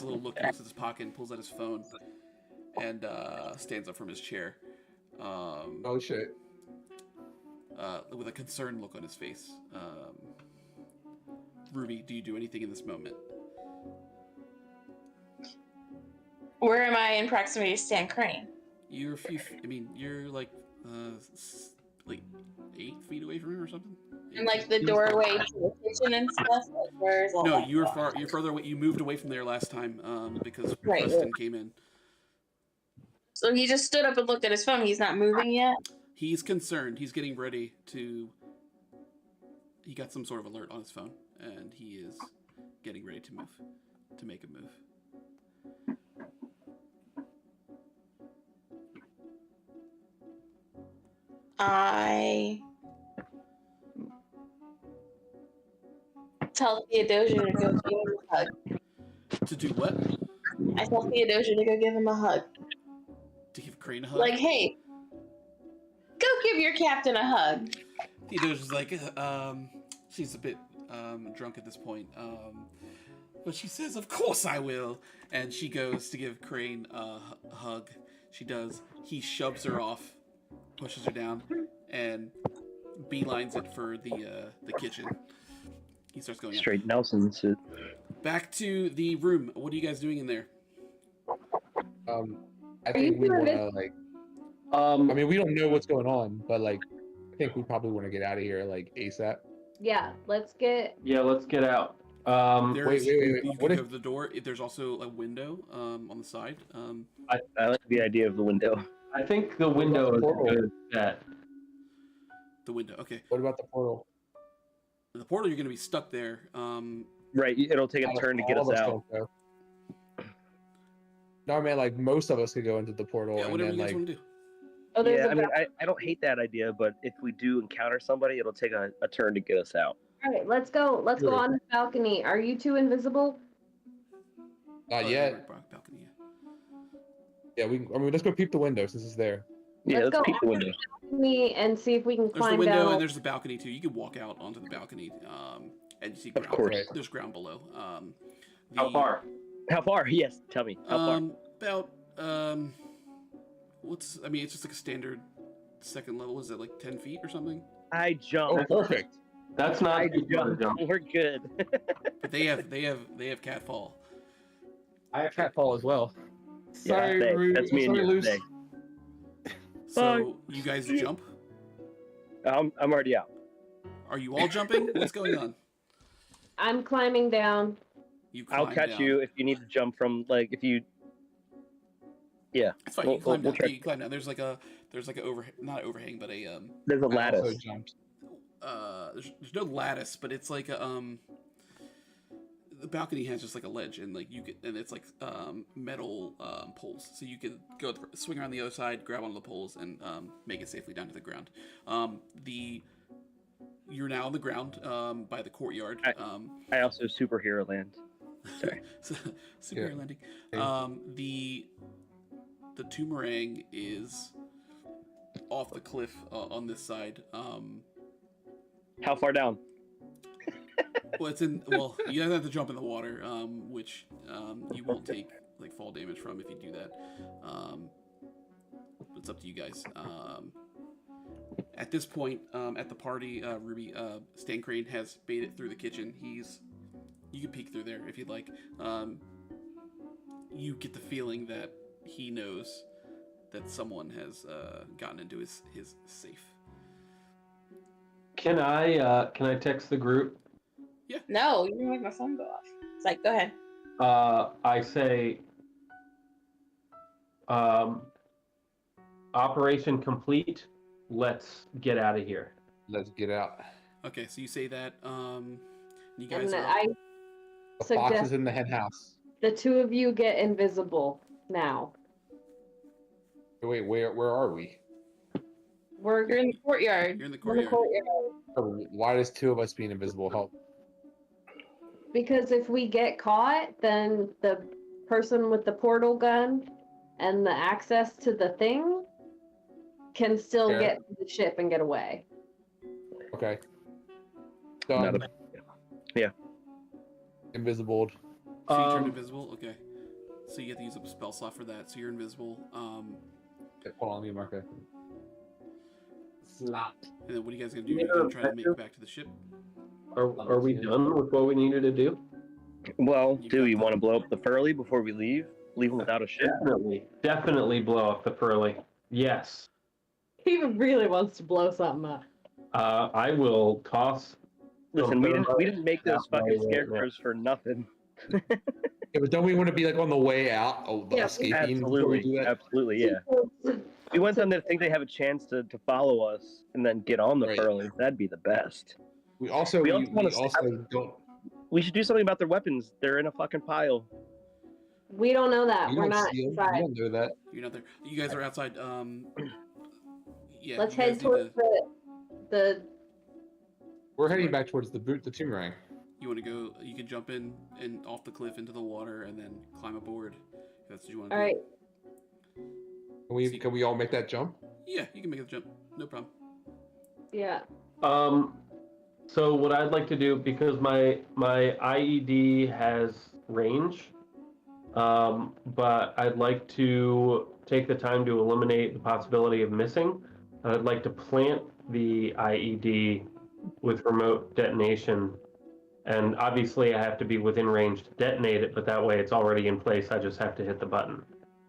a little look in his pocket and pulls out his phone and stands up from his chair. Oh shit. With a concerned look on his face. Ruby, do you do anything in this moment? where am I in proximity to Stan Crane? You're a few. You're like 8 feet away from him or something. And like the doorway to the kitchen and stuff. Like, where's all No, that you're stuff? far. You're further away. You moved away from there last time because Right. Preston came in. So he just stood up and looked at his phone. He's not moving yet. He's concerned. He's getting ready to. He got some sort of alert on his phone, and he is getting ready to move, to make a move. I tell Theodosia to go give him a hug. To do what? I tell Theodosia to go give him a hug. To give Crane a hug? Like, hey, go give your captain a hug. Theodosia's like, she's a bit drunk at this point. But she says, of course I will. And she goes to give Crane a hug. She does. He shoves her off, pushes her down, and beelines it for the kitchen. He starts going Straight Nelson suit. back to the room. What are you guys doing in there? I think we want to like. I Um, mean, we don't know what's going on, but like, I think we probably want to get out of here like ASAP. Yeah, let's get. yeah, let's get out. There wait, is- wait, you wait, can what go if- to the door. There's also a window on the side. I like the idea of the window. I think the window is a good bet. The window. Okay. What about the portal? The portal, you're going to be stuck there. Right, it'll take a turn to get us All of out. don't go. No, I mean like most of us could go into the portal, Yeah, and whatever then you guys like want to do. Oh, there's Yeah, a I mean, I don't hate that idea, but if we do encounter somebody, it'll take a turn to get us out. All right, let's go. Let's go Sure. on the balcony. Are you two invisible? not Oh, yet. right, balcony, Yeah, I mean, let's go peep the window since it's there. Yeah, Let's let's go peek the window. Me and see if we can There's the climb window down. and there's the balcony too. You can walk out onto the balcony, and you see Of ground. course. There's ground below. How far? How far? Yes, tell me. How far? About I mean, it's just like a standard second level. Is it like 10 feet or something? I Oh, jump. perfect. That's not I too far to jump. jump. We're good. But they have catfall. I have catfall as well. Yeah, Sorry, thanks. Ru- That's me and sorry, you Luce. today. So you guys jump? I'm already out. Are you all jumping? What's going on? I'm climbing down. You I'll climb catch down. you if you need to jump from if you. Yeah, It's fine. We'll- You climb we'll down. try- You can climb down. There's like a not overhang, but a there's a I also lattice. jumped. there's no lattice, but it's like a the balcony has just like a ledge, and like you could, and it's like metal poles, so you could swing around the other side, grab onto the poles, and make it safely down to the ground. You're now on the ground by the courtyard. I also superhero land. Sorry. Superhero landing. The Toomerang is off the cliff on this side. How far down? Well, it's in. Well, you guys have to jump in the water, which you won't take like fall damage from if you do that. It's up to you guys. At this point, at the party, Ruby, Stan Crane has made it through the kitchen. You can peek through there if you'd like. You get the feeling that he knows that someone has gotten into his safe. Can I text the group? No, you're gonna make my phone go off. It's like, go ahead. I say, operation complete. Let's get out of here. Let's get out. Okay, so you say that. You And guys are. I The fox suggest is in the hen house. the two of you get invisible now. Wait, where are we? We're You're in the courtyard. You're in the in the courtyard. courtyard. Why does two of us being invisible help? Because if we get caught, then the person with the portal gun and the access to the thing can still Yeah. get to the ship and get away. Okay. Not Done. a- yeah. Invisible. So you turn Um, invisible. Okay. So you have to use a spell slot for that. So you're invisible. Hold on, let me mark it. Slot. And then what are you guys gonna do? You're gonna try to make it back to the ship. Are we done with what we needed to do? Well, You do got we that. want to blow up the Furley before we leave? Leave them without a ship? Definitely blow up the Furley. Yes. He really wants to blow something up. I will toss. Listen, we didn't make those Yeah, fucking yeah, yeah. scarecrows for nothing. Yeah, but don't we want to be like on the way out of the Yeah, escaping before we do that? Absolutely, yeah. We want them to think they have a chance to follow us and then get on the Right. Furley. That'd be the best. We also We also wanna don't. We should do something about their weapons. They're in a fucking pile. We don't know that. You We're don't not steal. You inside. don't know that. You're not there. You guys are outside. Yeah. Let's you guys head need towards to- the. We're heading back towards the Boomerang. You want to go? You can jump in and off the cliff into the water and then climb aboard. If that's what you want to All do. right. Can we all make that jump? Yeah, you can make the jump. No problem. Yeah. So what I'd like to do, because my IED has range, but I'd like to take the time to eliminate the possibility of missing. I'd like to plant the IED with remote detonation, and obviously I have to be within range to detonate it, but that way it's already in place. I just have to hit the button.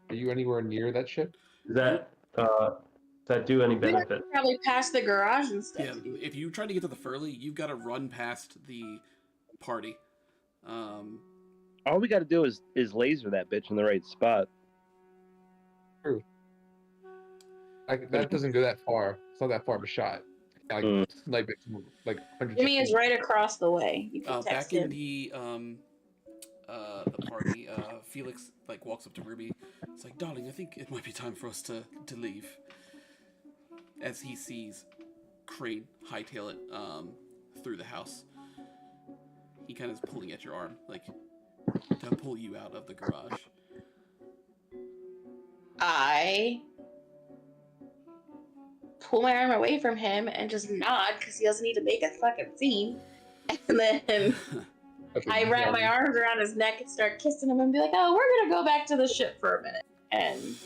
Are you anywhere near that ship? Does that do any We benefit? probably pass the garage and stuff. Yeah, if you try to get to the Furley, you've got to run past the party. All we got to do is laser that bitch in the right spot. That doesn't go that far. It's not that far of a shot. Like, like 100. Jimmy is right across the way. You can text Back him. in the party, Felix like walks up to Ruby. It's like, darling, I think it might be time for us to leave. As he sees Crane hightail it through the house, he kind of is pulling at your arm, like to pull you out of the garage. I pull my arm away from him and just nod because he doesn't need to make a fucking scene. And then I wrap my arms around his neck and start kissing him and be like, "Oh, we're gonna go back to the ship for a minute." And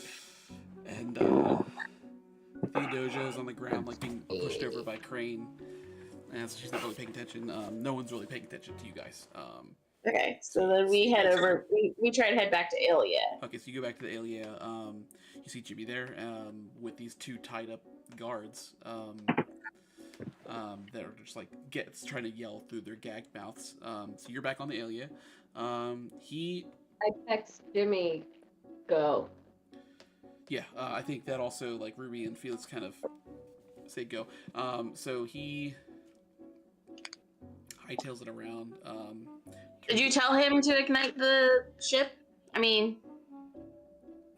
Theodosia is on the ground, like being pushed over by Crane, and so she's not really paying attention. No one's really paying attention to you guys. Okay, so then we head over. We try to head back to Alia. Okay, so you go back to the Alia. You see Jimmy there with these two tied up guards that are just like trying to yell through their gagged mouths. So you're back on the Alia. I text Jimmy, go. Yeah, I think that also like Ruby and Felix kind of say go. So he hightails it around. Did you tell him to ignite the ship? I mean,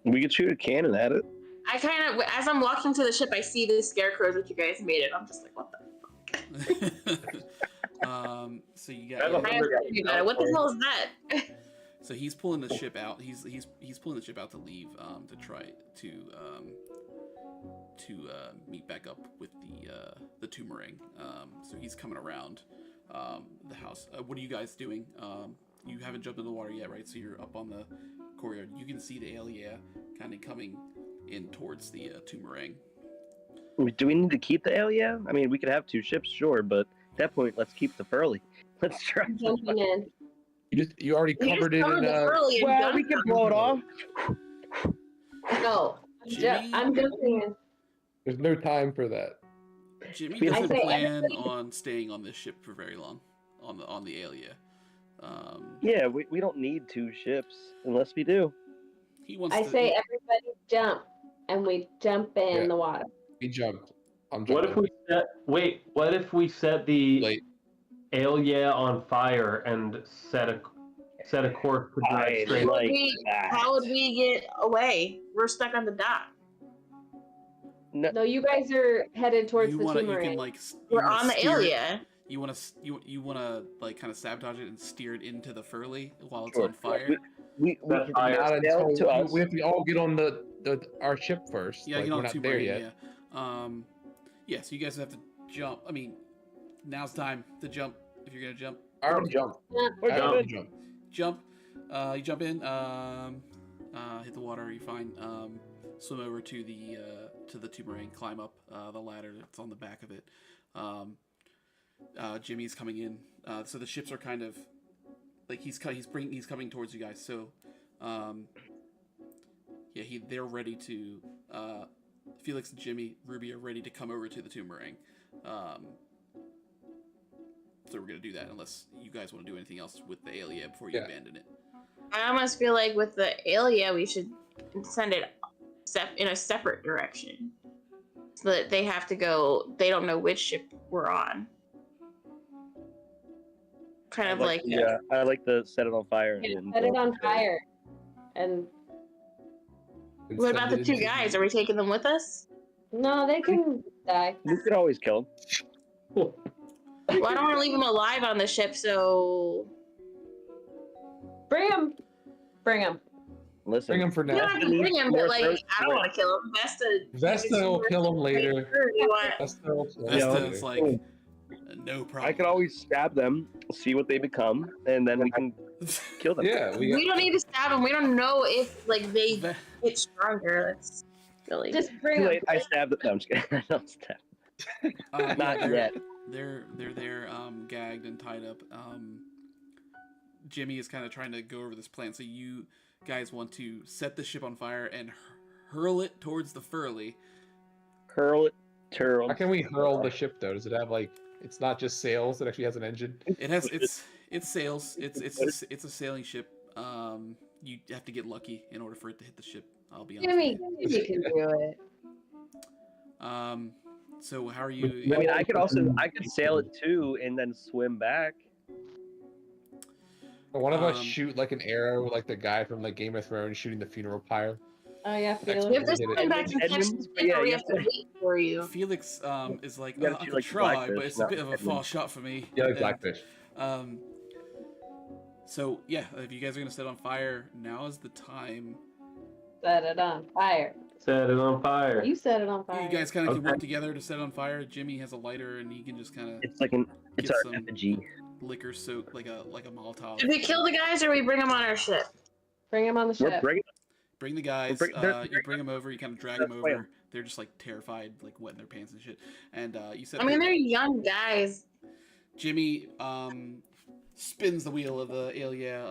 We could shoot a cannon at it. I kind of, as I'm walking to the ship, I see the scarecrows that you guys made it. I'm just like, what the fuck? So you I have got. I have to think about it. What the hell is that? So he's pulling the ship out. He's pulling the ship out to leave to try to meet back up with the Toomerang. So he's coming around the house. What are you guys doing? You haven't jumped in the water yet, right? So you're up on the courtyard. You can see the Alia kind of coming in towards the Toomerang. Do we need to keep the Alia? I mean, we could have two ships, sure, but at that point, let's keep the Furley. Let's try. I'm jumping in. You already You just covered it covered in. the Furley and Well, done we can blow it off. No, Jimmy? I'm jumping in. There's no time for that. Jimmy I doesn't say plan everybody- on staying on this ship for very long, on the Alia. Yeah, we don't need two ships unless we do. He wants I to. say everybody jump, and we jump in Yeah. the water. We jumped. I'm What jumping. What if we set the Late. Alia on fire and set a course to drive I straight? like How would we get away? We're stuck on the dock. No, you guys are headed towards the you can Toomerang. like. We're on the Alia. You want to like kind of sabotage it and steer it into the Furley while it's Sure. on fire. We That's can fire. Not sail until to us. we have to all get on our ship first. Yeah, like, get we're on not the there Toomerang. yet. Yeah. Yeah. So you guys have to jump. I mean, now's time to jump if you're gonna jump. I already jumped. We're I already jumping. jumped. Jump. You jump in. Hit the water. You're fine. Swim over to the Toomerang. Climb up the ladder that's on the back of it. Jimmy's coming in. So the ships are kind of like he's coming towards you guys. So yeah, they're ready to. Felix and Jimmy, Ruby are ready to come over to the Toomerang. So we're gonna do that unless you guys want to do anything else with the Alia before you Yeah. abandon it. I almost feel like with the Alia, we should send it in a separate direction, so that they have to go. They don't know which ship we're on. Kind of like yeah, I like the set it on fire. Yeah, and set it go on to- fire. And What about the two guys? Are we taking them with us? no, they can die. We could always kill them. Well, I don't want to leave them alive on the ship, so Bring them. Bring them. Listen, Bring him for you don't now. have to bring them. But like, I don't want to kill them. Vesta will kill him later. Vesta will kill him Yeah, Vesta's later. like, no problem. I could always stab them, see what they become, and then we can kill them. Yeah, We don't need to stab them. We don't know if like they Ve- get stronger. That's really Just bring Too them. late. I stabbed them. No, I'm just kidding. I don't stab. Not they're- yet. They're there, gagged and tied up. Jimmy is kind of trying to go over this plan. So you guys want to set the ship on fire and hurl it towards the Furley. Hurl it, turl. How can we hurl the ship though? Does it have like? It's not just sails. It actually has an engine. It has it's sails. It's a sailing ship. You have to get lucky in order for it to hit the ship. I'll be honest. Jimmy can do it. So how are you? I mean, I could sail it too, and then swim back. One of us Um, shoot like an arrow, like the guy from like Game of Thrones shooting the funeral pyre. Oh yeah, we have Felix. to Did it. swim back to catch Edmund? the ship, Yeah, or we you have to wait for you. Felix is like, You gotta I shoot could like try, Blackfish, but it's a not bit of a Edmund. far shot for me. Yeah, like And, Blackfish. So yeah, if you guys are gonna set on fire, now is the time. Set it on fire. Set it on fire. You set it on fire. You guys kind of can Okay. work together to set it on fire. Jimmy has a lighter, and he can just kind of It's like it's Get our some- effigy. liquor soak like a Molotov. Did we kill the guys, or we bring them on our ship? Bring him on the We're ship. bringing. Bring the guys. they're- You bring them over. You kind of drag them That's fine. over. They're just like terrified, like wetting their pants and shit. And you said I mean, they're young guys. Jimmy spins the wheel of the Alia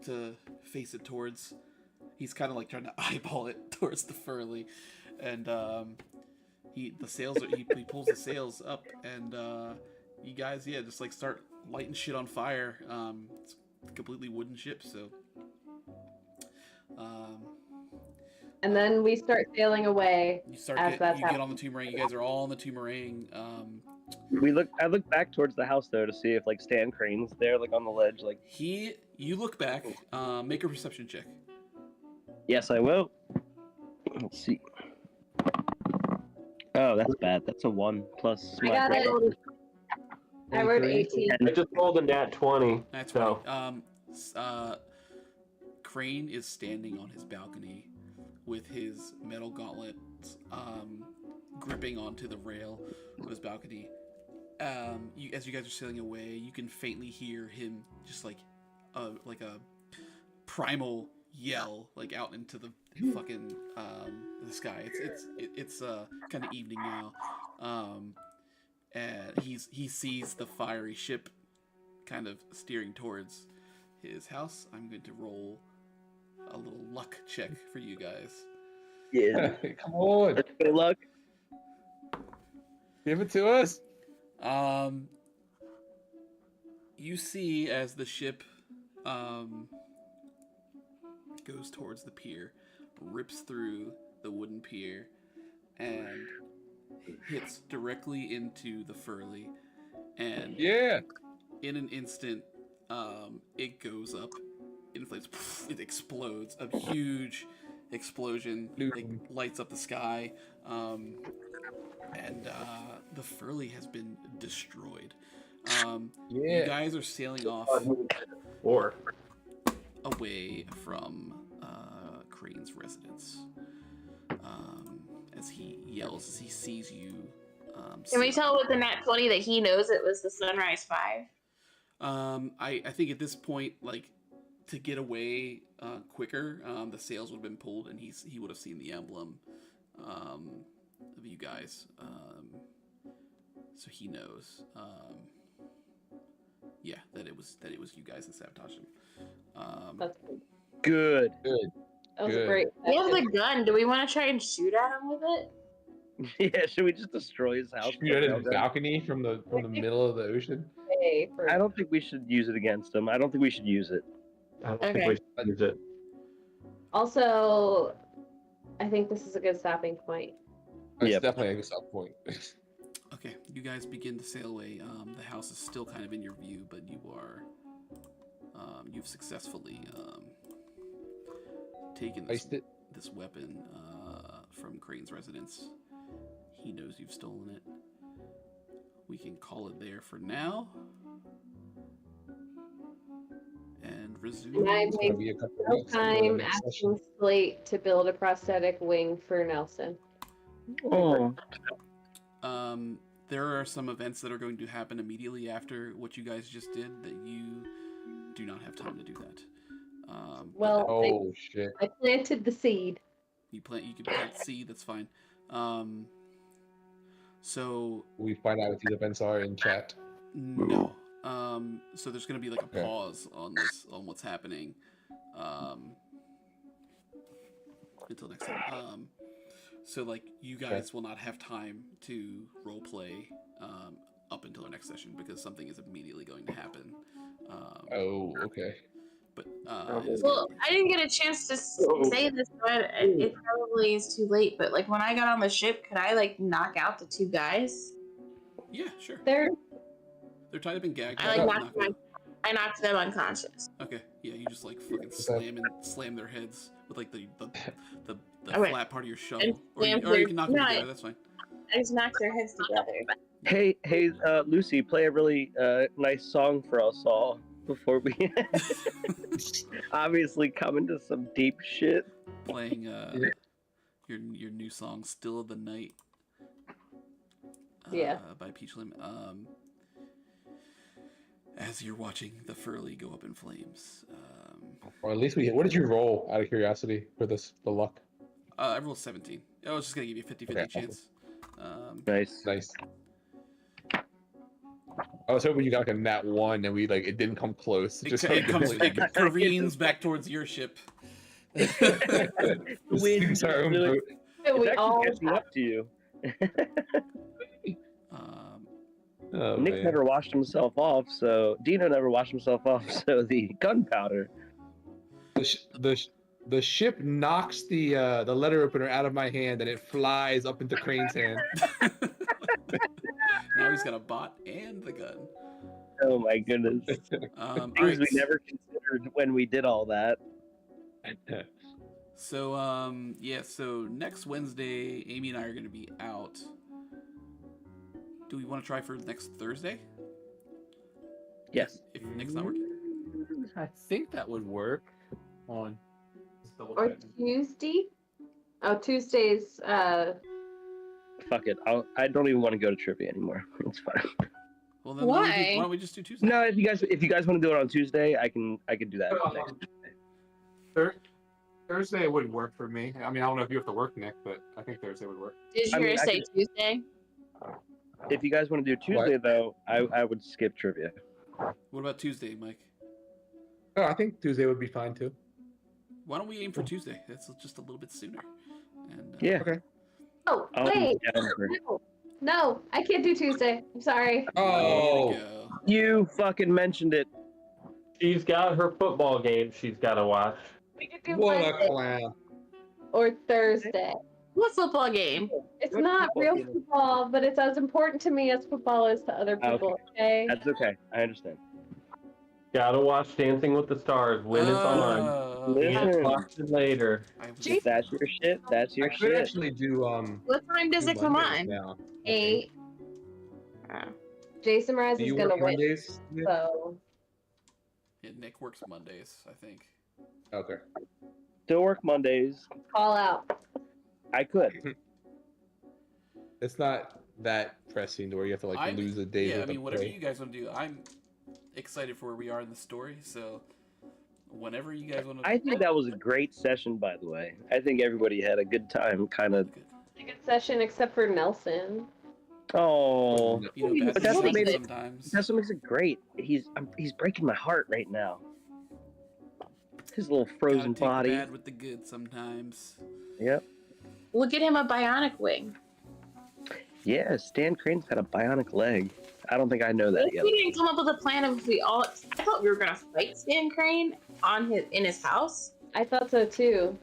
to face it towards. He's kind of like trying to eyeball it towards the Furley, and he pulls the sails up, and you guys just like start lighting shit on fire. It's a completely wooden ship, so. And then we start sailing away. You start As get, that's you get on the Toomerang. You guys are all on the Toomerang. I look back towards the house though to see if like Stan Crane's there, like on the ledge. Like, You look back. Make a perception check. yes, I will. Let's see. Oh, that's bad. That's a 1 plus. I my got grade. it. I rolled 18. I just rolled a nat 20. That's So- funny. Crane is standing on his balcony with his metal gauntlets gripping onto the rail of his balcony. As you guys are sailing away, you can faintly hear him just like a primal yell like out into the fucking the sky. It's kind of evening now, and he sees the fiery ship kind of steering towards his house. I'm going to roll a little luck check for you guys. Yeah. Come on, Good luck. give it to us. You see as the ship goes towards the pier, rips through the wooden pier, and hits directly into the Furley, and Yeah. in an instant, it goes up, inflates, it explodes, a huge explosion, it lights up the sky, and the Furley has been destroyed. You Yeah. guys are sailing off Or away from Crane's residence, as he yells as he sees you. Can we tell with the nat 20 that he knows it was the Sunrise 5? I think at this point, like, to get away quicker, the sails would have been pulled, and he would have seen the emblem of you guys, so he knows, that it was you guys that sabotaged him. That's Good. That was Good. a great. We have the gun. Do we want to try and shoot at him with it? Yeah, should we just destroy his house? Shoot at his balcony from the middle of the ocean. Way for- I don't think we should use it against him. I don't think we should use it. I don't Okay. think we should use it. Also, I think this is a good stopping point. It's Yep. definitely a good stop point. Okay, you guys begin to sail away. The house is still kind of in your view, but you are, you've successfully taken this, Iced it. this weapon from Crane's residence. He knows you've stolen it. We can call it there for now. And resume. And I It's gonna waste be a couple of no weeks until the time next asking session. Slate to build a prosthetic wing for Nelson. Oh, There are some events that are going to happen immediately after what you guys just did that you do not have time to do that. But Well, Oh shit. I planted the seed. you can plant seed. That's fine. So We find out what these events are in chat. no. So there's going to be like a Okay. pause on what's happening until next time. So like you guys will not have time to role play up until the next session because something is immediately going to happen. Oh, okay. But Well, I didn't get a chance to say this, but it probably is too late. But like when I got on the ship, could I like knock out the two guys? yeah, sure. They're They're tied up and gagged. I You like can knock them I knocked them unconscious. out. Okay, yeah, you just like fucking slam their heads with like the Okay. flat part of your shovel, And or you slam can knock their- them no, together. That's fine. I just knocked their heads together. hey, Lucy, play a really nice song for us all before we obviously come into some deep shit. Playing your new song "Still of the Night." Yeah. By Peach Lim. As you're watching the Furley go up in flames. Or at least what did you roll out of curiosity for the luck? I rolled 17. I was just gonna give you a 50-50 Okay. chance. Nice. Nice. I was hoping you got like a nat 1 and it didn't come close. It started comes, completely- it careens back towards your ship. The wind It's our own is really- boat. and we It's all actually catching up to you. Oh, Nick man. never washed himself off, so Dino never washed himself off, so the gunpowder. The ship knocks the letter opener out of my hand and it flies up into Crane's hand. Now he's got a bot and the gun. Oh my goodness. All Things right. we never considered when we did all that. So so next Wednesday, Amy and I are going to be out. Do we want to try for next Thursday? Yes. If Nick's not working? I think that would work. On. or Tuesday. Oh, Tuesdays. Fuck it. I don't even want to go to trivia anymore. It's fine. Well, then Why? why don't we just do Tuesday? No, if you guys want to do it on Tuesday, I can do that. Thursday would work for me. I mean, I don't know if you have to work, Nick, but I think Thursday would work. Did you I mean, hear I say could- Tuesday? If you guys want to do Tuesday, though, I would skip trivia. What about Tuesday, Mike? Oh, I think Tuesday would be fine too. Why don't we aim for Tuesday? That's just a little bit sooner. And Yeah. Okay. Oh, I'll wait. be down for- No, I can't do Tuesday. I'm sorry. there Oh, we go. You fucking mentioned it. She's got her football game she's got to watch. We could do what a Monday clown! or Thursday. What football game? It's What not football real game? football, but it's as important to me as football is to other people. Okay. That's okay. I understand. Gotta watch Dancing with the Stars when it's on. Listen. Can't watch it later. If that's your shit, that's your I could shit. actually do What time does it come on? Now. 8. Oh. Jason Mraz Do is you gonna work win. Mondays? Yeah. So Yeah, Nick works Mondays, I think. Okay. Still work Mondays. call out. I could. It's not that pressing to where you have to lose a day. Yeah, I worth mean, of whatever pay. you guys want to do. I'm excited for where we are in the story, so whenever you guys want to. I think that was a great session, by the way. I think everybody had a good time, kind of. A good session, except for Nelson. Oh, You know, But bad that's what things made it- sometimes. that's what makes it great. He's breaking my heart right now. His little Gotta frozen take body. the bad with the good sometimes. Yep. We'll get him a bionic wing. Yeah, Stan Crane's got a bionic leg. I don't think I know that If yet. we didn't come up with a plan of if we all, I thought we were gonna fight Stan Crane in his house, I thought so too.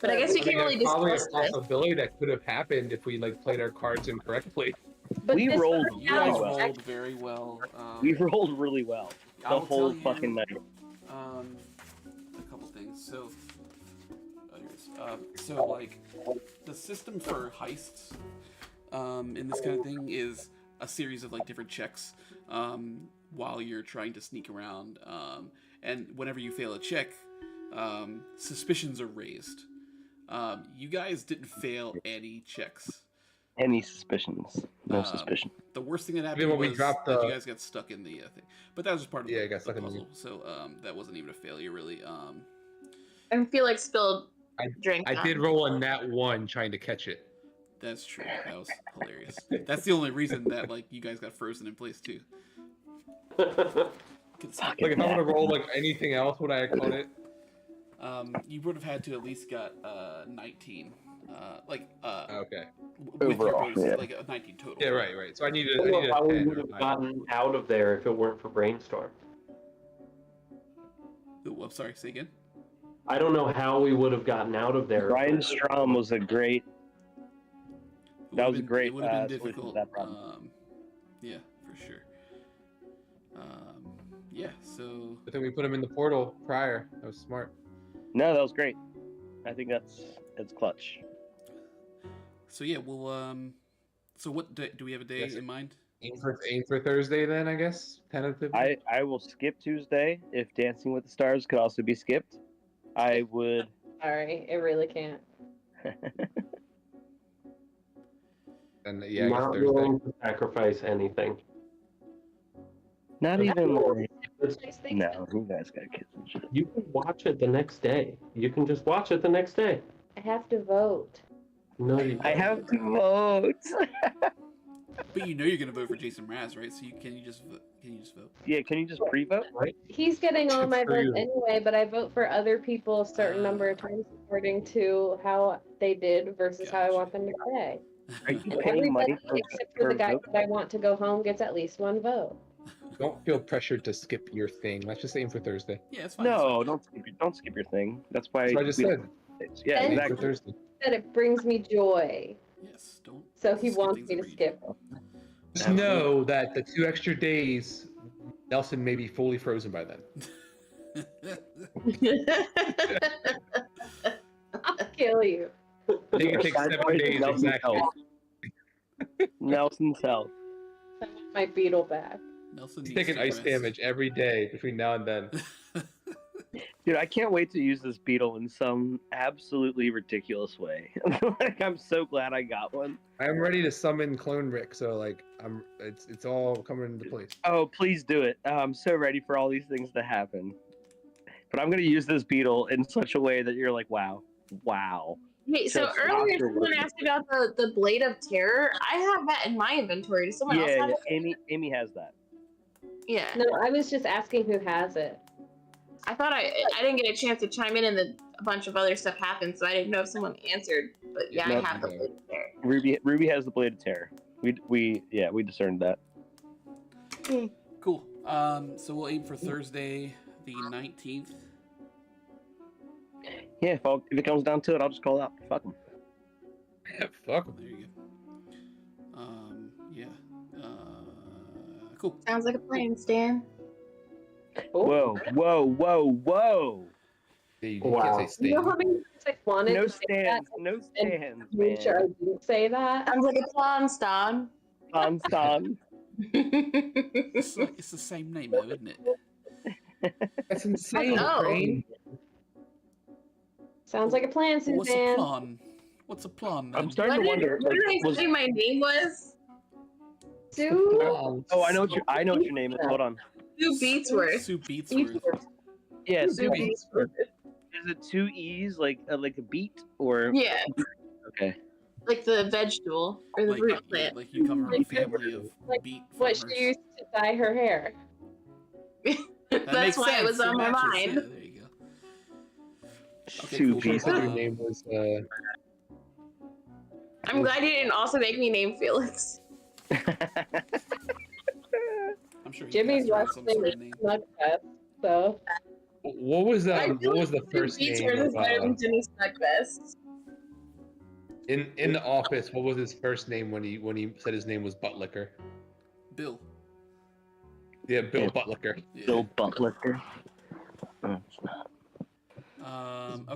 but I guess we I mean, can't really there's probably a discuss this. possibility that could have happened if we like played our cards incorrectly. But We this rolled worked You out. guys really well. rolled very well. We rolled really well the I'll whole tell you, fucking night. A couple things. So, so like, the system for heists, in this kind of thing is a series of like different checks, while you're trying to sneak around, and whenever you fail a check, suspicions are raised. You guys didn't fail any checks. Any suspicions? No Um, suspicion. The worst thing that happened Even when we was dropped that the- you guys got stuck in the thing, but that was just part of Yeah, the, I got the stuck in the- puzzle. So that wasn't even a failure, really. I feel like spilled I- drink. I did roll a nat 1 trying to catch it. That's true. That was hilarious. That's the only reason that like you guys got frozen in place too. Like if I would have rolled like anything else, would I have caught it? You would have had to at least got 19. Okay. With your Overall, bonuses, yeah. like a 19 total. Yeah, right. So I needed. I I don't know needed how a we 10 would or have 9. gotten out of there if it weren't for Brainstorm. Ooh, I'm sorry. Say again. I don't know how we would have gotten out of there. Brian Strom was a great. It That would've was a been- great, It would have been solution to difficult. that problem. Yeah, for sure. Yeah. So But then we put him in the portal prior. That was smart. No, that was great. I think that's clutch. So yeah, we'll So what day, do we have a day Yes. in mind? Aim for Thursday then, I guess. Tentatively. I will skip Tuesday if Dancing with the Stars could also be skipped. I would. Sorry, it really can't. And yeah, I guess Not Thursday. willing to sacrifice anything. Not even. It's- No, you guys got kids and shit. You can watch it the next day. You can just watch it the next day. I have to vote. No, you I don't. have to vote. But you know you're gonna vote for Jason Mraz, right? So can you just vote? Yeah, can you just pre-vote? He's getting all my For votes you. anyway, but I vote for other people a certain number of times according to how they did versus how I want them to play. Are you And paying money everybody except for the guy vote? that I want to go home gets at least one vote. Don't feel pressured to skip your thing. Let's just aim for Thursday. Yeah, it's fine. No, don't skip your thing. That's why. That's what I just we- said. Yeah, And- Aim for exactly. Thursday. That it brings me joy, Yes, don't. so he skip wants things me to that read. skip. Just know that the 2 extra days, Nelson may be fully frozen by then. I'll kill you. I think it takes 7 days Nelson's exactly. health. Nelson's health. I want my beetle back. Nelson He's needs taking to ice rest. damage every day between now and then. Dude, I can't wait to use this beetle in some absolutely ridiculous way. Like, I'm so glad I got one. I'm ready to summon Clone Rick, so like it's all coming into place. Oh, please do it. I'm so ready for all these things to happen. But I'm gonna use this beetle in such a way that you're like, wow. Wait, so Just earlier after someone work. asked about the Blade of Terror. I have that in my inventory. Does someone else Yeah, have yeah, it? Amy has that. Yeah. No, I was just asking who has it. I thought I didn't get a chance to chime in, and a bunch of other stuff happened, so I didn't know if someone answered. But yeah, Nope. I have the Blade of Terror. Ruby has the Blade of Terror. We discerned that. Cool. So we'll aim for Thursday, the 19th. Yeah, if it comes down to it, I'll just call out. Fuck them. Yeah, fuck 'em. There you go. Yeah. Cool. Sounds like a plan, Stan. Whoa. You Wow. can't say You know stain. how many times I wanted No to say that? stands, man. Make sure I didn't say that. Sounds like a plan, Stan. Stan. It's the same name, though, isn't it? That's insane, know. Crane. Sounds like a plan, What's a Suzanne. plan? What's a plan? I'm Then? starting to wonder. What did I was- say my name was? Sue? Oh, I know what your name is. Hold on. Sue Beatsworth. Sue Beatsworth. Yeah, Sue Sue. Beatsworth. Is it 2 E's like a beet or? Yeah, Okay. like the vegetable or the root plant. Like you come from a Like- family of like beet What farmers. she used to dye her hair. That That's makes why it was sense. on my matches. mind. Yeah, there you go. Okay, Sue cool. She said your Um, name was I'm glad you didn't also make me name Felix. I'm sure he Jimmy's cast around last some name sort is of name. Snugfest, so What was I feel what was like the first Beats name yours is of better than Jimmy Snugfest. in the office? What was his first name when he said his name was Buttlicker? Bill. Yeah, Bill Yeah. Buttlicker. Yeah. Bill Butler. Okay,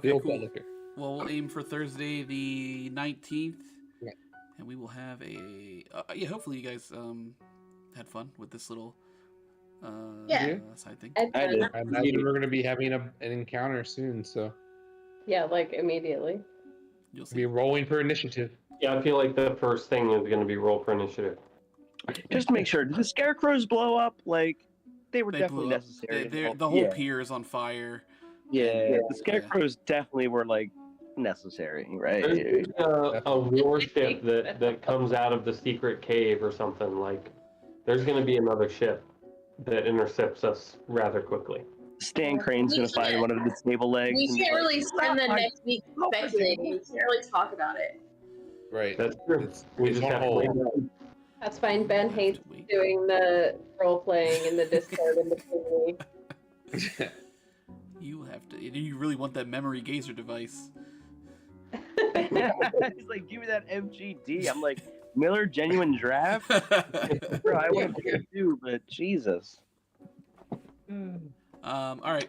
Bill cool. Buttlicker. Well, we'll aim for Thursday the 19th. Yeah. And we will have a... yeah, hopefully you guys had fun with this little Yeah. side thing. I did. I imagine we're gonna be having an encounter soon, so yeah, like immediately. You'll be see. rolling for initiative. Yeah, I feel like the first thing is going to be roll for initiative. Just to make sure, did the scarecrows blow up? Like, they were They definitely blew up. necessary. The whole yeah. pier is on fire. Yeah, the scarecrows definitely were like necessary, right? There's a warship that comes out of the secret cave or something. Like, there's going to be another ship that intercepts us rather quickly. Stan Crane's gonna find one of the stable legs. We and be can't like, really spend the "I- next week speculating. We can't really talk about it. Right. That's true. We It's just on have to wait. hold. That's fine. Ben Have to hates wait. doing the role playing in the Discord in between weeks. You will have to... You really want that memory gazer device. He's like, give me that MGD. I'm like, Miller Genuine Draft? Bro, I want to do, but Jesus. All right.